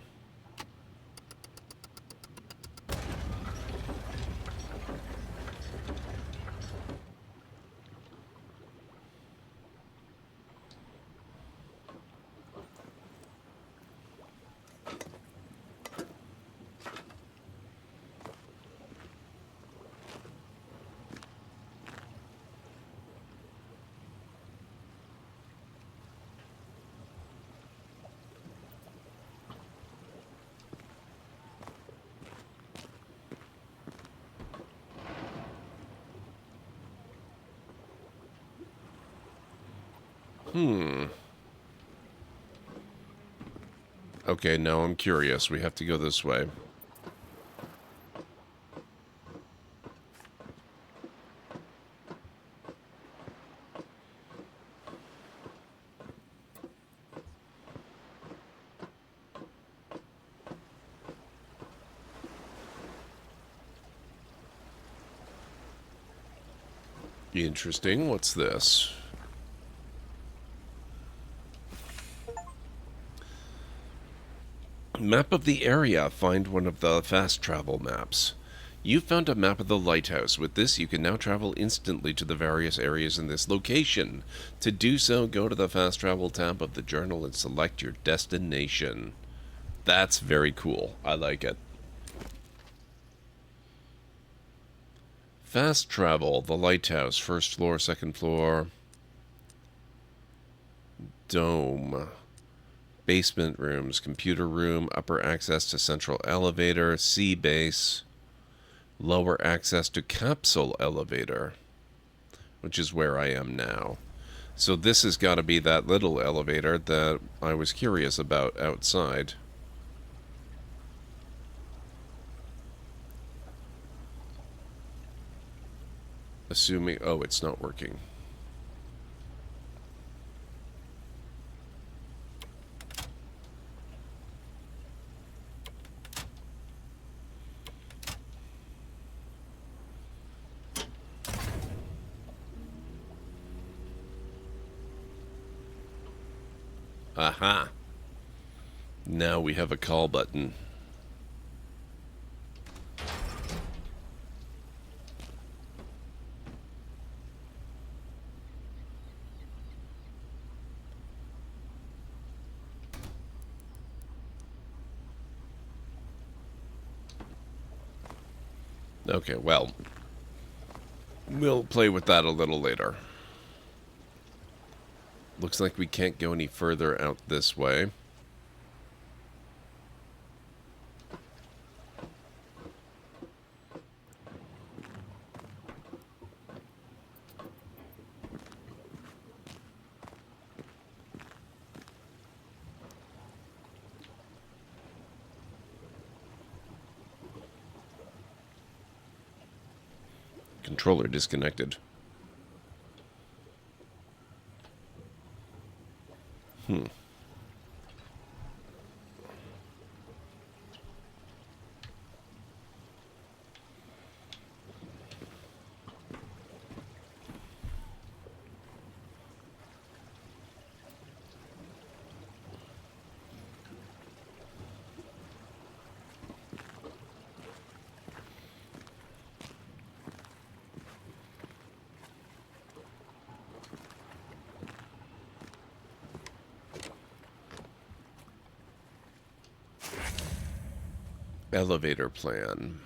Okay, now I'm curious. We have to go this way. Interesting. What's this? Map of the area. Find one of the fast travel maps. You found a map of the lighthouse. With this, you can now travel instantly to the various areas in this location. To do so, go to the fast travel tab of the journal and select your destination. That's very cool. I like it. Fast travel. The lighthouse. First floor, second floor. Dome. Basement rooms, computer room, upper access to central elevator, sea base, lower access to capsule elevator, which is where I am now. So this has got to be that little elevator that I was curious about outside. Assuming, oh, it's not working. Aha. Now we have a call button. Okay, well, we'll play with that a little later. Looks like we can't go any further out this way. Controller disconnected. Elevator plan.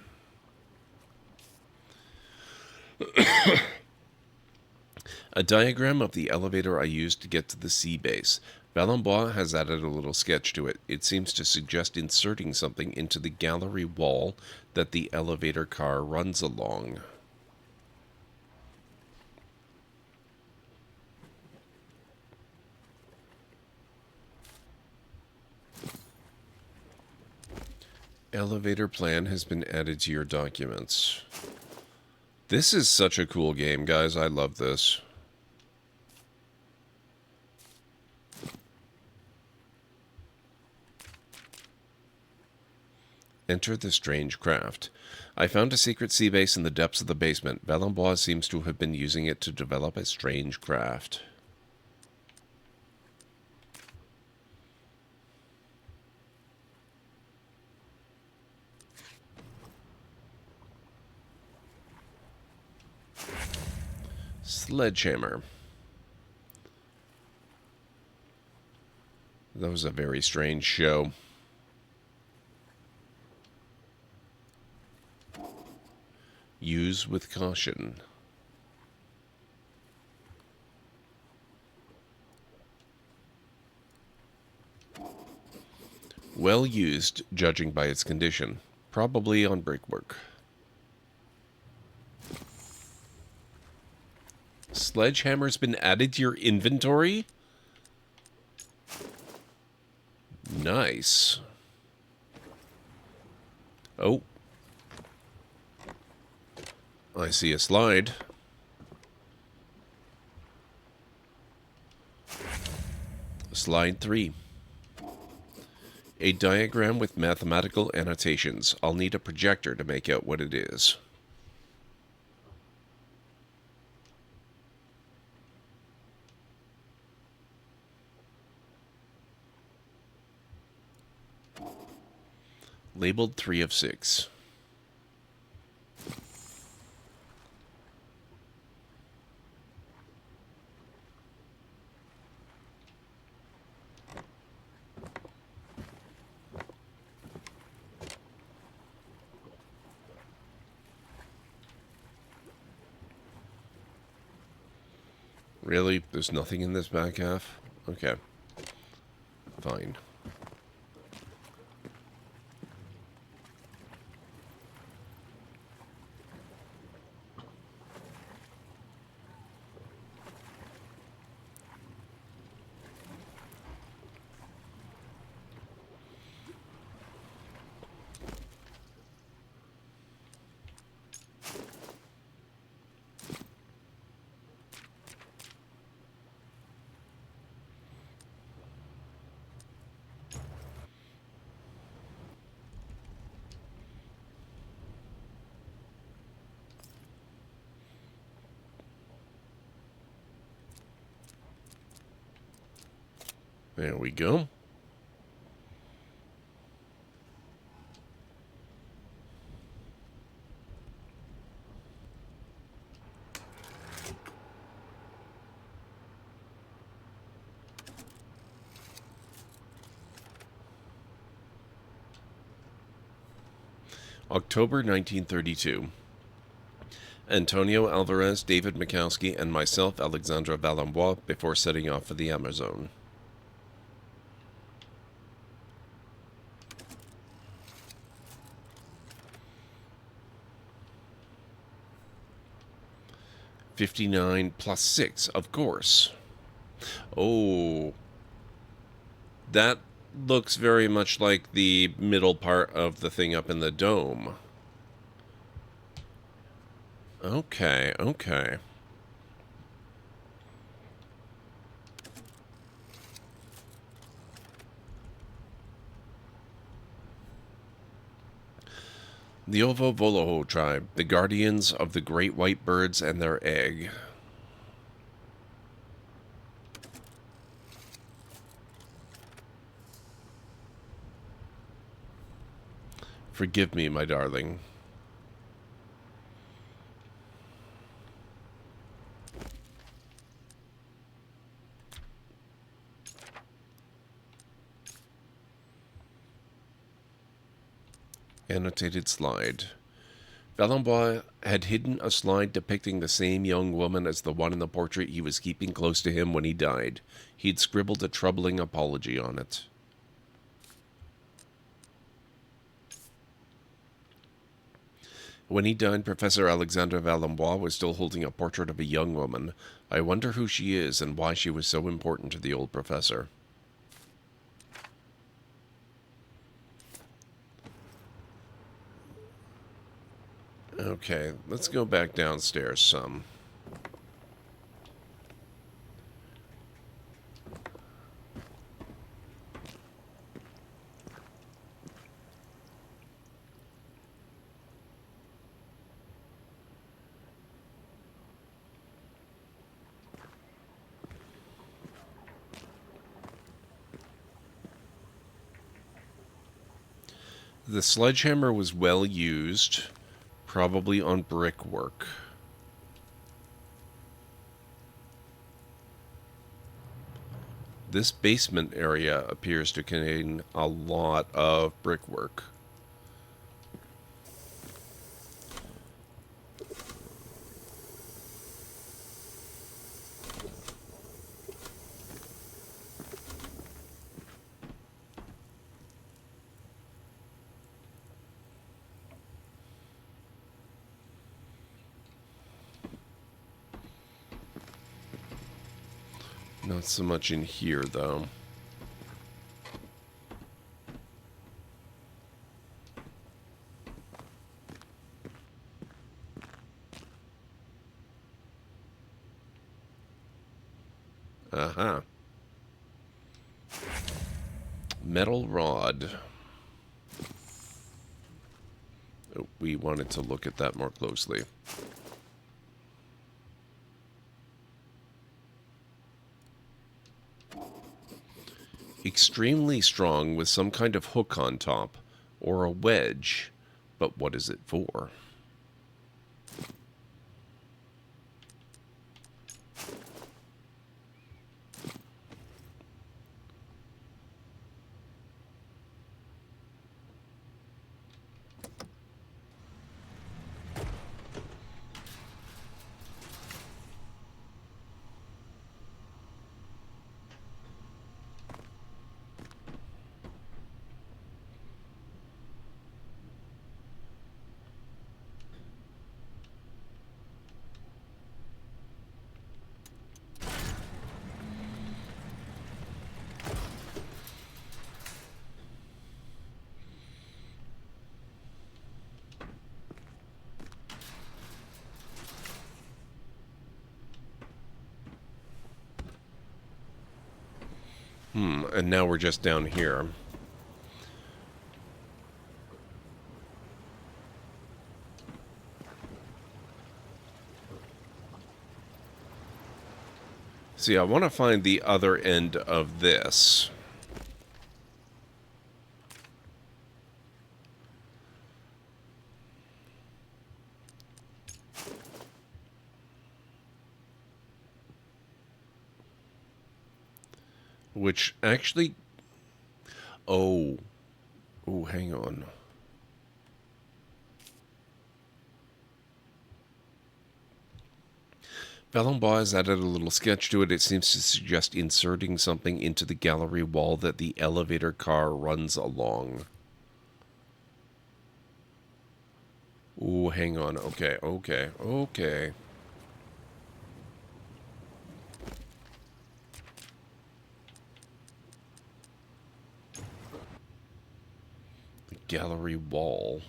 A diagram of the elevator I used to get to the sea base. Valenbois has added a little sketch to it. It seems to suggest inserting something into the gallery wall that the elevator car runs along. Elevator plan has been added to your documents. This is such a cool game, guys. I love this. Enter the strange craft. I found a secret sea base in the depths of the basement. Valenbois seems to have been using it to develop a strange craft. Sledgehammer. That was a very strange show. Use with caution. Well used, judging by its condition. Probably on brickwork. Sledgehammer's been added to your inventory? Nice. Oh. I see a slide. Slide 3. A diagram with mathematical annotations. I'll need a projector to make out what it is. Labeled 3 of 6. Really? There's nothing in this back half? Okay. Fine. There we go. October 1932. Antonio Alvarez, David Mikowski, and myself, Alexandra Valenbois, before setting off for the Amerzone. $59 plus 6, of course. Oh. That looks very much like the middle part of the thing up in the dome. Okay, okay. The Ovo-Voloho tribe, the guardians of the great white birds and their egg. Forgive me, my darling. Annotated slide. Valenbois had hidden a slide depicting the same young woman as the one in the portrait he was keeping close to him when he died. He'd scribbled a troubling apology on it. When he died, Professor Alexander Valenbois was still holding a portrait of a young woman. I wonder who she is and why she was so important to the old professor. Okay, let's go back downstairs some. The sledgehammer was well used, probably on brickwork. This basement area appears to contain a lot of brickwork. Not so much in here, though. Uh-huh. Metal rod. Oh, we wanted to look at that more closely. Extremely strong with some kind of hook on top, or a wedge, but what is it for? And now we're just down here. See, I want to find the other end of this. Which actually... Oh, hang on. Valenbois has added a little sketch to it. It seems to suggest inserting something into the gallery wall that the elevator car runs along. Oh, hang on. Okay. The gallery wall.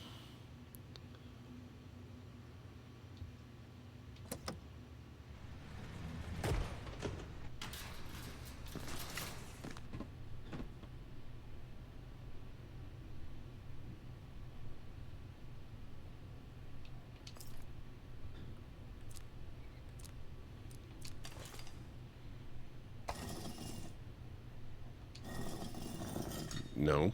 No.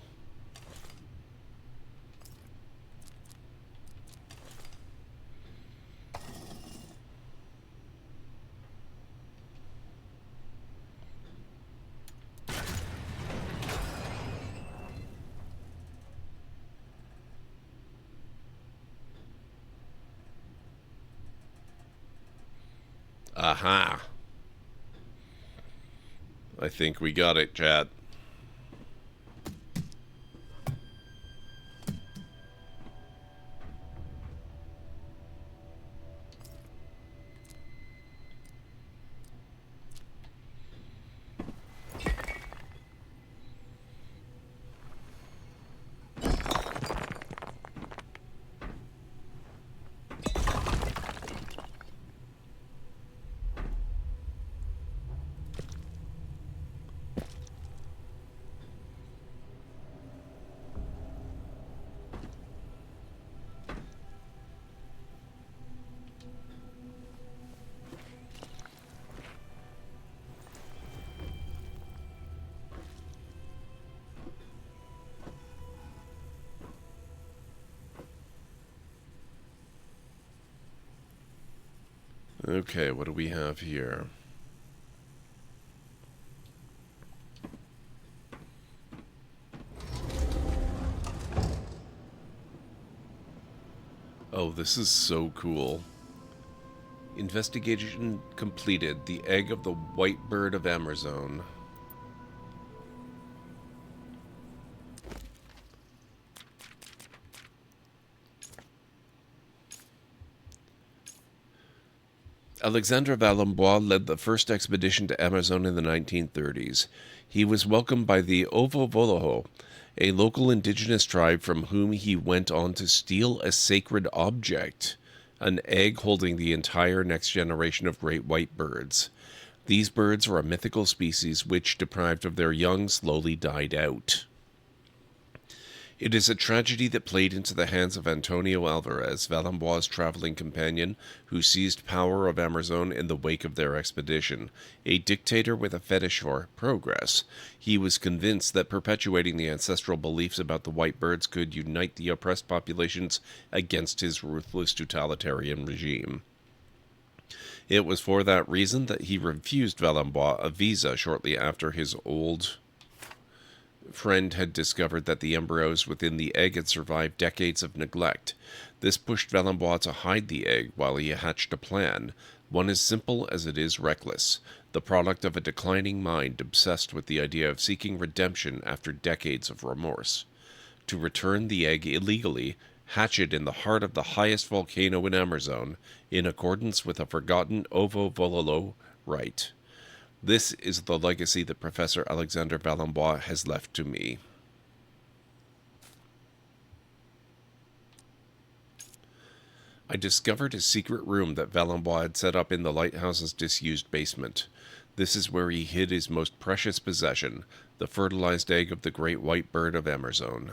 Aha. I think we got it, chat. Okay, what do we have here? Oh, this is so cool. Investigation completed. The egg of the white bird of Amerzone. Alexandre Valembois led the first expedition to Amerzone in the 1930s. He was welcomed by the Ovo-Voloho, a local indigenous tribe from whom he went on to steal a sacred object, an egg holding the entire next generation of great white birds. These birds were a mythical species which, deprived of their young, slowly died out. It is a tragedy that played into the hands of Antonio Alvarez, Valembois' traveling companion, who seized power of Amerzone in the wake of their expedition. A dictator with a fetish for progress, he was convinced that perpetuating the ancestral beliefs about the white birds could unite the oppressed populations against his ruthless totalitarian regime. It was for that reason that he refused Valembois a visa shortly after his old friend had discovered that the embryos within the egg had survived decades of neglect. This pushed Valembois to hide the egg while he hatched a plan, one as simple as it is reckless, the product of a declining mind obsessed with the idea of seeking redemption after decades of remorse. To return the egg illegally, hatch it in the heart of the highest volcano in Amerzone, in accordance with a forgotten Ovo-Vololo rite. This is the legacy that Professor Alexandre Valembois has left to me. I discovered a secret room that Valembois had set up in the lighthouse's disused basement. This is where he hid his most precious possession, the fertilized egg of the great white bird of Amerzone.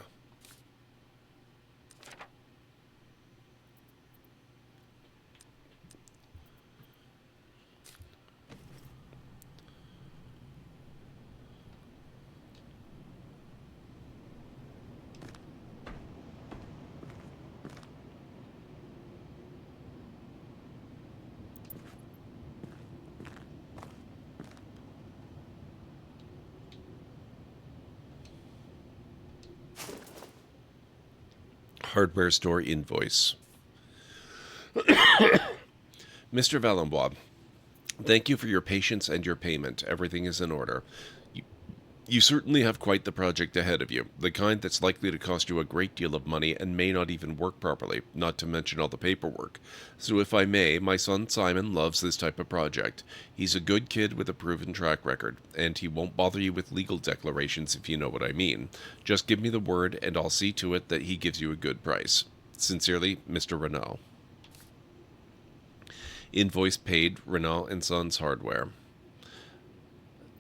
Hardware store invoice. Mr. Valembois, thank you for your patience and your payment. Everything is in order. You certainly have quite the project ahead of you, the kind that's likely to cost you a great deal of money and may not even work properly, not to mention all the paperwork. So if I may, my son Simon loves this type of project. He's a good kid with a proven track record, and he won't bother you with legal declarations if you know what I mean. Just give me the word and I'll see to it that he gives you a good price. Sincerely, Mr. Renault. Invoice paid, Renault & Sons Hardware.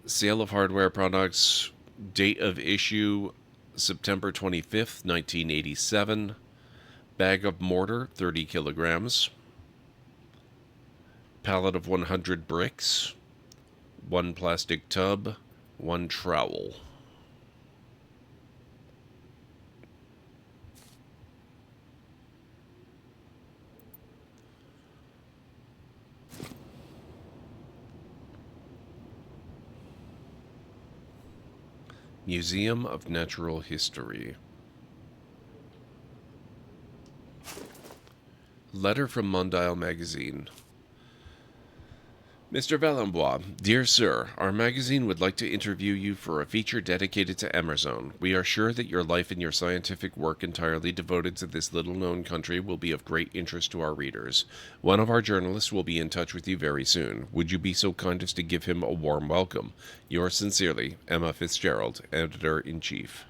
Sale of hardware products, date of issue September 25th, 1987. Bag of mortar, 30 kilograms. Pallet of 100 bricks. 1 plastic tub. 1 trowel. Museum of Natural History. Letter from Mondial Magazine. Mr. Valenbois, dear sir, our magazine would like to interview you for a feature dedicated to Amerzone. We are sure that your life and your scientific work entirely devoted to this little-known country will be of great interest to our readers. One of our journalists will be in touch with you very soon. Would you be so kind as to give him a warm welcome? Yours sincerely, Emma Fitzgerald, Editor-in-Chief.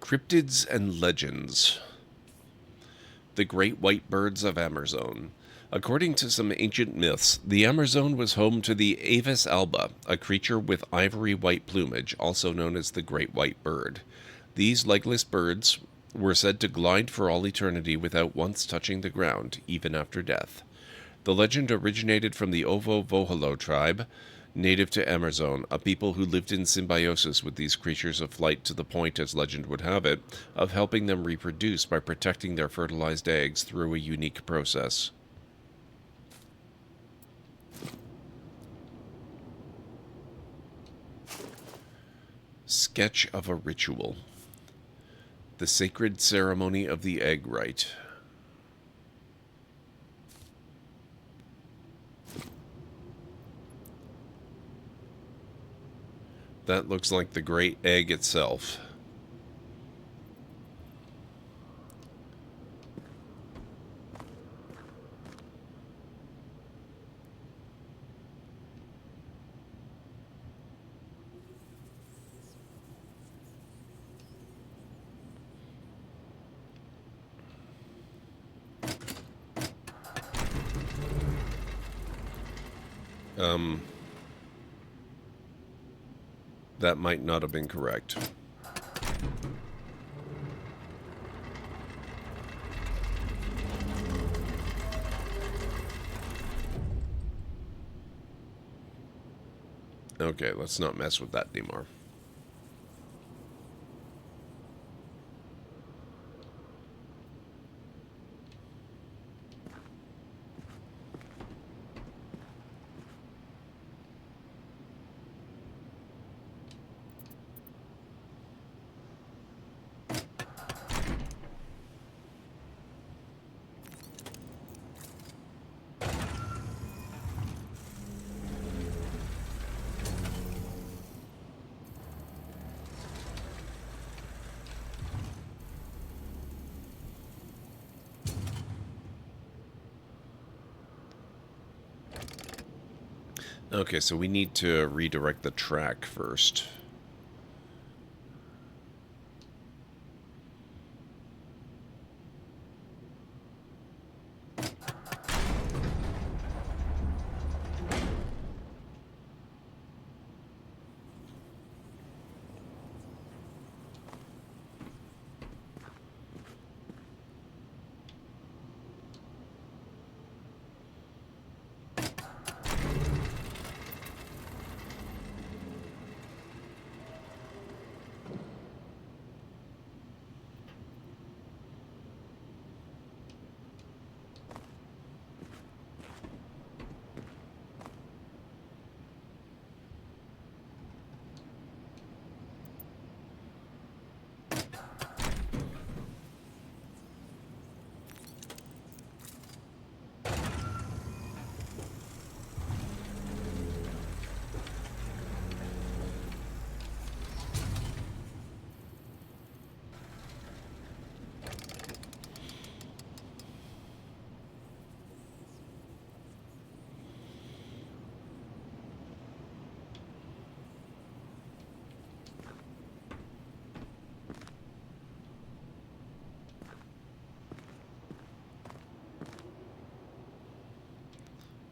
Cryptids and Legends. The Great White Birds of Amerzone. According to some ancient myths, the Amerzone was home to the Avis alba, a creature with ivory-white plumage, also known as the Great White Bird. These legless birds were said to glide for all eternity without once touching the ground, even after death. The legend originated from the Ovo-Voholo tribe, native to Amerzone, a people who lived in symbiosis with these creatures of flight to the point, as legend would have it, of helping them reproduce by protecting their fertilized eggs through a unique process. Sketch of a Ritual. The Sacred Ceremony of the Egg Rite. That looks like the great egg itself. That might not have been correct. Okay, let's not mess with that anymore. Okay, so we need to redirect the track first.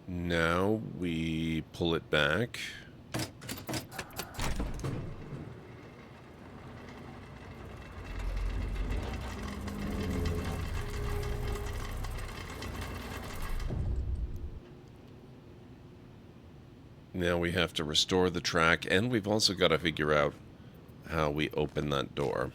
Now we pull it back. Now we have to restore the track, and we've also got to figure out how we open that door.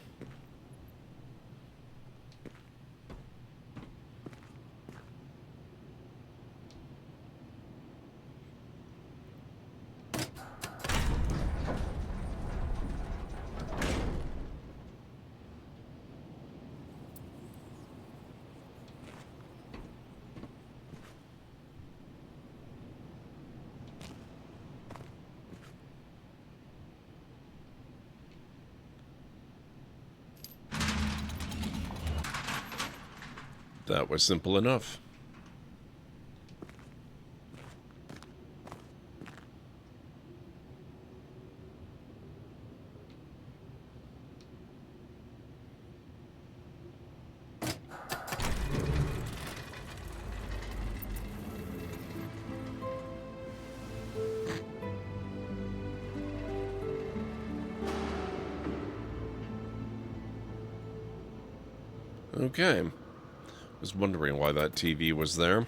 That was simple enough. Okay. Was wondering why that TV was there.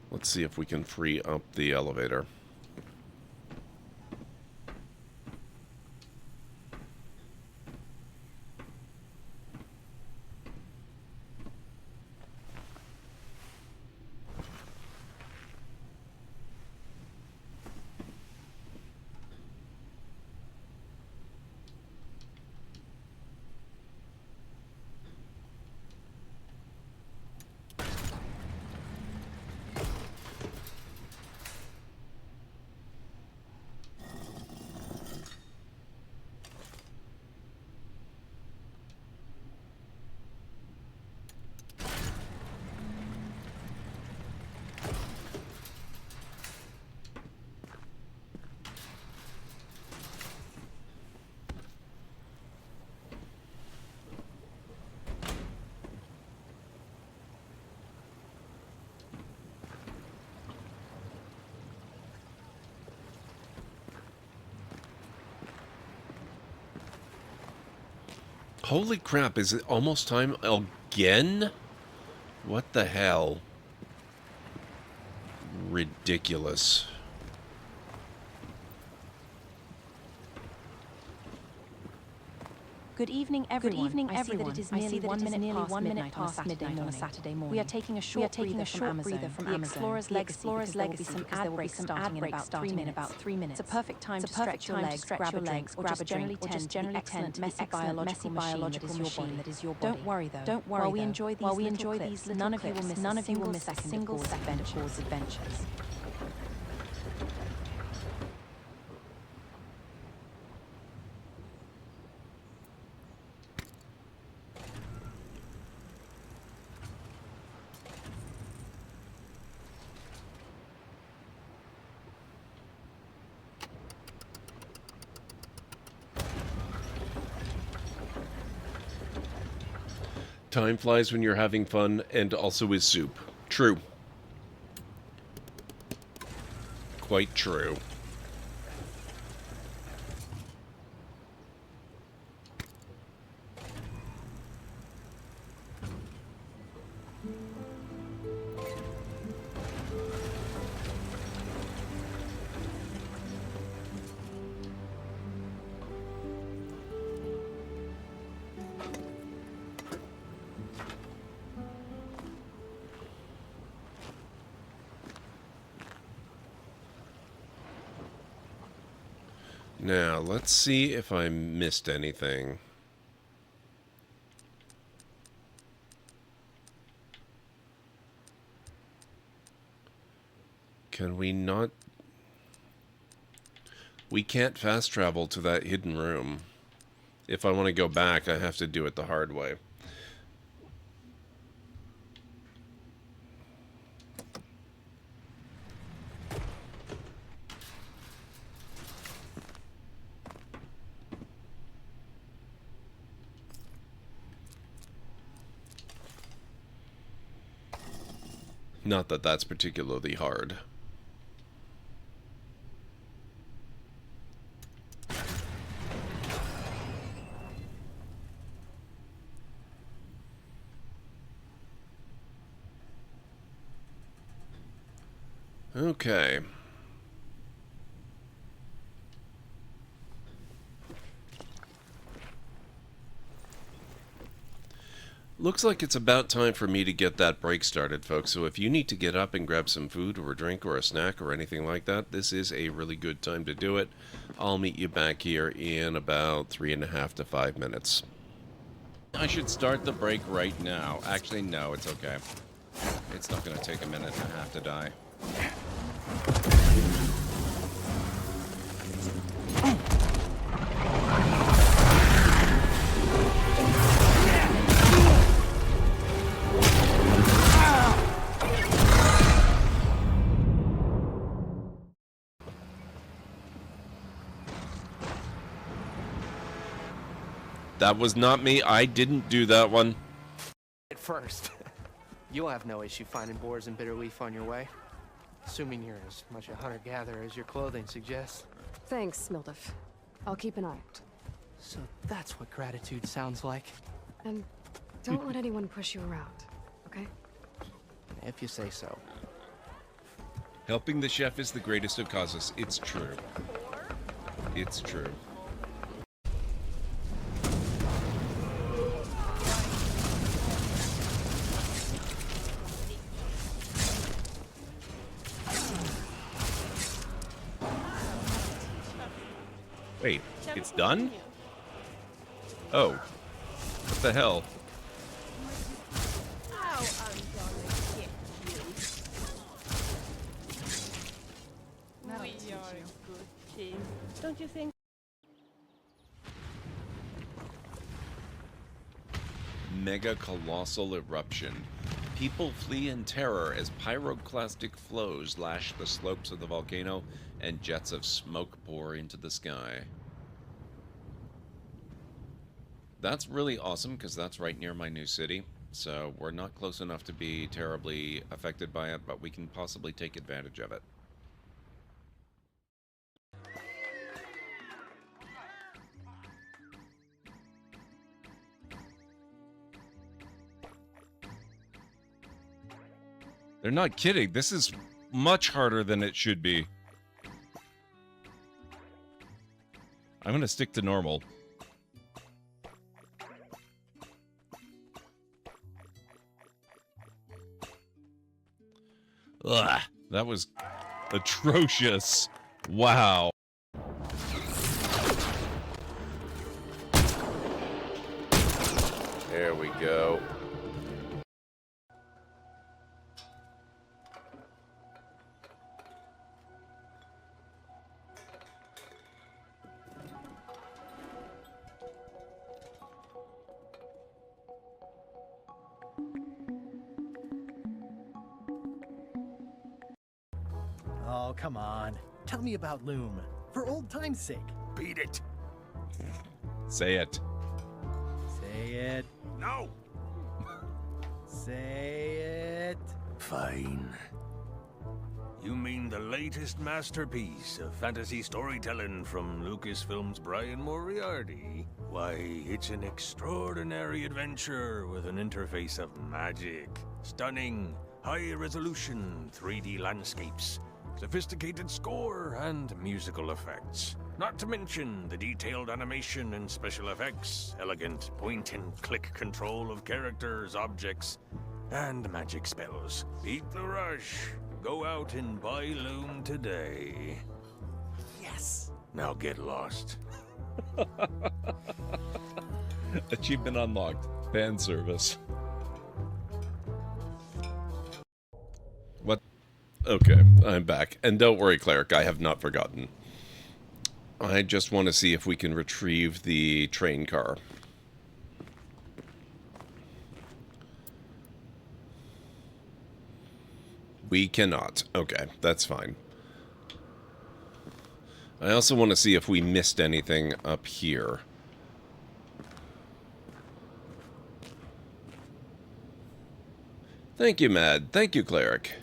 Let's see if we can free up the elevator. Holy crap, is it almost time again? What the hell? Ridiculous. Good evening, everyone. I see that it is nearly 1 minute past midnight on a Saturday morning. We are taking a short breather from Amazon. The Explorer's Legacy, because there will be some ad breaks starting in about 3 minutes. It's a perfect time to stretch your legs, grab a drink, or just generally tend to the excellent, messy biological machine that is your body. Don't worry, though. While we enjoy these little clips, none of you will miss a single second of Gord's adventures. Time flies when you're having fun, and also is soup. True. Quite true. Now, let's see if I missed anything. Can we not... We can't fast travel to that hidden room. If I want to go back, I have to do it the hard way. Not that that's particularly hard. Okay. Looks like it's about time for me to get that break started, folks. So if you need to get up and grab some food or a drink or a snack or anything like that, this is a really good time to do it. I'll meet you back here in about 3.5 to 5 minutes. I should start the break right now. Actually, no, it's okay. It's not going to take a minute and a half to die. That was not me. I didn't do that one. At first. You'll have no issue finding boars and bitter leaf on your way. Assuming you're as much a hunter-gatherer as your clothing suggests. Thanks, Mildif. I'll keep an eye out. So that's what gratitude sounds like. And don't let anyone push you around, okay? If you say so. Helping the chef is the greatest of causes. It's true. It's true. Wait, it's done? Oh. What the hell? We are good team, don't you think? Mega colossal eruption. People flee in terror as pyroclastic flows lash the slopes of the volcano and jets of smoke pour into the sky. That's really awesome because that's right near my new city. So we're not close enough to be terribly affected by it, but we can possibly take advantage of it. They're not kidding. This is much harder than it should be. I'm going to stick to normal. Ugh, that was atrocious. Wow. There we go. Oh, come on. Tell me about Loom. For old time's sake. Beat it. Say it. Say it. No. Say it. Fine. You mean the latest masterpiece of fantasy storytelling from Lucasfilm's Brian Moriarty? Why, it's an extraordinary adventure with an interface of magic, stunning, high-resolution 3D landscapes, sophisticated score, and musical effects. Not to mention the detailed animation and special effects, elegant point-and-click control of characters, objects, and magic spells. Beat the rush. Go out and buy Loom today. Yes. Now get lost. Achievement unlocked. Fan service. What? Okay, I'm back. And don't worry, Cleric, I have not forgotten. I just want to see if we can retrieve the train car. We cannot. Okay, that's fine. I also want to see if we missed anything up here. Thank you, Mad. Thank you, Cleric.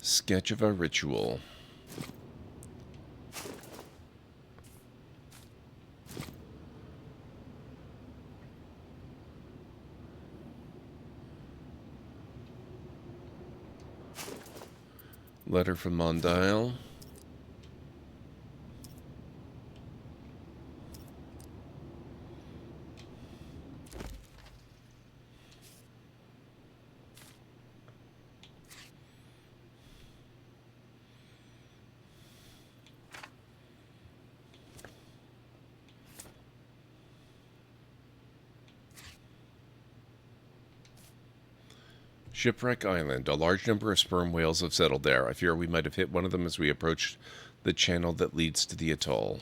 Sketch of a ritual. Letter from Mondial. Shipwreck Island. A large number of sperm whales have settled there. I fear we might have hit one of them as we approached the channel that leads to the atoll.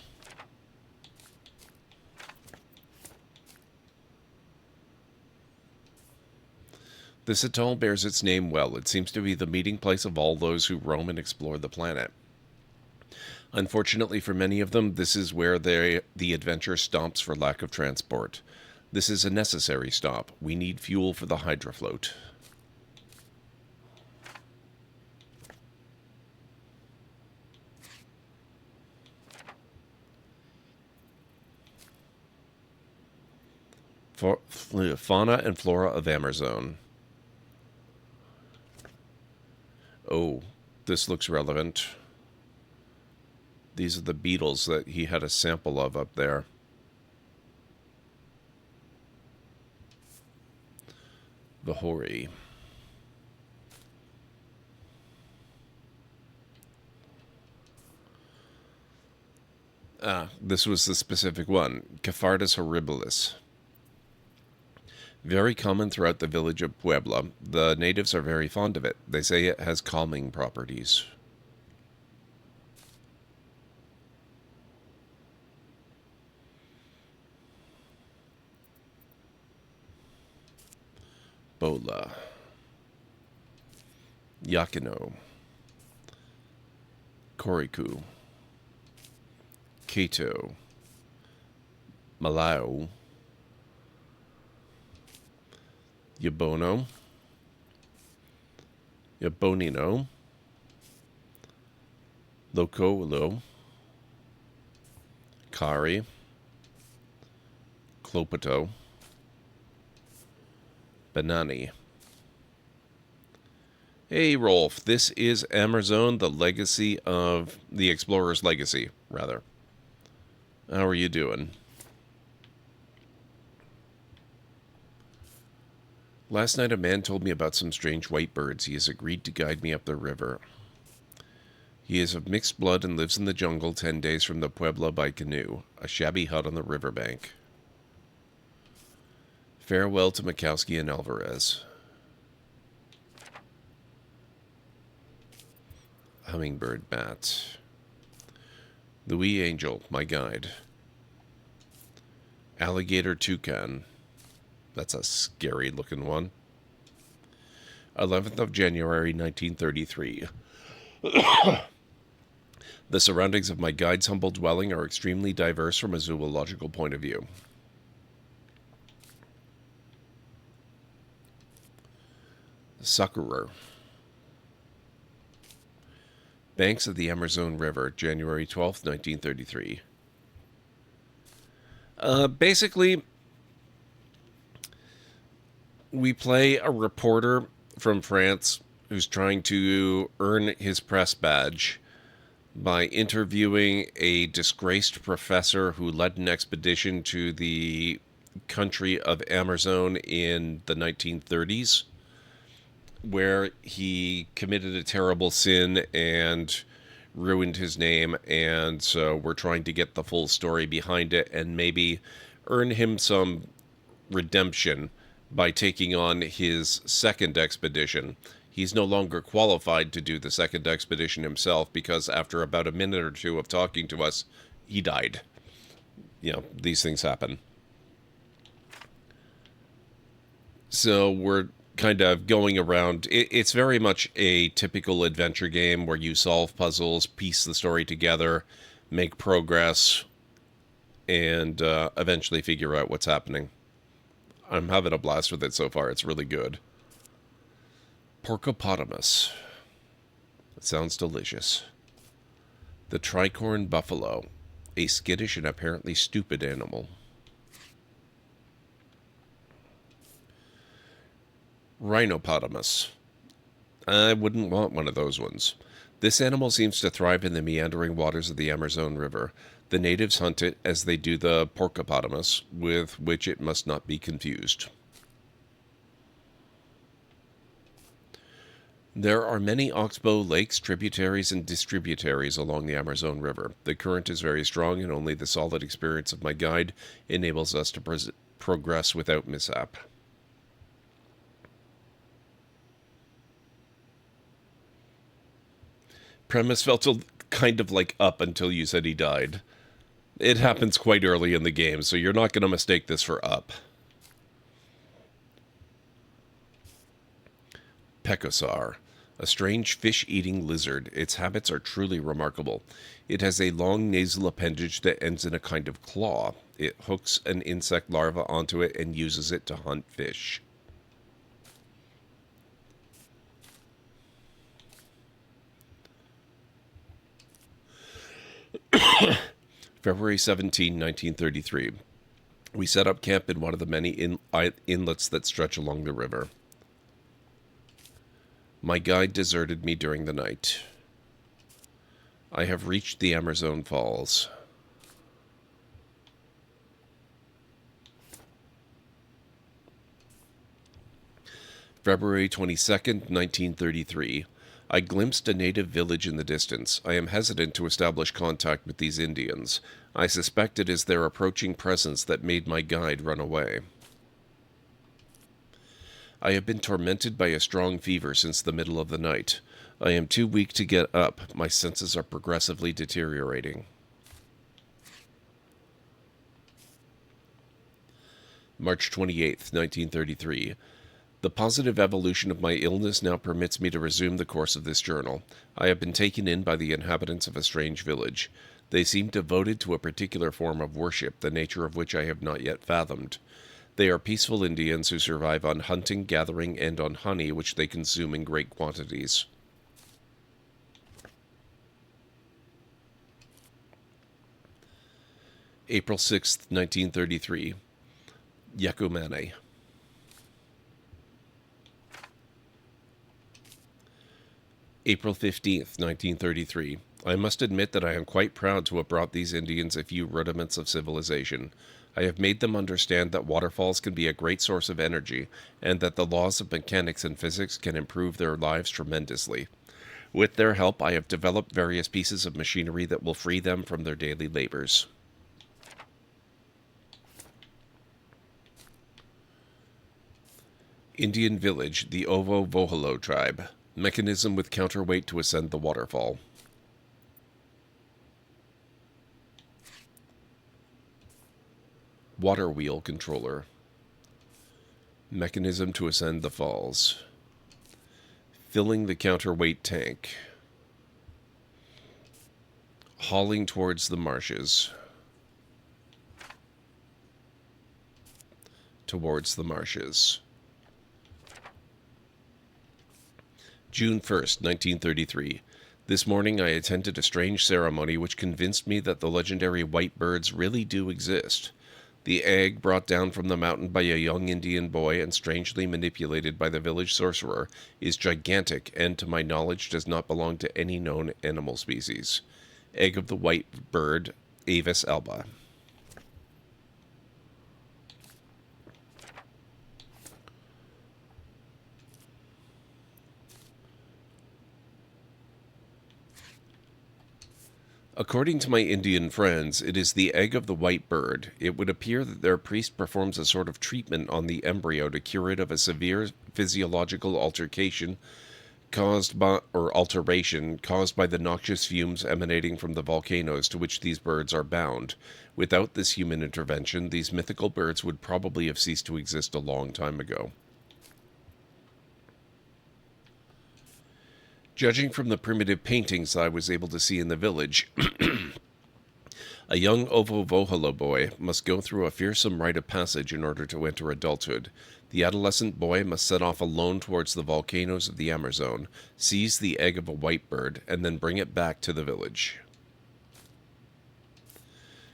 This atoll bears its name well. It seems to be the meeting place of all those who roam and explore the planet. Unfortunately for many of them, this is where the adventure stops for lack of transport. This is a necessary stop. We need fuel for the hydrofloat. Fauna and flora of Amerzone. Oh, this looks relevant. These are the beetles that he had a sample of up there. Vahori. This was the specific one. Caphardus horribilis. Very common throughout the village of Puebla. The natives are very fond of it. They say it has calming properties. Bola. Yakino. Koriku. Kato. Malao. Yabono. Yabonino. Locolo. Kari. Klopato. Banani. Hey, Rolf, this is Amerzone, the legacy of... the Explorer's Legacy, rather. How are you doing? Last night a man told me about some strange white birds. He has agreed to guide me up the river. He is of mixed blood and lives in the jungle 10 days from the Puebla by canoe, a shabby hut on the riverbank. Farewell to Mikowski and Alvarez. Hummingbird bat. Louis Angel, my guide. Alligator toucan. That's a scary looking one. 11th of January, 1933. The surroundings of my guide's humble dwelling are extremely diverse from a zoological point of view. Succorer. Banks of the Amerzone River, January 12th, 1933. Basically, we play a reporter from France who's trying to earn his press badge by interviewing a disgraced professor who led an expedition to the country of Amerzone in the 1930s, where he committed a terrible sin and ruined his name, and so we're trying to get the full story behind it and maybe earn him some redemption by taking on his second expedition. He's no longer qualified to do the second expedition himself because after about a minute or two of talking to us, he died. You know, these things happen. So we're kind of going around. It's very much a typical adventure game where you solve puzzles, piece the story together, make progress, and eventually figure out what's happening. I'm having a blast with it so far. It's really good. Porcopotamus. That sounds delicious. The tricorn buffalo. A skittish and apparently stupid animal. Rhinopotamus. I wouldn't want one of those ones. This animal seems to thrive in the meandering waters of the Amerzone River. The natives hunt it as they do the porcopotamus, with which it must not be confused. There are many oxbow lakes, tributaries, and distributaries along the Amerzone River. The current is very strong, and only the solid experience of my guide enables us to progress without mishap. Premise felt kind of like Up until you said he died. It happens quite early in the game, so you're not going to mistake this for Up. Pecosar. A strange fish-eating lizard. Its habits are truly remarkable. It has a long nasal appendage that ends in a kind of claw. It hooks an insect larva onto it and uses it to hunt fish. February 17, 1933. We set up camp in one of the many inlets that stretch along the river. My guide deserted me during the night. I have reached the Amerzone Falls. February 22nd, 1933. I glimpsed a native village in the distance. I am hesitant to establish contact with these Indians. I suspect it is their approaching presence that made my guide run away. I have been tormented by a strong fever since the middle of the night. I am too weak to get up. My senses are progressively deteriorating. March 28th, 1933. The positive evolution of my illness now permits me to resume the course of this journal. I have been taken in by the inhabitants of a strange village. They seem devoted to a particular form of worship, the nature of which I have not yet fathomed. They are peaceful Indians who survive on hunting, gathering, and on honey, which they consume in great quantities. April 6th, 1933. Yakumane. April 15th, 1933. I must admit that I am quite proud to have brought these Indians a few rudiments of civilization. I have made them understand that waterfalls can be a great source of energy, and that the laws of mechanics and physics can improve their lives tremendously. With their help, I have developed various pieces of machinery that will free them from their daily labors. Indian village, the Ovo Voholo tribe. Mechanism with counterweight to ascend the waterfall. Water wheel controller. Mechanism to ascend the falls. Filling the counterweight tank. Hauling towards the marshes. Towards the marshes. June 1st, 1933. This morning I attended a strange ceremony which convinced me that the legendary white birds really do exist. The egg, brought down from the mountain by a young Indian boy and strangely manipulated by the village sorcerer, is gigantic and, to my knowledge, does not belong to any known animal species. Egg of the white bird, Avis alba. According to my Indian friends, it is the egg of the white bird. It would appear that their priest performs a sort of treatment on the embryo to cure it of a severe physiological alteration caused by the noxious fumes emanating from the volcanoes to which these birds are bound. Without this human intervention, these mythical birds would probably have ceased to exist a long time ago. Judging from the primitive paintings I was able to see in the village, a young Ovo Voholo boy must go through a fearsome rite of passage in order to enter adulthood. The adolescent boy must set off alone towards the volcanoes of the Amerzone, seize the egg of a white bird, and then bring it back to the village.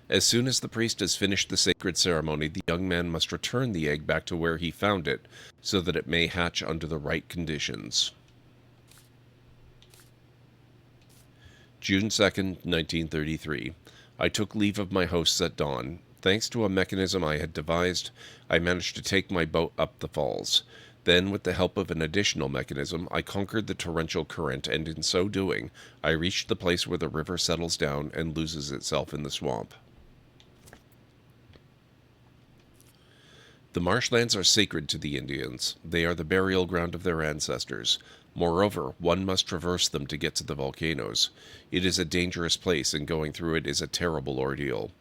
As soon as the priest has finished the sacred ceremony, the young man must return the egg back to where he found it, so that it may hatch under the right conditions. June 2nd, 1933. I took leave of my hosts at dawn. Thanks to a mechanism I had devised, I managed to take my boat up the falls. Then, with the help of an additional mechanism, I conquered the torrential current, and in so doing, I reached the place where the river settles down and loses itself in the swamp. The marshlands are sacred to the Indians. They are the burial ground of their ancestors. Moreover, one must traverse them to get to the volcanoes. It is a dangerous place, and going through it is a terrible ordeal.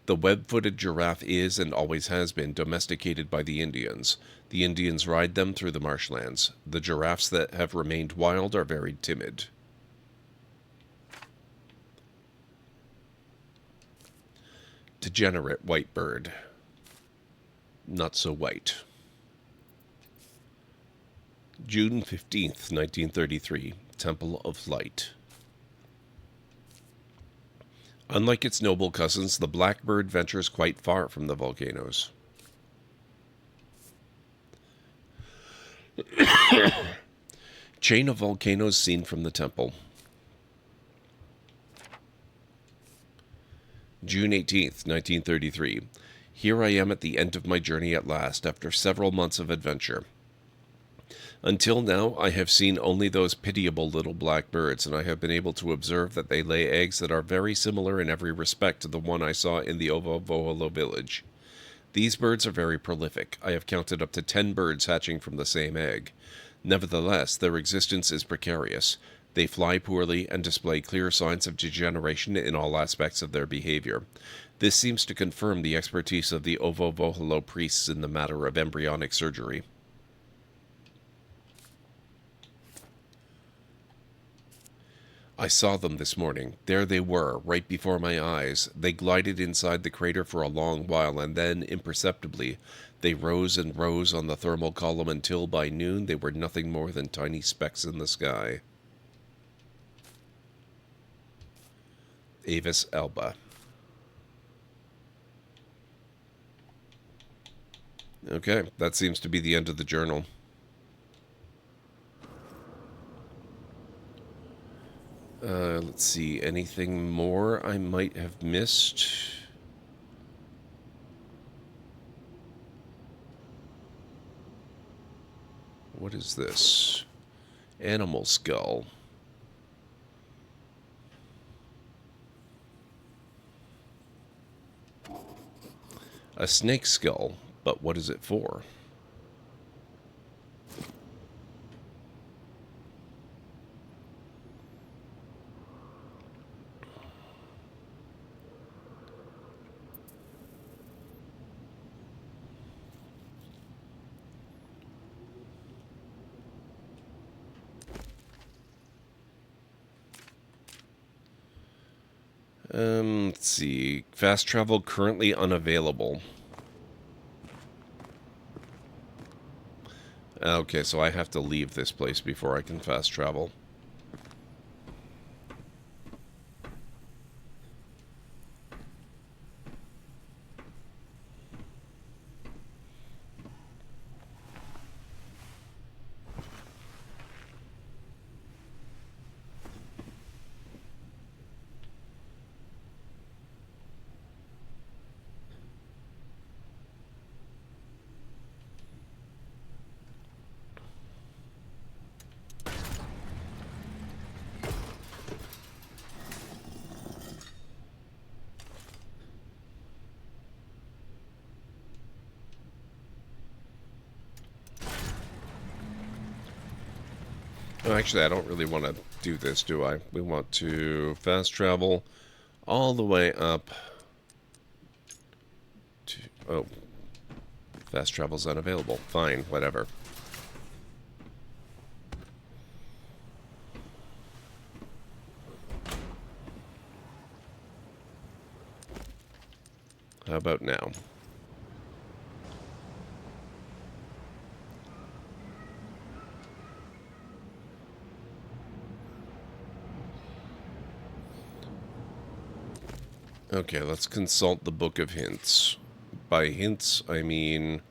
The web-footed giraffe is and always has been domesticated by the Indians. The Indians ride them through the marshlands. The giraffes that have remained wild are very timid. Degenerate white bird. Not so white. June 15th, 1933. Temple of Light. Unlike its noble cousins, the blackbird ventures quite far from the volcanoes. Chain of volcanoes seen from the temple. June 18th, 1933. Here I am at the end of my journey at last, after several months of adventure. Until now, I have seen only those pitiable little black birds, and I have been able to observe that they lay eggs that are very similar in every respect to the one I saw in the Ovovoholo village. These birds are very prolific. I have counted up to 10 birds hatching from the same egg. Nevertheless, their existence is precarious. They fly poorly and display clear signs of degeneration in all aspects of their behavior. This seems to confirm the expertise of the Ovovoholo priests in the matter of embryonic surgery. I saw them this morning. There they were, right before my eyes. They glided inside the crater for a long while, and then, imperceptibly, they rose and rose on the thermal column until, by noon, they were nothing more than tiny specks in the sky. Avis Alba. Okay, that seems to be the end of the journal. Let's see, anything more I might have missed? What is this? Animal skull. A snake skull, but what is it for? Let's see. Fast travel currently unavailable. Okay, so I have to leave this place before I can fast travel. Oh, actually, I don't really want to do this, do I? We want to fast travel all the way up to... Oh. Fast travel's unavailable. Fine, whatever. How about now? Okay, let's consult the Book of Hints. By hints, I mean...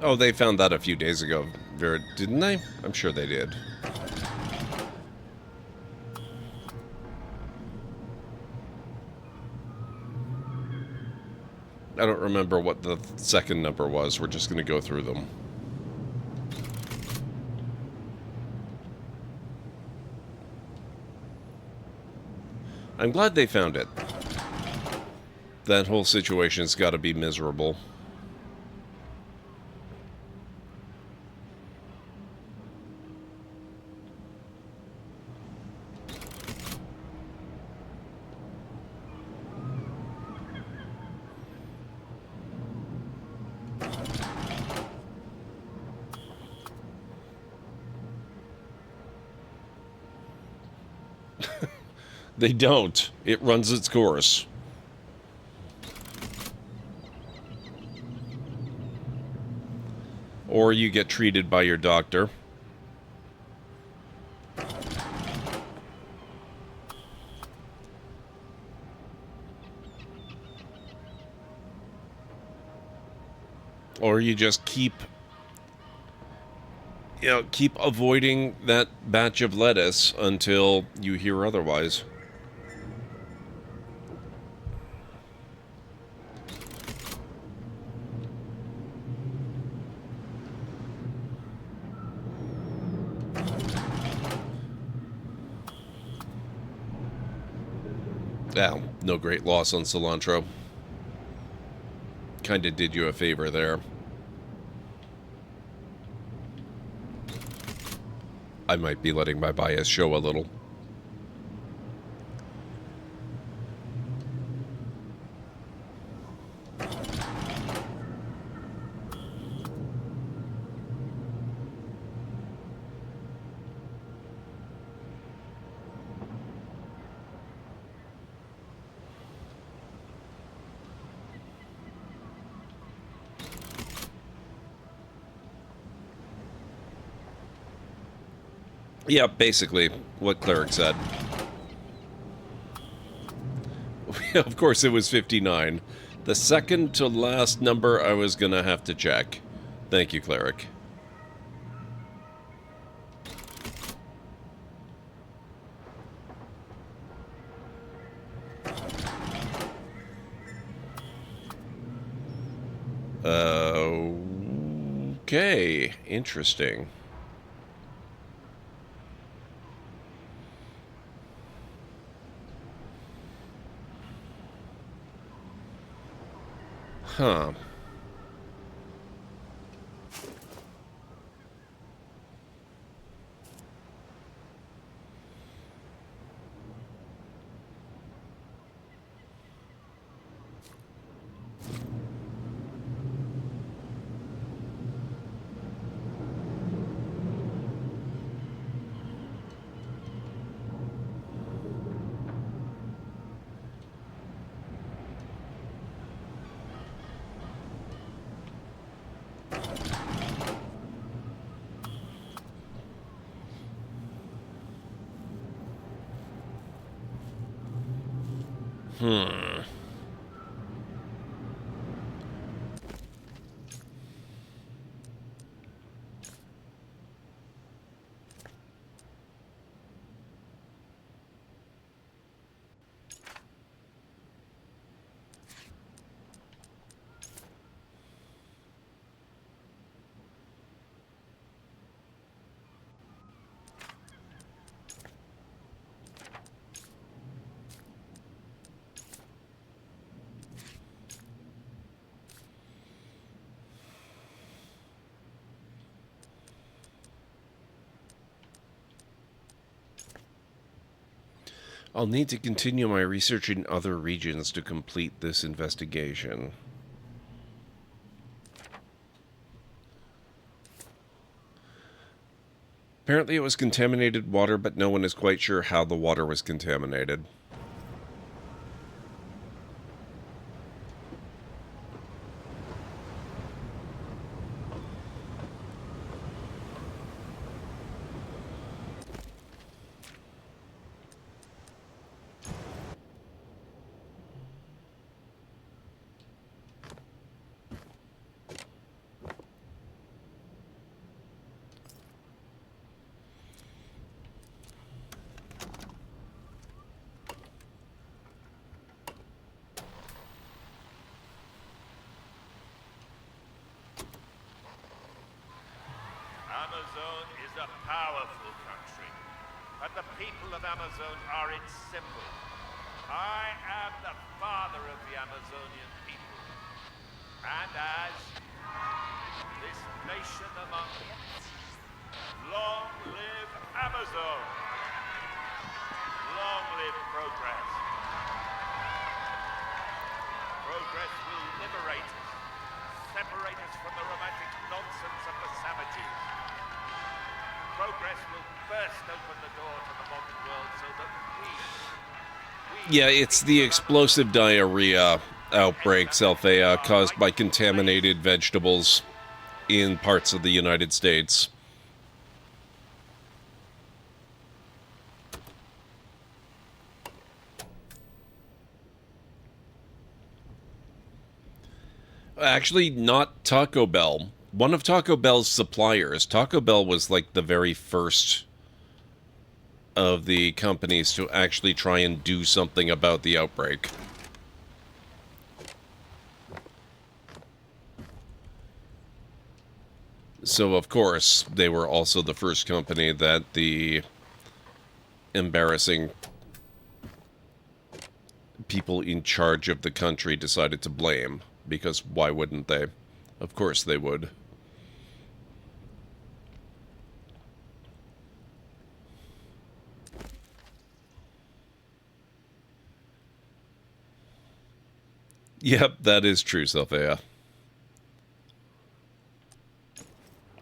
Oh, they found that a few days ago, didn't they? I'm sure they did. I don't remember what the second number was. We're just going to go through them. I'm glad they found it. That whole situation's got to be miserable. They don't. It runs its course. Or you get treated by your doctor. Or you just keep avoiding that batch of lettuce until you hear otherwise. Well, no great loss on cilantro. Kinda did you a favor there. I might be letting my bias show a little. Yeah, basically what Cleric said. Of course it was 59. The second to last number I was gonna have to check. Thank you, Cleric. Okay, interesting. Huh. Hmm. I'll need to continue my research in other regions to complete this investigation. Apparently it was contaminated water, but no one is quite sure how the water was contaminated. Amerzone is a powerful country, but the people of Amerzone are its symbol. I am the father of the Amazonian people, and as this nation among them, long live Amazone! Long live progress! Progress will liberate us, separate us from the romantic nonsense of the savages. Progress will burst open the door to the modern world so that Yeah, it's the explosive diarrhea outbreaks, Althea, caused by contaminated vegetables in parts of the United States. Actually, not Taco Bell. One of Taco Bell's suppliers. Taco Bell was like the very first of the companies to actually try and do something about the outbreak. So, of course, they were also the first company that the embarrassing people in charge of the country decided to blame. Because why wouldn't they? Of course they would. Yep, that is true, Sophia.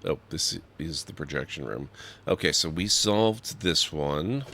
Oh, this is the projection room. Okay, so we solved this one.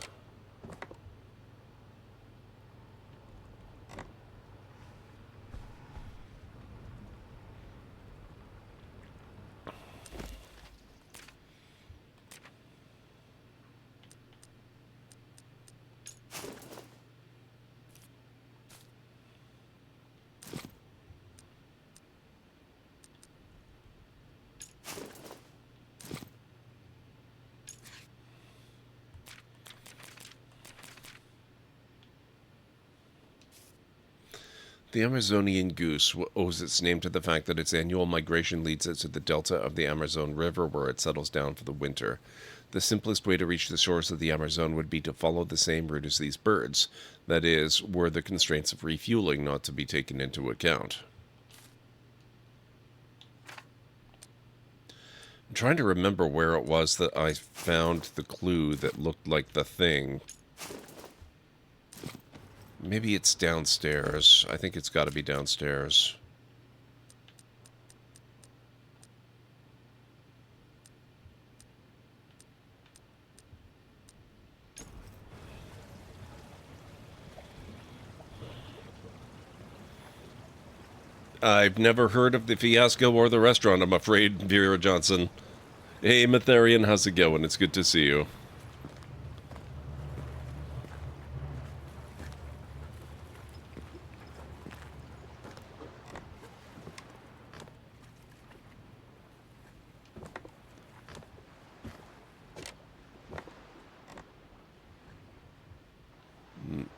The Amazonian goose owes its name to the fact that its annual migration leads it to the delta of the Amerzone River, where it settles down for the winter. The simplest way to reach the shores of the Amerzone would be to follow the same route as these birds. That is, were the constraints of refueling not to be taken into account. I'm trying to remember where it was that I found the clue that looked like the thing. Maybe it's downstairs. I think it's got to be downstairs. I've never heard of the fiasco or the restaurant, I'm afraid, Vera Johnson. Hey, Matharian, how's it going? It's good to see you.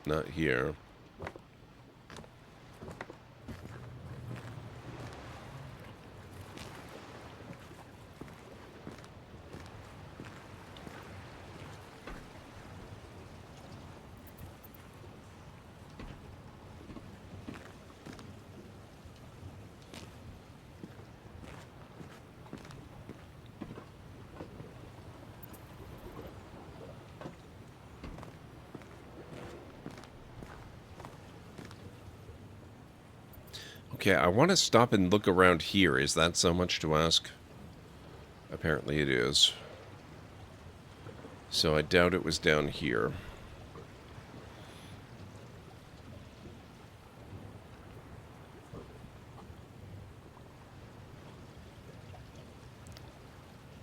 Not here. Okay, I want to stop and look around here. Is that so much to ask? Apparently it is. So I doubt it was down here.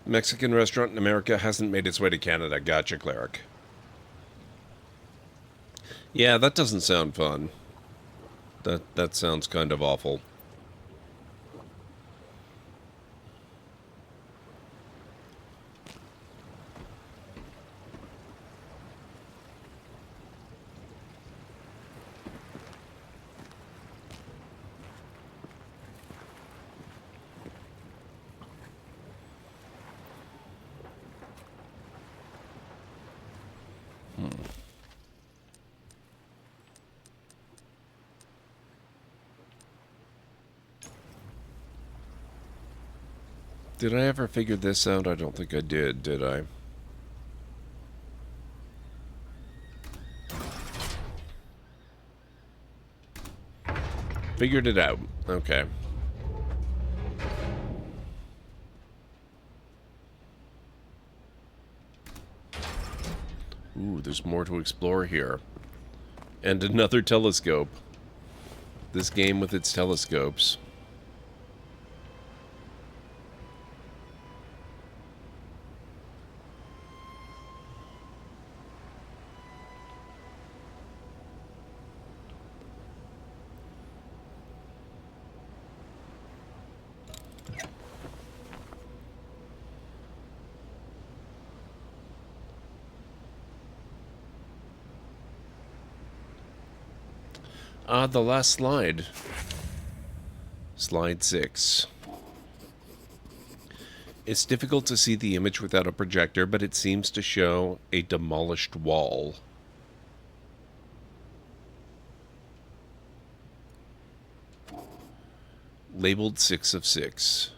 Mexican restaurant in America hasn't made its way to Canada. Gotcha, Cleric. Yeah, that doesn't sound fun. That sounds kind of awful. Did I ever figure this out? I don't think I did I? Figured it out. Okay. Ooh, there's more to explore here. And another telescope. This game with its telescopes. The last slide. Slide 6. It's difficult to see the image without a projector, but it seems to show a demolished wall. Labeled 6 of 6.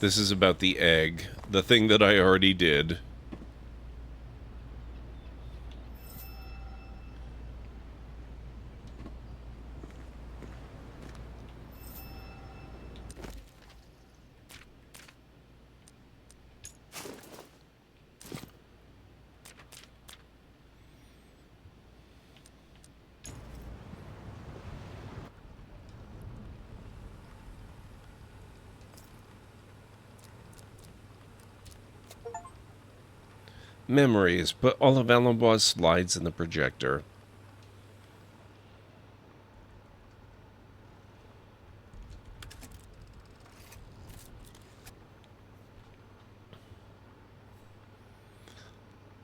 This is about the egg, the thing that I already did. Memories. Put all of Alambois slides in the projector.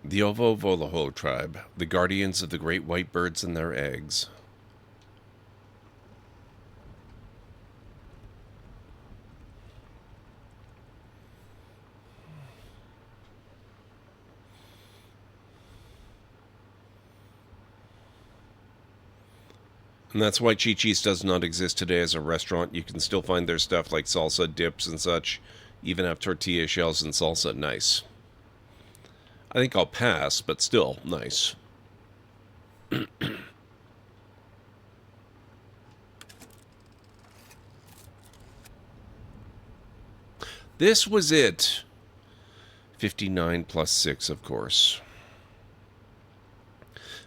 The Ovo-Voloho tribe, the guardians of the great white birds and their eggs. And that's why Chi-Chi's does not exist today as a restaurant. You can still find their stuff like salsa, dips, and such. Even have tortilla shells and salsa. Nice. I think I'll pass, but still, nice. This was it. 59 plus 6, of course.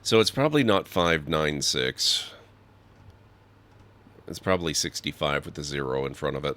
So it's probably not 596. It's probably 65 with the 0 in front of it.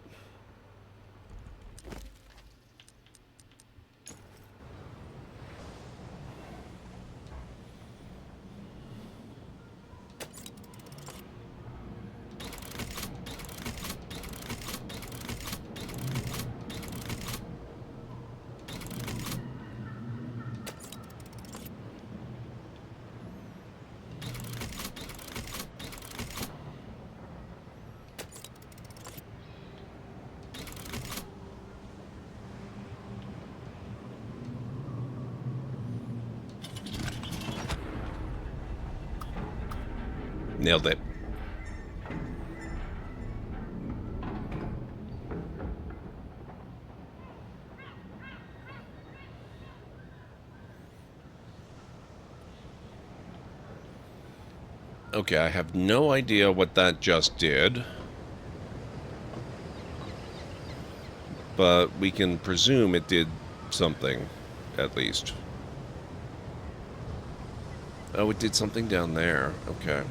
Nailed it. Okay, I have no idea what that just did. But we can presume it did something, at least. Oh, it did something down there. Okay.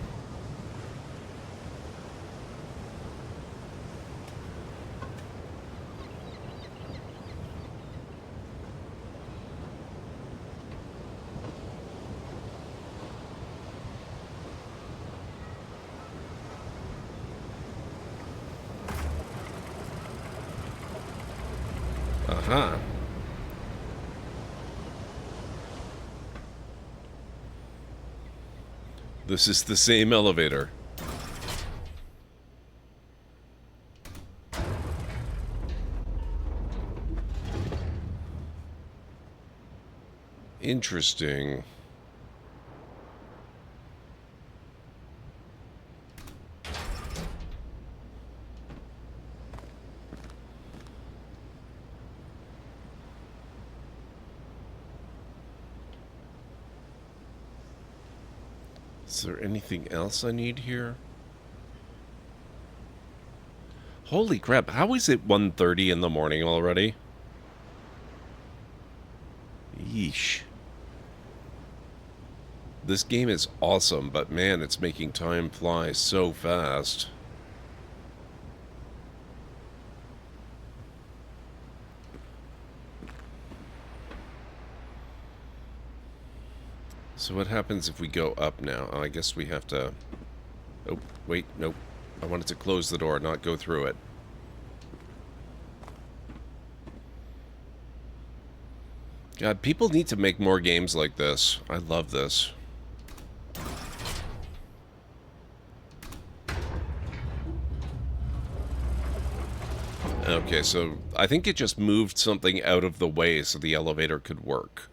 Aha. This is the same elevator. Interesting. Is there anything else I need here? Holy crap, how is it 1:30 in the morning already? Yeesh. This game is awesome, but man, it's making time fly so fast. So what happens if we go up now? Oh, I guess we have to... Oh, wait, nope. I wanted to close the door, not go through it. God, people need to make more games like this. I love this. Okay, so I think it just moved something out of the way so the elevator could work.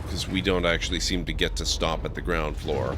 Because we don't actually seem to get to stop at the ground floor.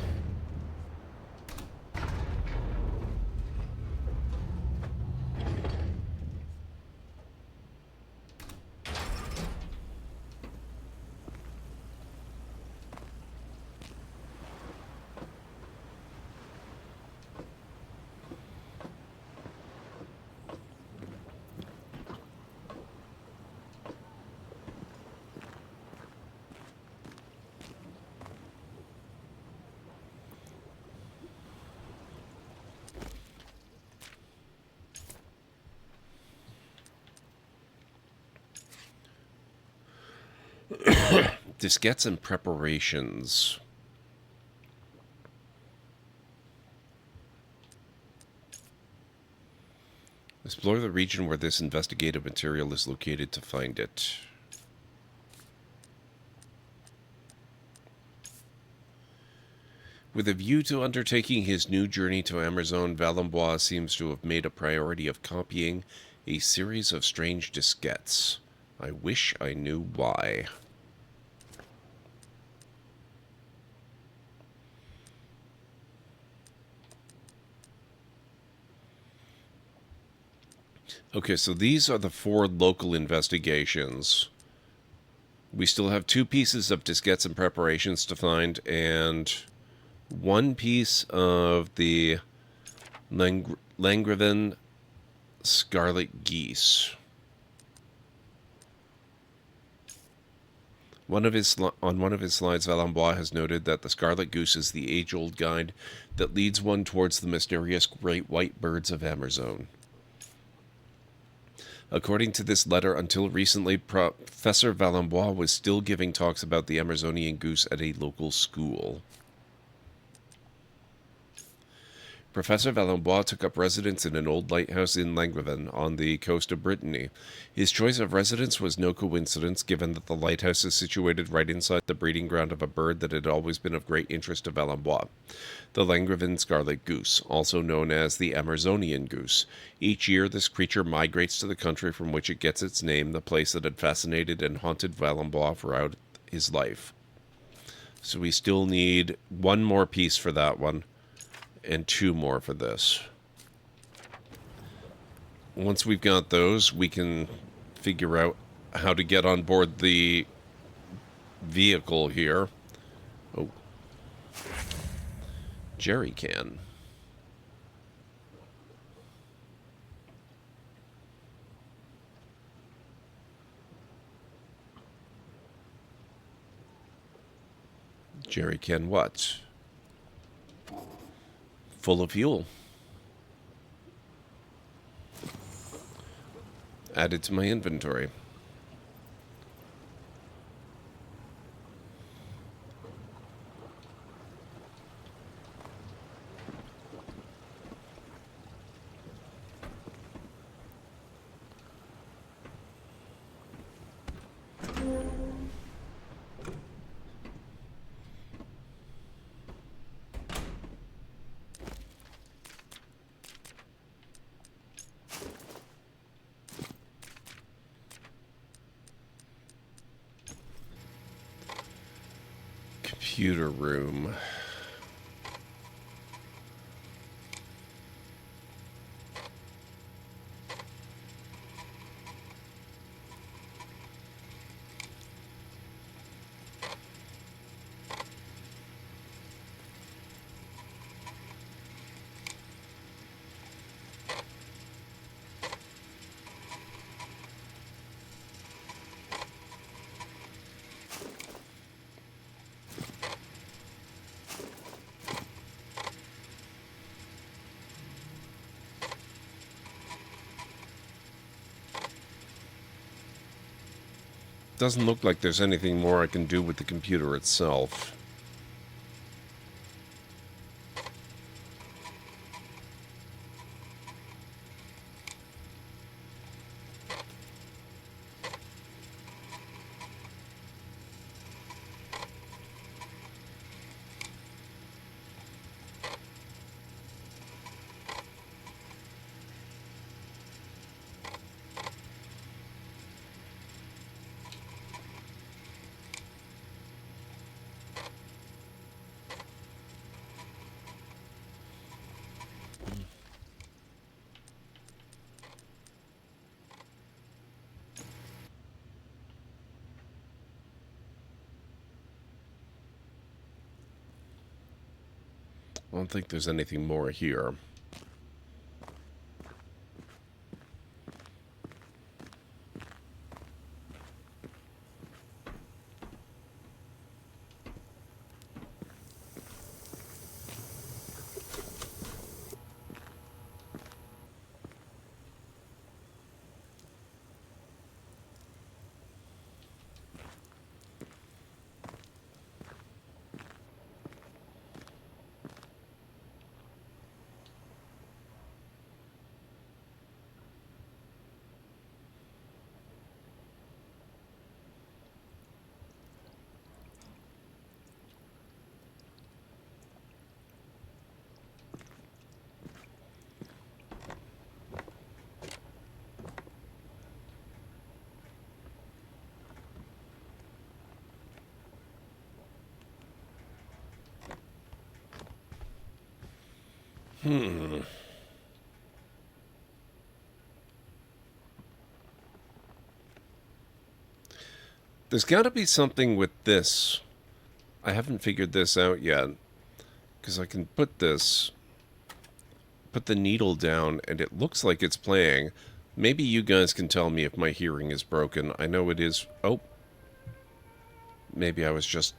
Diskettes and preparations. Explore the region where this investigative material is located to find it. With a view to undertaking his new journey to Amerzone, Valembois seems to have made a priority of copying a series of strange diskettes. I wish I knew why. Okay, so these are the 4 local investigations. We still have 2 pieces of diskettes and preparations to find, and 1 piece of the Langreven Scarlet Geese. On one of his slides, Valembois has noted that the Scarlet Goose is the age-old guide that leads one towards the mysterious great white birds of Amerzone. According to this letter, until recently, Professor Valembois was still giving talks about the Amerzonian goose at a local school. Professor Valembois took up residence in an old lighthouse in Langreven on the coast of Brittany. His choice of residence was no coincidence, given that the lighthouse is situated right inside the breeding ground of a bird that had always been of great interest to Valembois, the Langreven scarlet goose, also known as the Amerzonian goose. Each year, this creature migrates to the country from which it gets its name, the place that had fascinated and haunted Valembois throughout his life. So we still need 1 more piece for that one. And 2 more for this. Once we've got those, we can figure out how to get on board the vehicle here. Oh. Jerry can. Jerry can what? Full of fuel. Added to my inventory. Computer room. Doesn't look like there's anything more I can do with the computer itself. I don't think there's anything more here. There's got to be something with this. I haven't figured this out yet. Because I can put the needle down, and it looks like it's playing. Maybe you guys can tell me if my hearing is broken. I know it is. Oh. Maybe I was just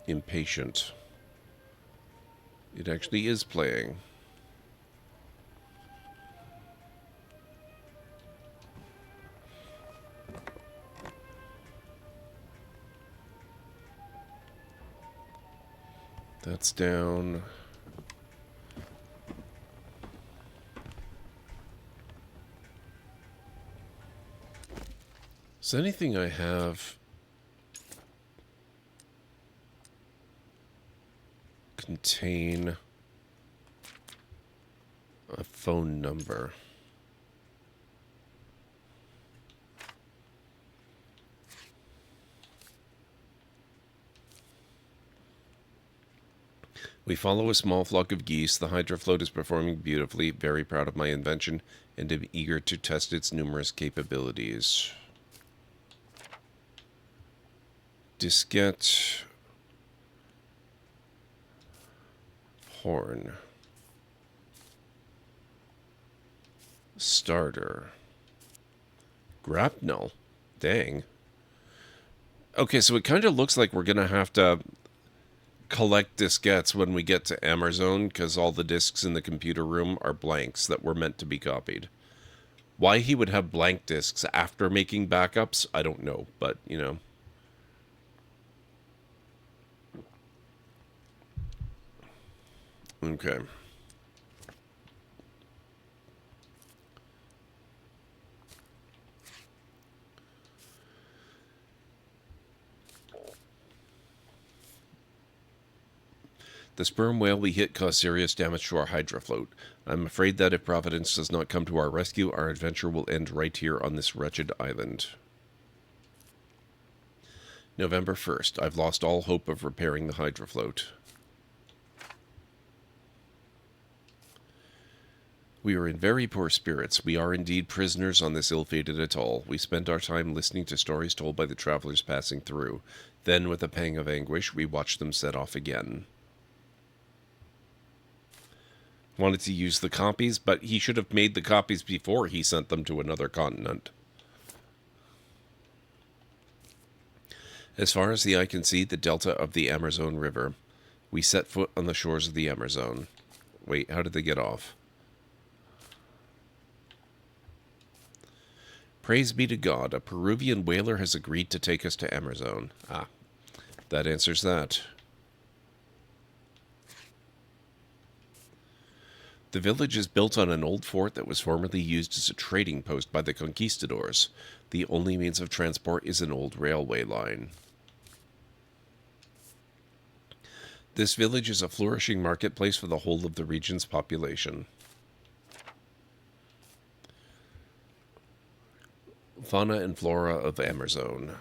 impatient. It actually is playing. That's down. Is there anything I have contain a phone number? We follow a small flock of geese. The hydrofloat is performing beautifully. Very proud of my invention and am eager to test its numerous capabilities. Diskette. Horn. Starter. Grapnel. Dang. Okay, so it kind of looks like we're going to have to collect diskettes when we get to Amerzone, because all the disks in the computer room are blanks that were meant to be copied. Why he would have blank disks after making backups, I don't know, but, you know. Okay. The sperm whale we hit caused serious damage to our hydrofloat. I'm afraid that if Providence does not come to our rescue, our adventure will end right here on this wretched island. November 1st. I've lost all hope of repairing the hydrofloat. We are in very poor spirits. We are indeed prisoners on this ill-fated atoll. We spent our time listening to stories told by the travelers passing through. Then, with a pang of anguish, we watched them set off again. Wanted to use the copies, but he should have made the copies before he sent them to another continent. As far as the eye can see, the delta of the Amerzone River. We set foot on the shores of the Amerzone. Wait, how did they get off? Praise be to God, a Peruvian whaler has agreed to take us to Amerzone. Ah, that answers that. The village is built on an old fort that was formerly used as a trading post by the conquistadors. The only means of transport is an old railway line. This village is a flourishing marketplace for the whole of the region's population. Fauna and flora of Amerzone.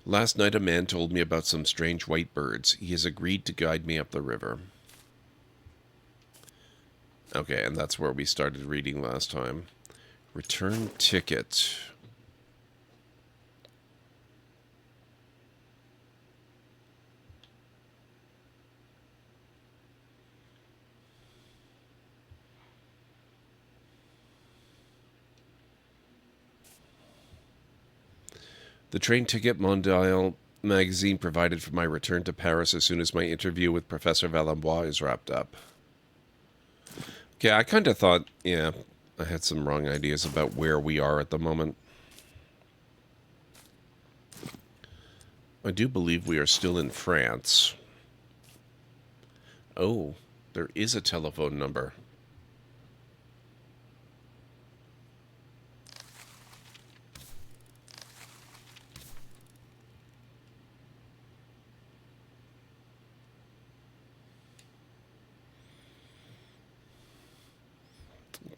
Last night a man told me about some strange white birds. He has agreed to guide me up the river. Okay, and that's where we started reading last time. Return ticket. The train ticket Mondial magazine provided for my return to Paris as soon as my interview with Professor Valambois is wrapped up. Okay, I kind of thought, yeah, I had some wrong ideas about where we are at the moment. I do believe we are still in France. Oh, there is a telephone number.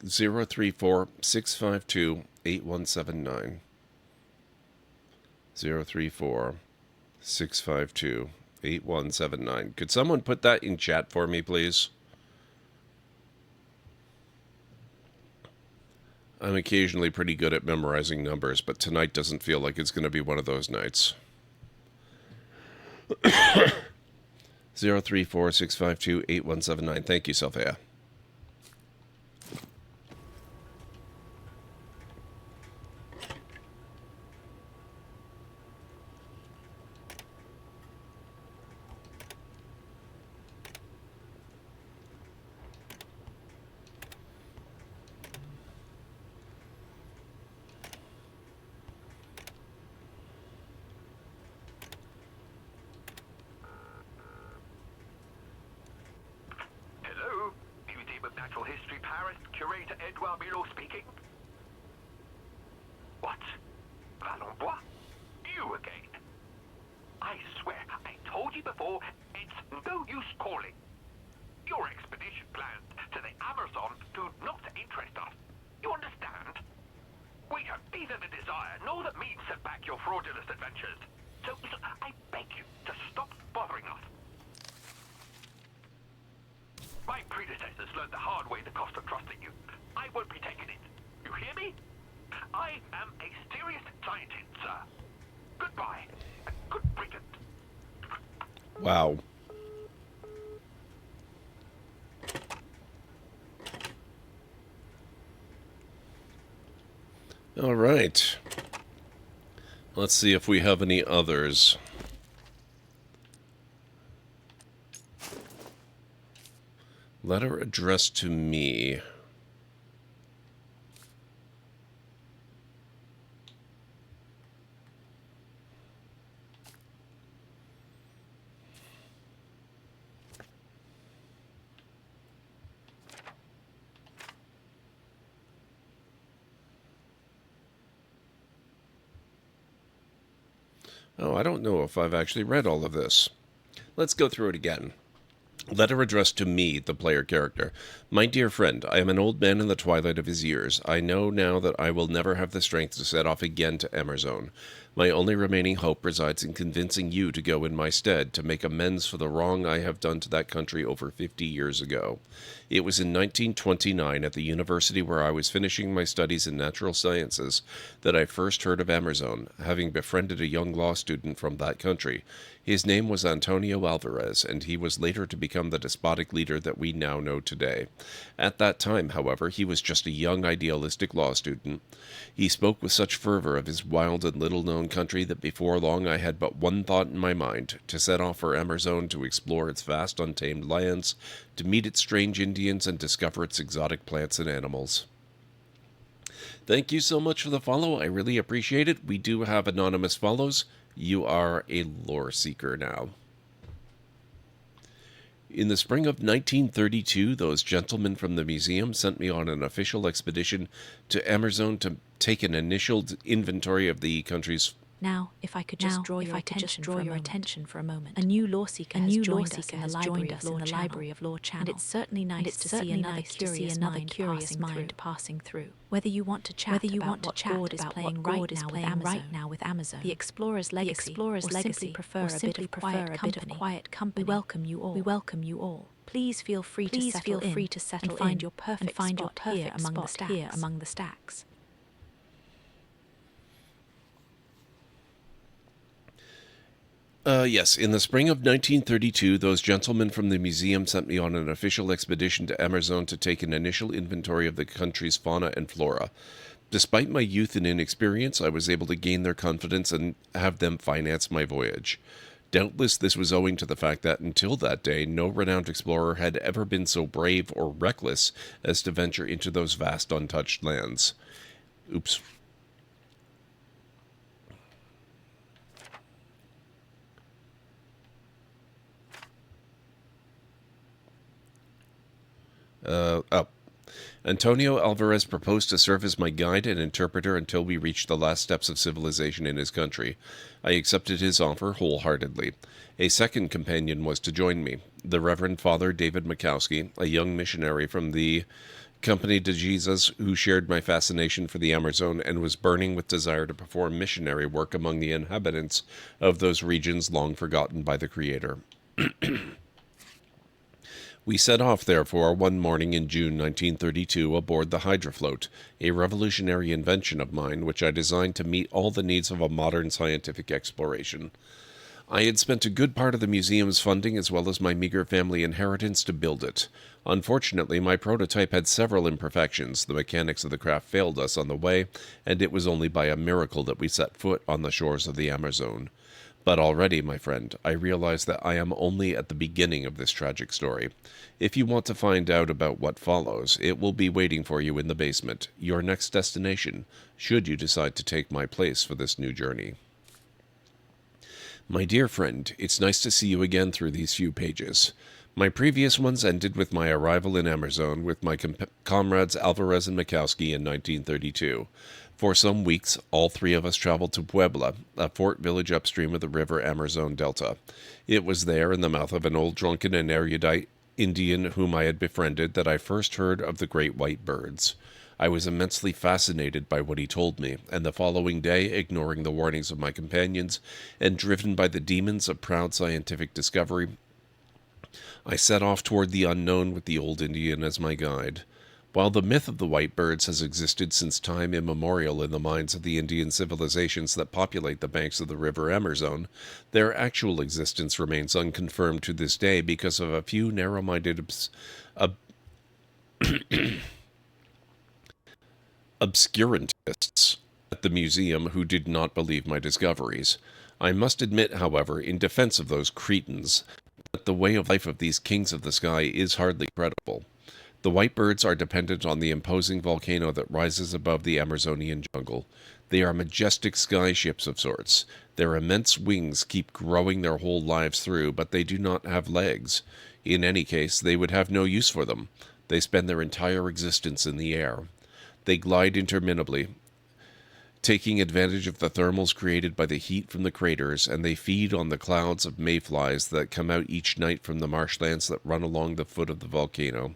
Zero 034-652-8179. 034-652-8179. Could someone put that in chat for me, please? I'm occasionally pretty good at memorizing numbers, but tonight doesn't feel like it's going to be one of those nights. 034-652-8179. Thank you, Sophia. Wow. All right. Let's see if we have any others. Letter addressed to me. Oh, I don't know if I've actually read all of this. Let's go through it again. Letter addressed to me, the player character. My dear friend, I am an old man in the twilight of his years. I know now that I will never have the strength to set off again to Amerzone. My only remaining hope resides in convincing you to go in my stead, to make amends for the wrong I have done to that country over 50 years ago. It was in 1929, at the university where I was finishing my studies in natural sciences, that I first heard of Amerzone, having befriended a young law student from that country. His name was Antonio Alvarez, and he was later to become the despotic leader that we now know today. At that time, however, he was just a young idealistic law student. He spoke with such fervor of his wild and little-known Amazon country that before long I had but one thought in my mind, to set off for Amerzone to explore its vast untamed lands, to meet its strange Indians, and discover its exotic plants and animals. Thank you so much for the follow. I really appreciate it. We do have anonymous follows. You are a lore seeker now. In the spring of 1932, those gentlemen from the museum sent me on an official expedition to Amerzone to take an initial inventory of the country's... Now, if I could just draw your attention for a moment. A new law seeker has joined us in the Library of Law channel. And it's certainly nice to see another curious mind passing through. Whether you want to chat about what Gord is playing right now with Amazon, the Explorer's Legacy, or simply prefer a bit of quiet company, we welcome you all. Please feel free to settle in and find your perfect spot here among the stacks. Yes, in the spring of 1932, those gentlemen from the museum sent me on an official expedition to Amerzone to take an initial inventory of the country's fauna and flora. Despite my youth and inexperience, I was able to gain their confidence and have them finance my voyage. Doubtless this was owing to the fact that until that day, no renowned explorer had ever been so brave or reckless as to venture into those vast untouched lands. Oops. Antonio Alvarez proposed to serve as my guide and interpreter until we reached the last steps of civilization in his country. I accepted his offer wholeheartedly. A second companion was to join me, the Reverend Father David Mikowski, a young missionary from the Company de Jesus who shared my fascination for the Amerzone and was burning with desire to perform missionary work among the inhabitants of those regions long forgotten by the Creator. We set off, therefore, one morning in June 1932 aboard the Hydrofloat, a revolutionary invention of mine which I designed to meet all the needs of a modern scientific exploration. I had spent a good part of the museum's funding as well as my meager family inheritance to build it. Unfortunately, my prototype had several imperfections. The mechanics of the craft failed us on the way, and it was only by a miracle that we set foot on the shores of the Amerzone. But already, my friend, I realize that I am only at the beginning of this tragic story. If you want to find out about what follows, it will be waiting for you in the basement, your next destination, should you decide to take my place for this new journey. My dear friend, it's nice to see you again through these few pages. My previous ones ended with my arrival in Amerzone with my comrades Alvarez and Mikowski in 1932. For some weeks, all three of us traveled to Puebla, a fort village upstream of the river Amerzone Delta. It was there, in the mouth of an old drunken and erudite Indian whom I had befriended, that I first heard of the great white birds. I was immensely fascinated by what he told me, and the following day, ignoring the warnings of my companions, and driven by the demons of proud scientific discovery, I set off toward the unknown with the old Indian as my guide. While the myth of the white birds has existed since time immemorial in the minds of the Indian civilizations that populate the banks of the river Amerzone, their actual existence remains unconfirmed to this day because of a few narrow-minded obscurantists at the museum who did not believe my discoveries. I must admit, however, in defense of those cretins, that the way of life of these kings of the sky is hardly credible. The white birds are dependent on the imposing volcano that rises above the Amerzonian jungle. They are majestic sky ships of sorts. Their immense wings keep growing their whole lives through, but they do not have legs. In any case, they would have no use for them. They spend their entire existence in the air. They glide interminably, taking advantage of the thermals created by the heat from the craters, and they feed on the clouds of mayflies that come out each night from the marshlands that run along the foot of the volcano.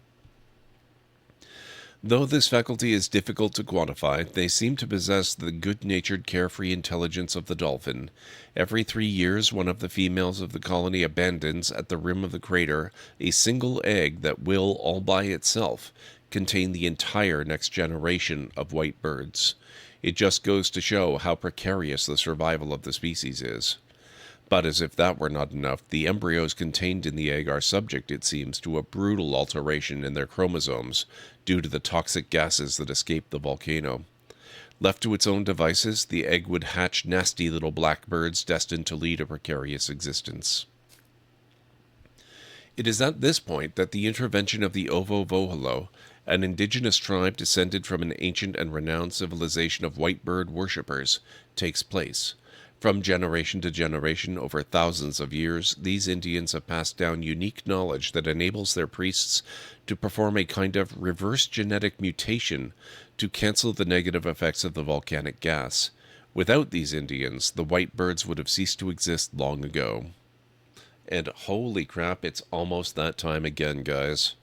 Though this faculty is difficult to quantify, they seem to possess the good-natured, carefree intelligence of the dolphin. Every 3 years, one of the females of the colony abandons at the rim of the crater a single egg that will, all by itself, contain the entire next generation of white birds. It just goes to show how precarious the survival of the species is. But as if that were not enough, the embryos contained in the egg are subject, it seems, to a brutal alteration in their chromosomes due to the toxic gases that escape the volcano. Left to its own devices, the egg would hatch nasty little blackbirds destined to lead a precarious existence. It is at this point that the intervention of the Ovo-Voholo, an indigenous tribe descended from an ancient and renowned civilization of white bird worshippers, takes place. From generation to generation, over thousands of years, these Indians have passed down unique knowledge that enables their priests to perform a kind of reverse genetic mutation to cancel the negative effects of the volcanic gas. Without these Indians, the white birds would have ceased to exist long ago. And holy crap, it's almost that time again, guys.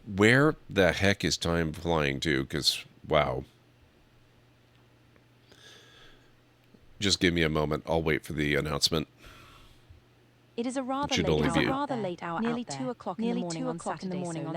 Where the heck is time flying to? Because, wow. Just give me a moment. I'll wait for the announcement. It is a rather late hour, nearly 2 o'clock in the morning on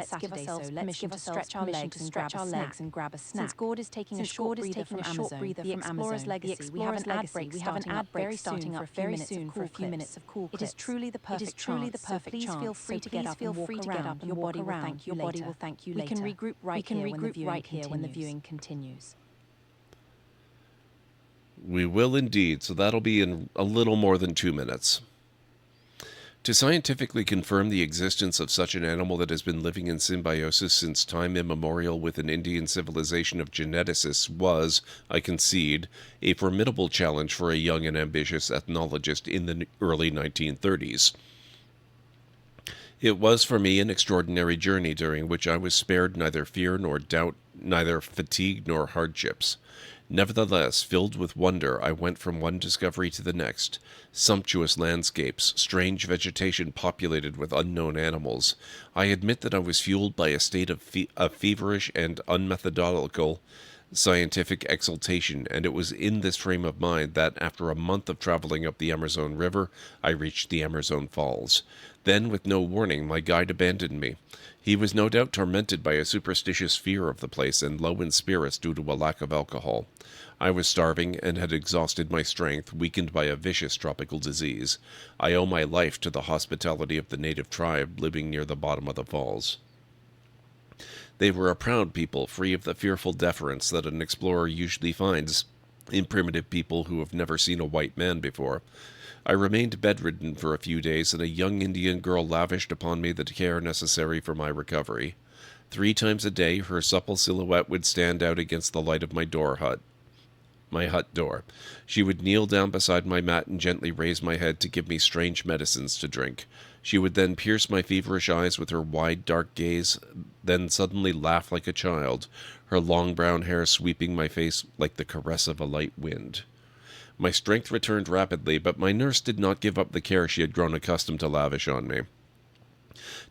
Saturday, so let's give ourselves permission to stretch our legs and grab a snack. Since Gord is taking a short breather from Amazone, the Explorer's Legacy, we have an ad break starting up very soon for a few minutes of cool clips. It is truly the perfect chance, so please feel free to get up and walk around. Your body will thank you later. We can regroup right here when the viewing continues. We will indeed, so that'll be in a little more than 2 minutes. To scientifically confirm the existence of such an animal that has been living in symbiosis since time immemorial with an Indian civilization of geneticists was, I concede, a formidable challenge for a young and ambitious ethnologist in the early 1930s. It was for me an extraordinary journey during which I was spared neither fear nor doubt, neither fatigue nor hardships. Nevertheless, filled with wonder, I went from one discovery to the next. Sumptuous landscapes, strange vegetation populated with unknown animals. I admit that I was fueled by a state of feverish and unmethodical scientific exultation, and it was in this frame of mind that, after a month of traveling up the Amerzone River, I reached the Amerzone Falls. Then, with no warning, my guide abandoned me. He was no doubt tormented by a superstitious fear of the place and low in spirits due to a lack of alcohol. I was starving and had exhausted my strength, weakened by a vicious tropical disease. I owe my life to the hospitality of the native tribe living near the bottom of the falls. They were a proud people, free of the fearful deference that an explorer usually finds in primitive people who have never seen a white man before. I remained bedridden for a few days, and a young Indian girl lavished upon me the care necessary for my recovery. 3 times a day, her supple silhouette would stand out against the light of my hut door. She would kneel down beside my mat and gently raise my head to give me strange medicines to drink. She would then pierce my feverish eyes with her wide, dark gaze, then suddenly laugh like a child, her long brown hair sweeping my face like the caress of a light wind. My strength returned rapidly, but my nurse did not give up the care she had grown accustomed to lavish on me.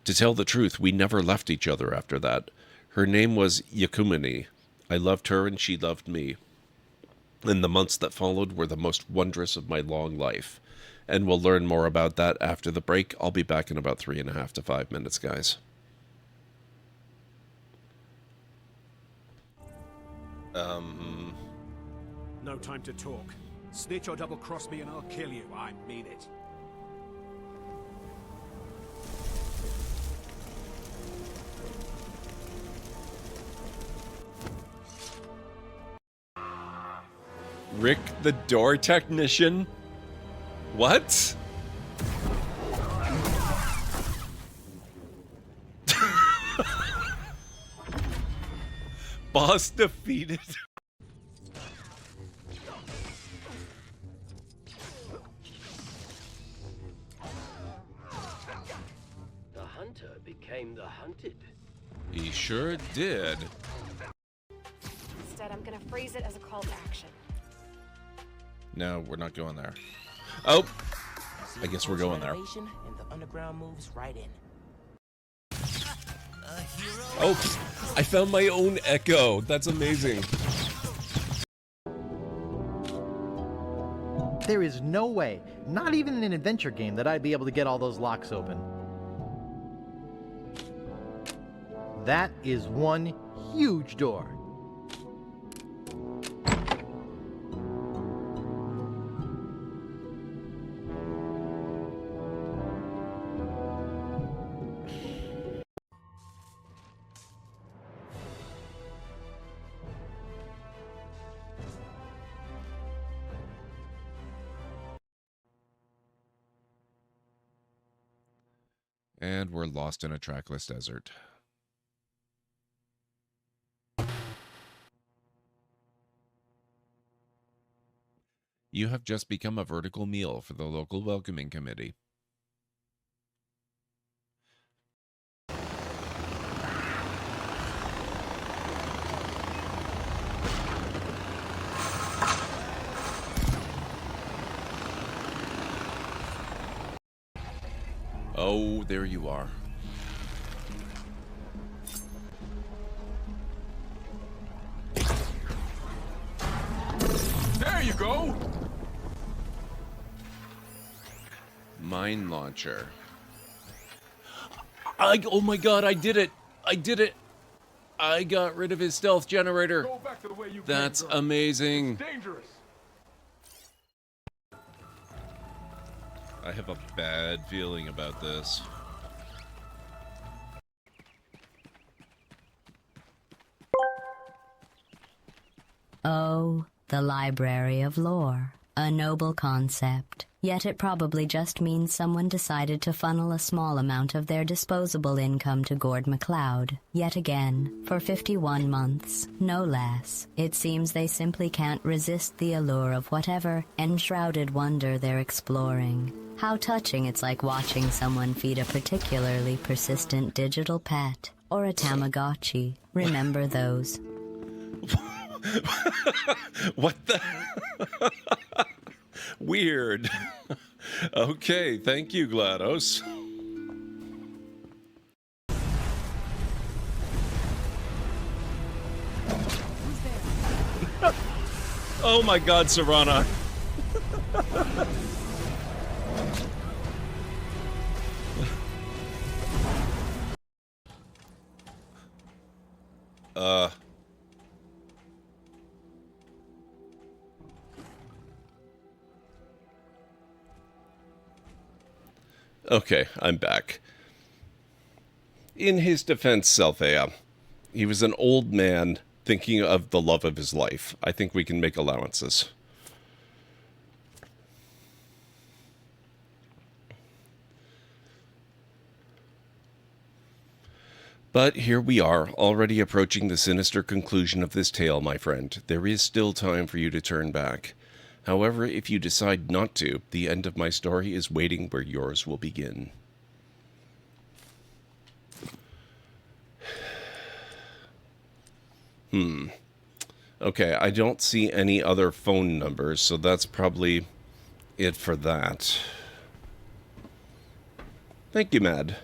To tell the truth, we never left each other after that. Her name was Yakumini. I loved her and she loved me. And the months that followed were the most wondrous of my long life. And we'll learn more about that after the break. I'll be back in about 3.5 to 5 minutes, guys. No time to talk. Snitch or double-cross me and I'll kill you. I mean it. Rick the door technician? What? Boss defeated. The hunter became the hunted. He sure did. Instead, I'm gonna phrase it as a call to action. No, we're not going there. Oh! I guess we're going there. And the underground moves right in. Oh! I found my own echo! That's amazing. There is no way, not even in an adventure game, that I'd be able to get all those locks open. That is one huge door. And we're lost in a trackless desert. You have just become a vertical meal for the local welcoming committee. Oh, there you are. There you go! Mine launcher. Oh my god, I did it! I did it! I got rid of his stealth generator. Go back to the way you That's came, girl. amazing. It's dangerous. I have a bad feeling about this. Oh, the Library of Lore. A noble concept. Yet it probably just means someone decided to funnel a small amount of their disposable income to GordMcLeod. Yet again, for 51 months, no less. It seems they simply can't resist the allure of whatever enshrouded wonder they're exploring. How touching it's like watching someone feed a particularly persistent digital pet. Or a Tamagotchi. Remember those? What the? Weird. Okay, thank you, GLaDOS. Oh my god, Serana. Okay, I'm back. In his defense, Selthea, he was an old man thinking of the love of his life. I think we can make allowances. But here we are, already approaching the sinister conclusion of this tale, my friend. There is still time for you to turn back. However, if you decide not to, the end of my story is waiting where yours will begin. Okay, I don't see any other phone numbers, so that's probably it for that. Thank you, Mad.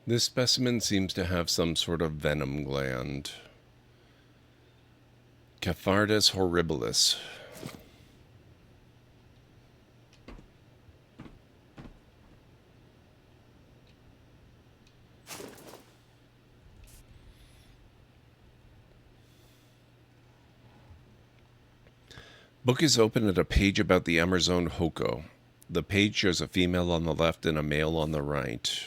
This specimen seems to have some sort of venom gland. Caphardus horribilis. Book is open at a page about the Amerzone Hoko. The page shows a female on the left and a male on the right.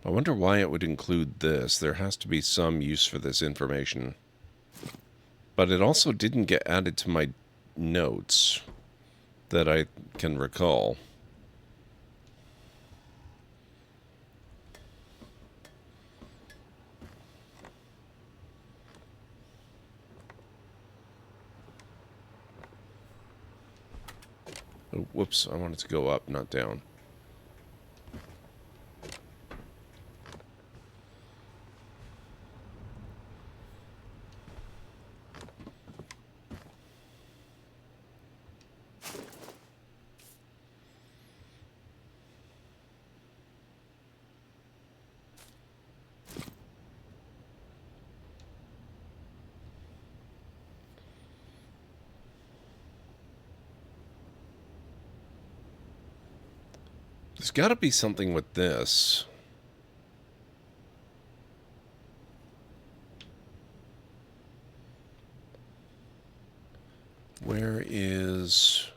I wonder why it would include this. There has to be some use for this information. But it also didn't get added to my notes that I can recall. Oh, whoops, I wanted to go up, not down. There's got to be something with this. Where is...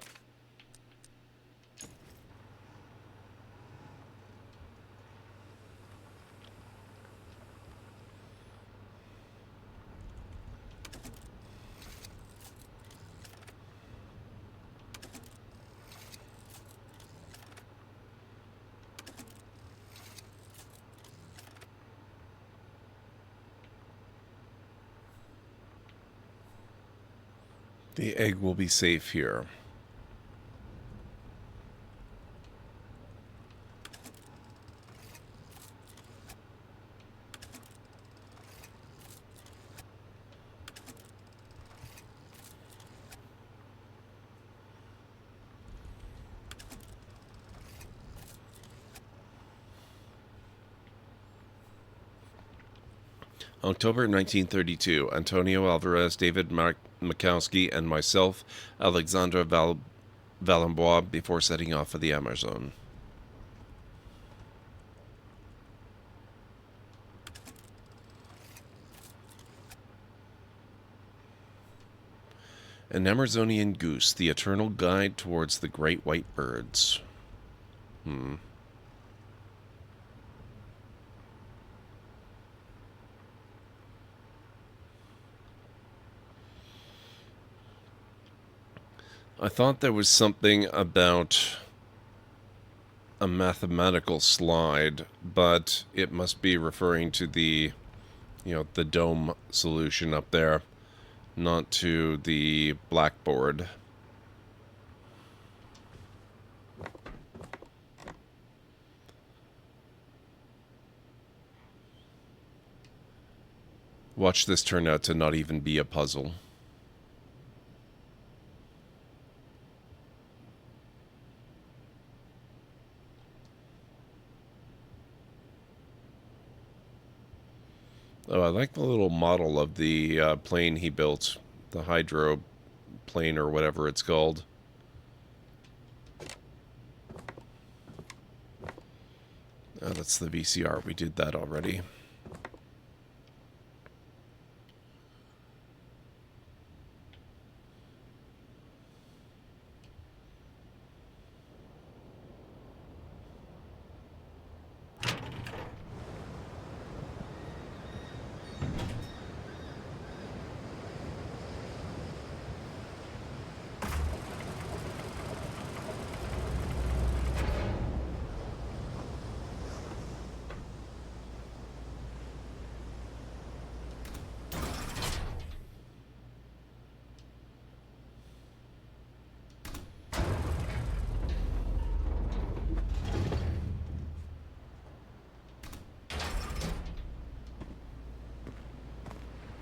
The egg will be safe here. October 1932, Antonio Alvarez, David Makowski, and myself, Alexandra Valenbois, before setting off for the Amerzone. An Amerzonian goose, the eternal guide towards the great white birds. I thought there was something about a mathematical slide, but it must be referring to the, the dome solution up there, not to the blackboard. Watch this turn out to not even be a puzzle. Oh, I like the little model of the plane he built. The hydro plane or whatever it's called. Oh, that's the VCR. We did that already.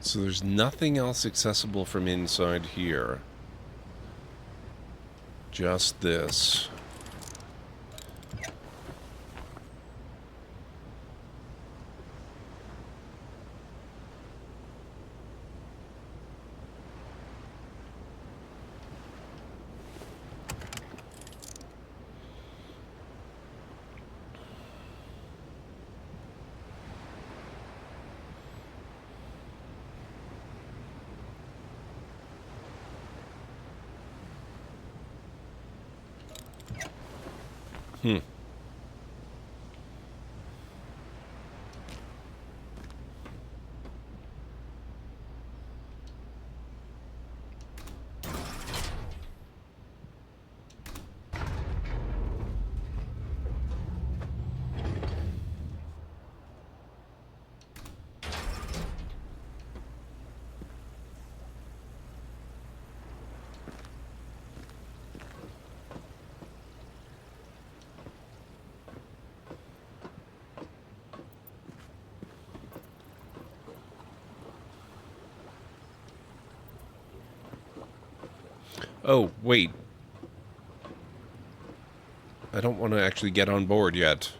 So there's nothing else accessible from inside here. Just this. Oh, wait. I don't want to actually get on board yet.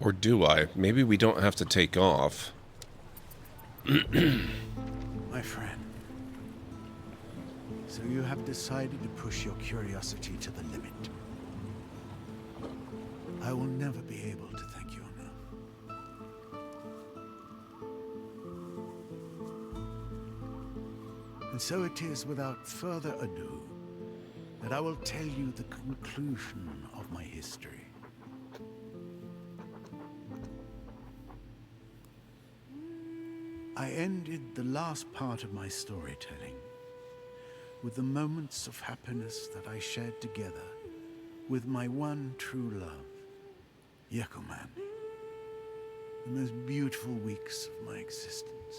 Or do I? Maybe we don't have to take off. My friend, So you have decided to push your curiosity to the limit. I will never be able to thank you enough. And so it is without further ado that I will tell you the conclusion of my history. I ended the last part of my storytelling with the moments of happiness that I shared together with my one true love, Yakuman. The most beautiful weeks of my existence.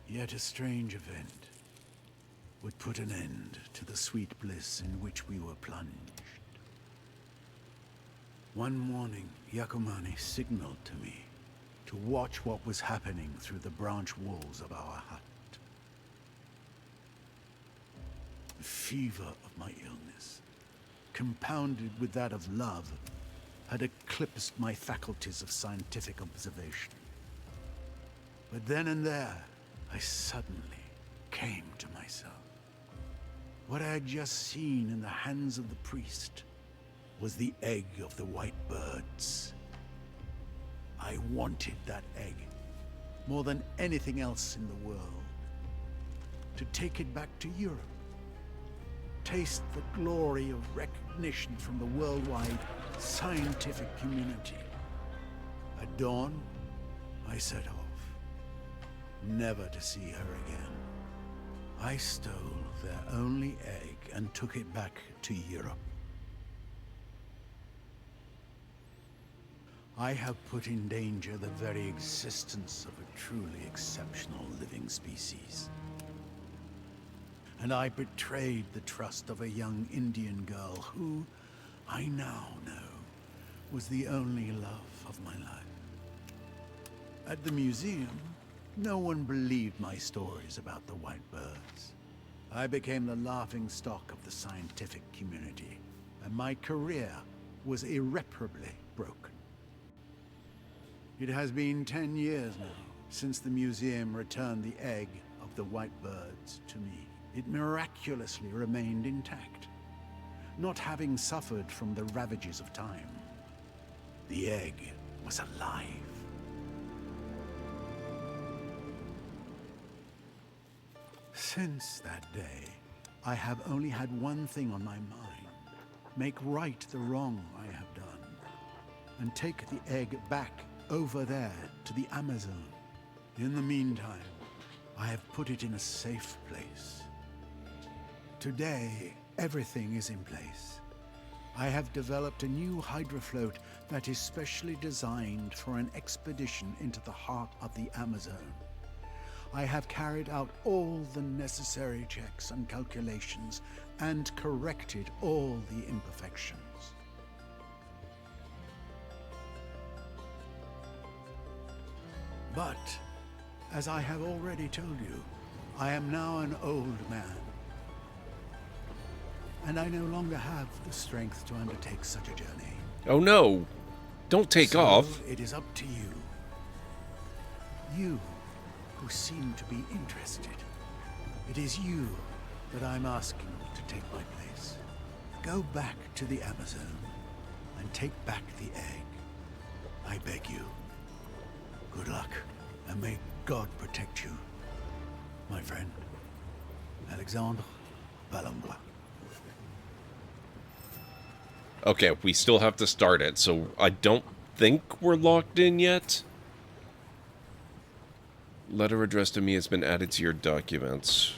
Yet a strange event would put an end to the sweet bliss in which we were plunged. One morning, Yakumani signaled to me to watch what was happening through the branch walls of our hut. The fever of my illness, compounded with that of love, had eclipsed my faculties of scientific observation. But then and there, I suddenly came to myself. What I had just seen in the hands of the priest was the egg of the white birds. I wanted that egg more than anything else in the world. To take it back to Europe. Taste the glory of recognition from the worldwide scientific community. At dawn, I set off, never to see her again. I stole their only egg and took it back to Europe. I have put in danger the very existence of a truly exceptional living species. And I betrayed the trust of a young Indian girl who, I now know, was the only love of my life. At the museum, no one believed my stories about the white birds. I became the laughingstock of the scientific community, and my career was irreparably broken. It has been 10 years now since the museum returned the egg of the white birds to me. It miraculously remained intact, not having suffered from the ravages of time. The egg was alive. Since that day, I have only had one thing on my mind. Make right the wrong I have done, and take the egg back over there to the Amerzone. In the meantime, I have put it in a safe place. Today, everything is in place. I have developed a new hydrofloat that is specially designed for an expedition into the heart of the Amazon. I have carried out all the necessary checks and calculations and corrected all the imperfections. But, as I have already told you, I am now an old man. And I no longer have the strength to undertake such a journey. Oh no! Don't take off! It is up to you. You, who seem to be interested. It is you that I'm asking to take my place. Go back to the Amerzone and take back the egg. I beg you. Good luck, and may God protect you, my friend, Alexandre Valenbois. Okay, we still have to start it, so I don't think we're locked in yet. Letter addressed to me has been added to your documents.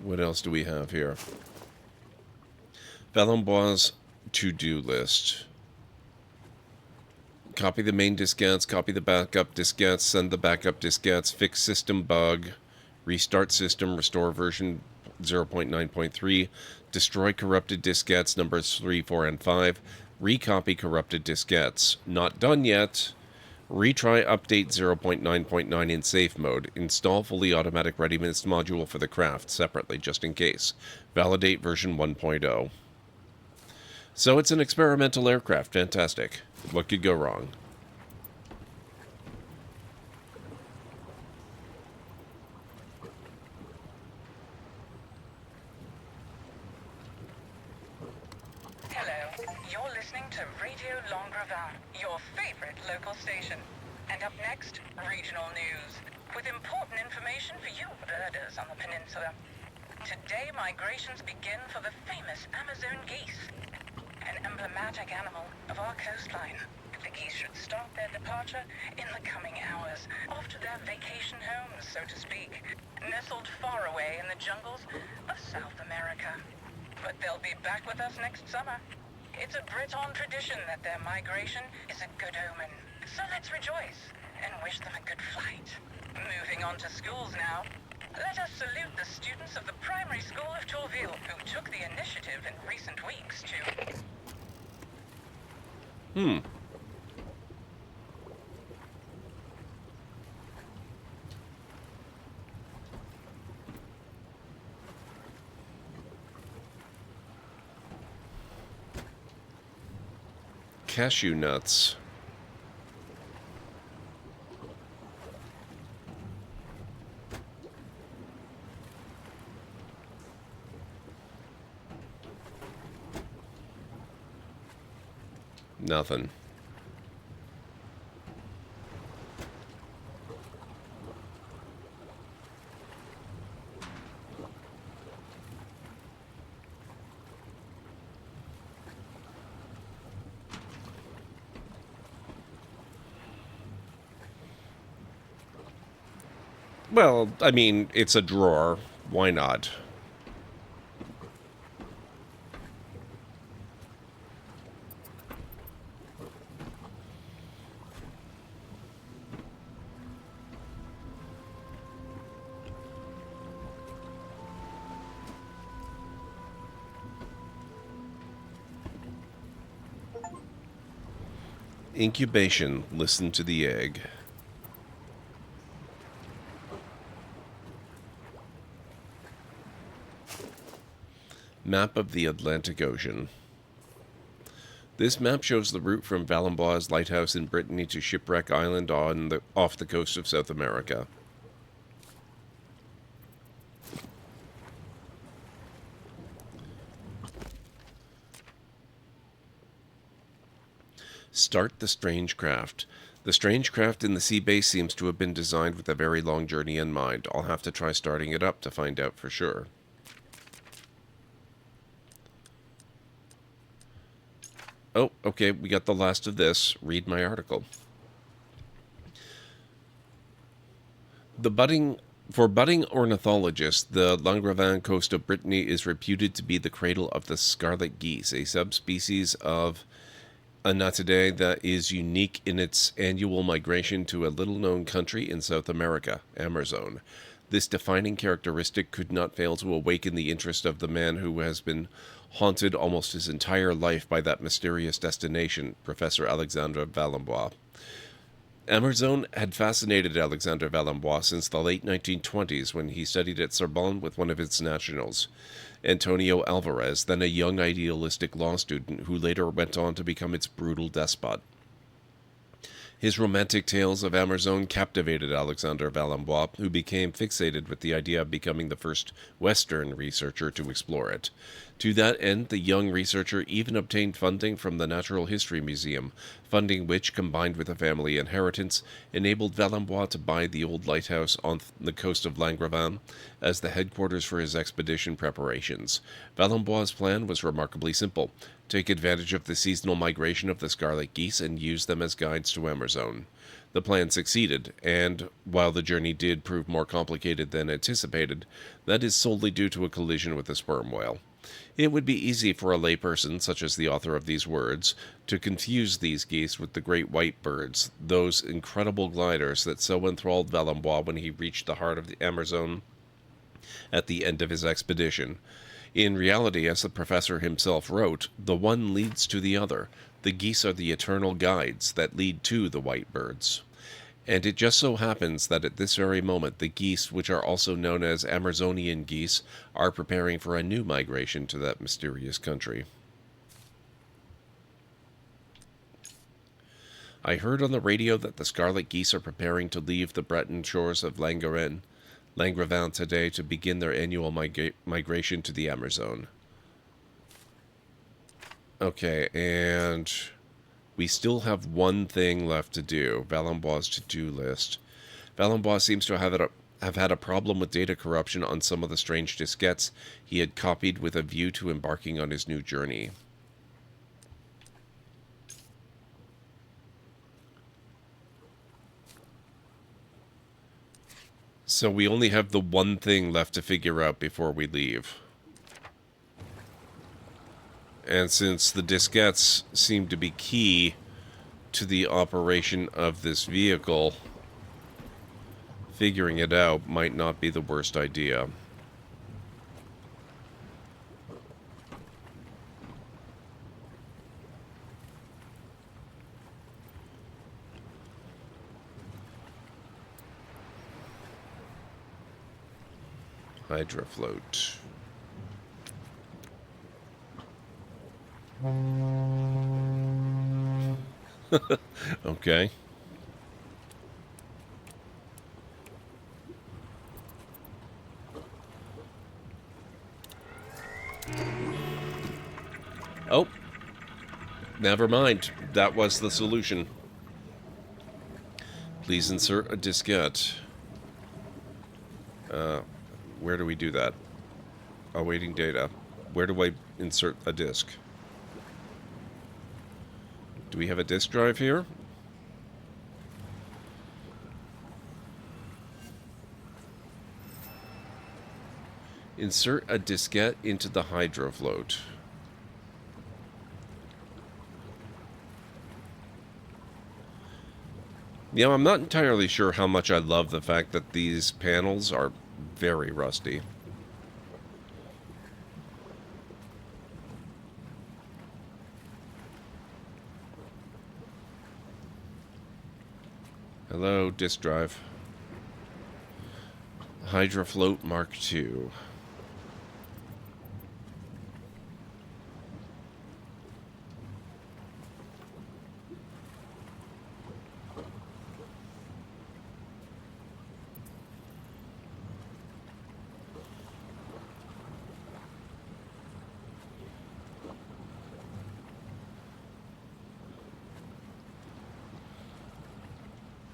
What else do we have here? Valenbois' to-do list. Copy the main diskettes, copy the backup diskettes, send the backup diskettes, fix system bug, restart system, restore version 0.9.3, destroy corrupted diskettes numbers 3, 4, and 5, recopy corrupted diskettes. Not done yet. Retry update 0.9.9 in safe mode. Install fully automatic readiness module for the craft separately, just in case. Validate version 1.0. So it's an experimental aircraft. Fantastic. What could go wrong? You're listening to Radio Longrevin, your favorite local station. And up next, regional news, with important information for you birders on the peninsula. Today, migrations begin for the famous Amazone geese, an emblematic animal of our coastline. The geese should start their departure in the coming hours, off to their vacation homes, so to speak, nestled far away in the jungles of South America. But they'll be back with us next summer. It's a Breton tradition that their migration is a good omen. So let's rejoice and wish them a good flight. Moving on to schools now. Let us salute the students of the primary school of Tourville who took the initiative in recent weeks to... Cashew nuts. Nothing. Well, I mean, it's a drawer. Why not? Incubation. Listen to the egg. Map of the Atlantic Ocean. This map shows the route from Valembois Lighthouse in Brittany to Shipwreck Island off the coast of South America. Start the strange craft. The strange craft in the sea base seems to have been designed with a very long journey in mind. I'll have to try starting it up to find out for sure. Oh, okay, we got the last of this. Read my article. For budding ornithologists, the Longrevin coast of Brittany is reputed to be the cradle of the scarlet geese, a subspecies of Anatidae that is unique in its annual migration to a little-known country in South America, Amerzone. This defining characteristic could not fail to awaken the interest of the man who has been haunted almost his entire life by that mysterious destination, Professor Alexandre Valembois. Amerzone had fascinated Alexandre Valembois since the late 1920s when he studied at Sorbonne with one of its nationals, Antonio Alvarez, then a young idealistic law student who later went on to become its brutal despot. His romantic tales of Amerzone captivated Alexandre Valembois, who became fixated with the idea of becoming the first Western researcher to explore it. To that end, the young researcher even obtained funding from the Natural History Museum, funding which, combined with a family inheritance, enabled Valembois to buy the old lighthouse on the coast of Longrevin as the headquarters for his expedition preparations. Valembois' plan was remarkably simple: take advantage of the seasonal migration of the scarlet geese and use them as guides to Amerzone. The plan succeeded, and while the journey did prove more complicated than anticipated, that is solely due to a collision with a sperm whale. It would be easy for a layperson, such as the author of these words, to confuse these geese with the great white birds, those incredible gliders that so enthralled Valembois when he reached the heart of the Amerzone at the end of his expedition. In reality, as the professor himself wrote, the one leads to the other. The geese are the eternal guides that lead to the white birds. And it just so happens that at this very moment, the geese, which are also known as Amerzonian geese, are preparing for a new migration to that mysterious country. I heard on the radio that the scarlet geese are preparing to leave the Breton shores of Longrevin today to begin their annual migration to the Amerzone. Okay, and we still have one thing left to do. Valenbois' to-do list. Valenbois seems to have had a problem with data corruption on some of the strange diskettes he had copied with a view to embarking on his new journey. So we only have the one thing left to figure out before we leave. And since the diskettes seem to be key to the operation of this vehicle, figuring it out might not be the worst idea. Hydrofloat. Okay. Oh. Never mind. That was the solution. Please insert a diskette. Where do we do that? Awaiting data. Where do I insert a disk? Do we have a disk drive here? Insert a diskette into the hydrofloat. You know, I'm not entirely sure how much I love the fact that these panels are very rusty. Hello, disk drive. Hydrofloat Mark II.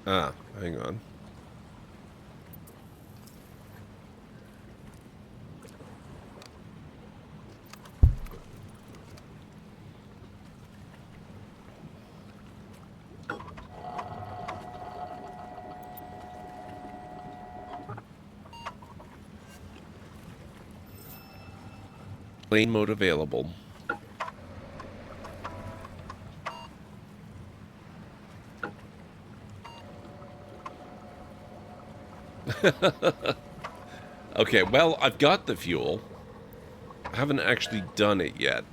Ah, hang on. Plane mode available. Okay, well, I've got the fuel. I haven't actually done it yet.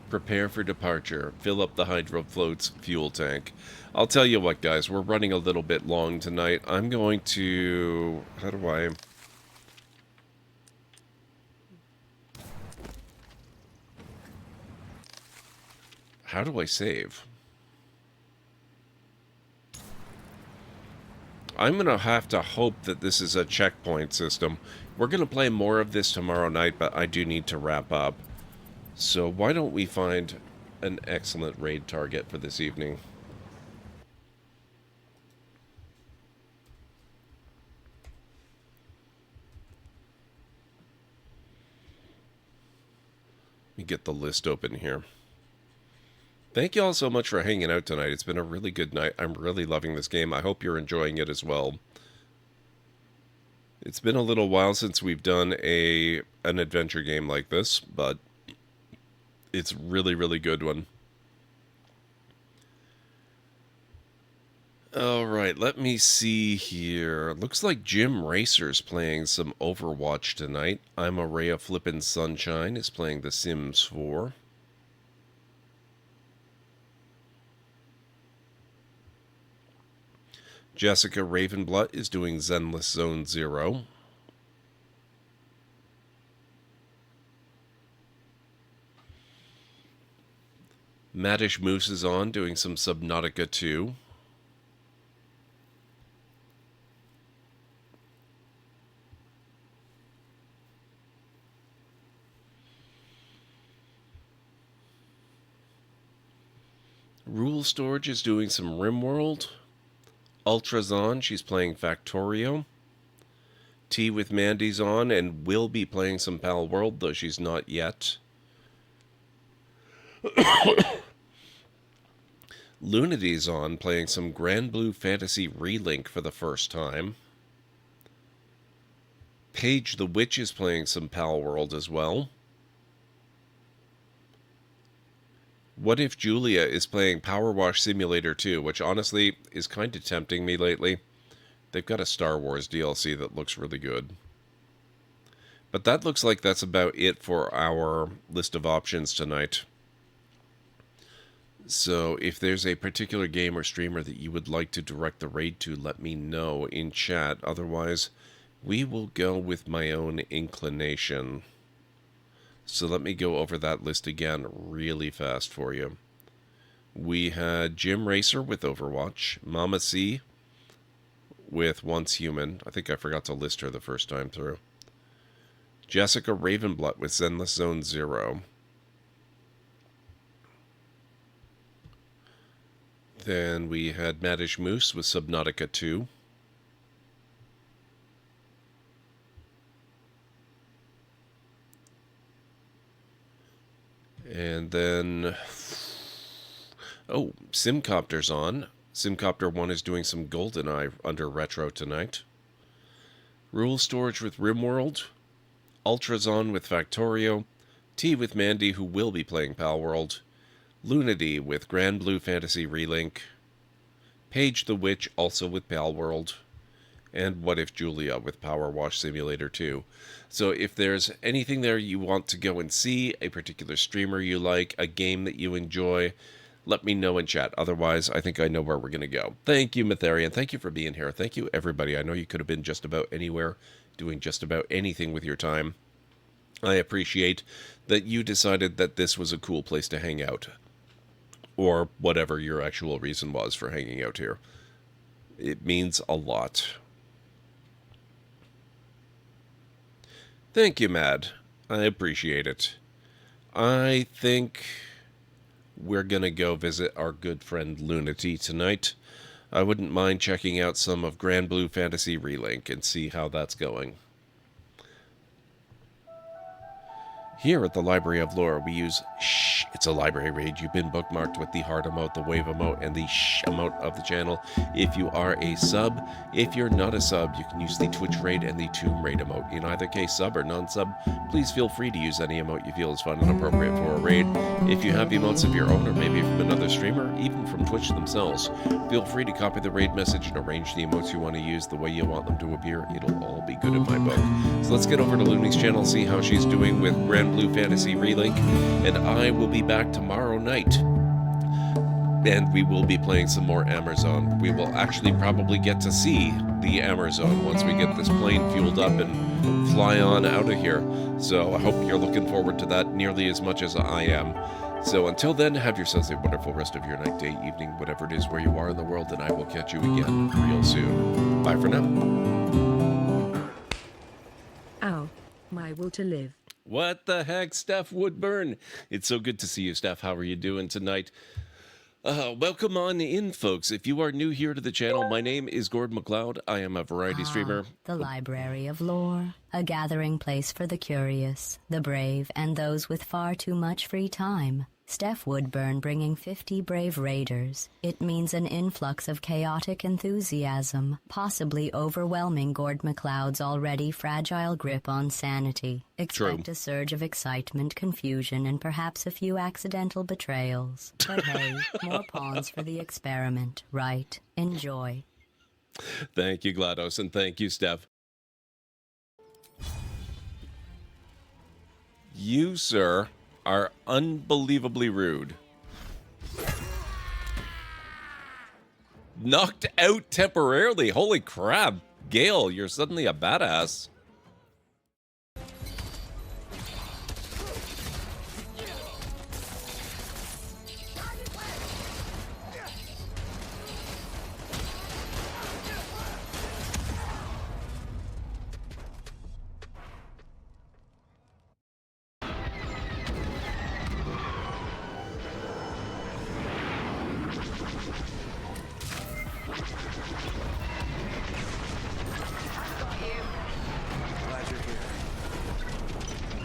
Prepare for departure. Fill up the hydrofloat's fuel tank. I'll tell you what, guys, we're running a little bit long tonight. I'm going to... How do I... How do I save? I'm going to have to hope that this is a checkpoint system. We're going to play more of this tomorrow night, but I do need to wrap up. So why don't we find an excellent raid target for this evening? Let me get the list open here. Thank you all so much for hanging out tonight. It's been a really good night. I'm really loving this game. I hope you're enjoying it as well. It's been a little while since we've done an adventure game like this, but it's really, really good one. Alright, let me see here. Looks like Jim Racer's playing some Overwatch tonight. I'm a Ray of Flippin' Sunshine is playing The Sims 4. Jessica Ravenblood is doing Zenless Zone 0. Maddish Moose is on doing some Subnautica 2. Rule Storage is doing some RimWorld. Ultra's on. She's playing Factorio. Tea with Mandy's on and will be playing some Pal World, though she's not yet. Lunity's on, playing some Grand Blue Fantasy Relink for the first time. Paige the Witch is playing some Pal World as well. What If Julia is playing Power Wash Simulator 2, which honestly is kind of tempting me lately. They've got a Star Wars DLC that looks really good. But that looks like that's about it for our list of options tonight. So if there's a particular game or streamer that you would like to direct the raid to, let me know in chat. Otherwise, we will go with my own inclination. So let me go over that list again really fast for you. We had Jim Racer with Overwatch, Mama C with Once Human. I think I forgot to list her the first time through. Jessica Ravenblood with Zenless Zone Zero. Then we had Maddish Moose with Subnautica 2. And then, oh, Simcopter's on. Simcopter 1 is doing some GoldenEye under Retro tonight. Rule Storage with RimWorld. Ultra's on with Factorio. Tea with Mandy, who will be playing Pal World. Lunity with Grand Blue Fantasy Relink. Paige the Witch also with Pal World. And What If Julia with Power Wash Simulator 2. So if there's anything there you want to go and see, a particular streamer you like, a game that you enjoy, let me know in chat. Otherwise, I think I know where we're going to go. Thank you, Matharian. Thank you for being here. Thank you, everybody. I know you could have been just about anywhere, doing just about anything with your time. I appreciate that you decided that this was a cool place to hang out. Or whatever your actual reason was for hanging out here. It means a lot. Thank you, Mad. I appreciate it. I think we're going to go visit our good friend Lunity tonight. I wouldn't mind checking out some of Grand Blue Fantasy Relink and see how that's going. Here at the Library of Lore, we use shh. It's a library raid. You've been bookmarked with the heart emote, the wave emote, and the shh emote of the channel. If you are a sub, if you're not a sub, you can use the Twitch raid and the Tomb raid emote. In either case, sub or non-sub, please feel free to use any emote you feel is fun and appropriate for a raid. If you have emotes of your own, or maybe from another streamer, even from Twitch themselves, feel free to copy the raid message and arrange the emotes you want to use the way you want them to appear. It'll all be good in my book. So let's get over to Looney's channel, see how she's doing with Grand Blue Fantasy Relink, and I will be back tomorrow night. And we will be playing some more Amerzone. We will actually probably get to see the Amerzone once we get this plane fueled up and fly on out of here. So I hope you're looking forward to that nearly as much as I am. So until then, have yourselves a wonderful rest of your night, day, evening, whatever it is where you are in the world, and I will catch you again real soon. Bye for now. Ow, my will to live. What the heck, Steph Woodburn? It's so good to see you, Steph. How are you doing tonight? Welcome on in, folks. If you are new here to the channel, my name is GordMcLeod. I am a variety streamer. The Library of Lore, a gathering place for the curious, the brave, and those with far too much free time. Steph Woodburn bringing 50 brave raiders. It means an influx of chaotic enthusiasm, possibly overwhelming GordMcLeod's already fragile grip on sanity. Expect a surge of excitement, confusion, and perhaps a few accidental betrayals. But hey, more pawns for the experiment, right? Enjoy. Thank you, GLaDOS, and thank you, Steph. You, sir, are unbelievably rude. Knocked out temporarily. Holy crap. Gale, you're suddenly a badass.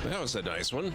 That was a nice one.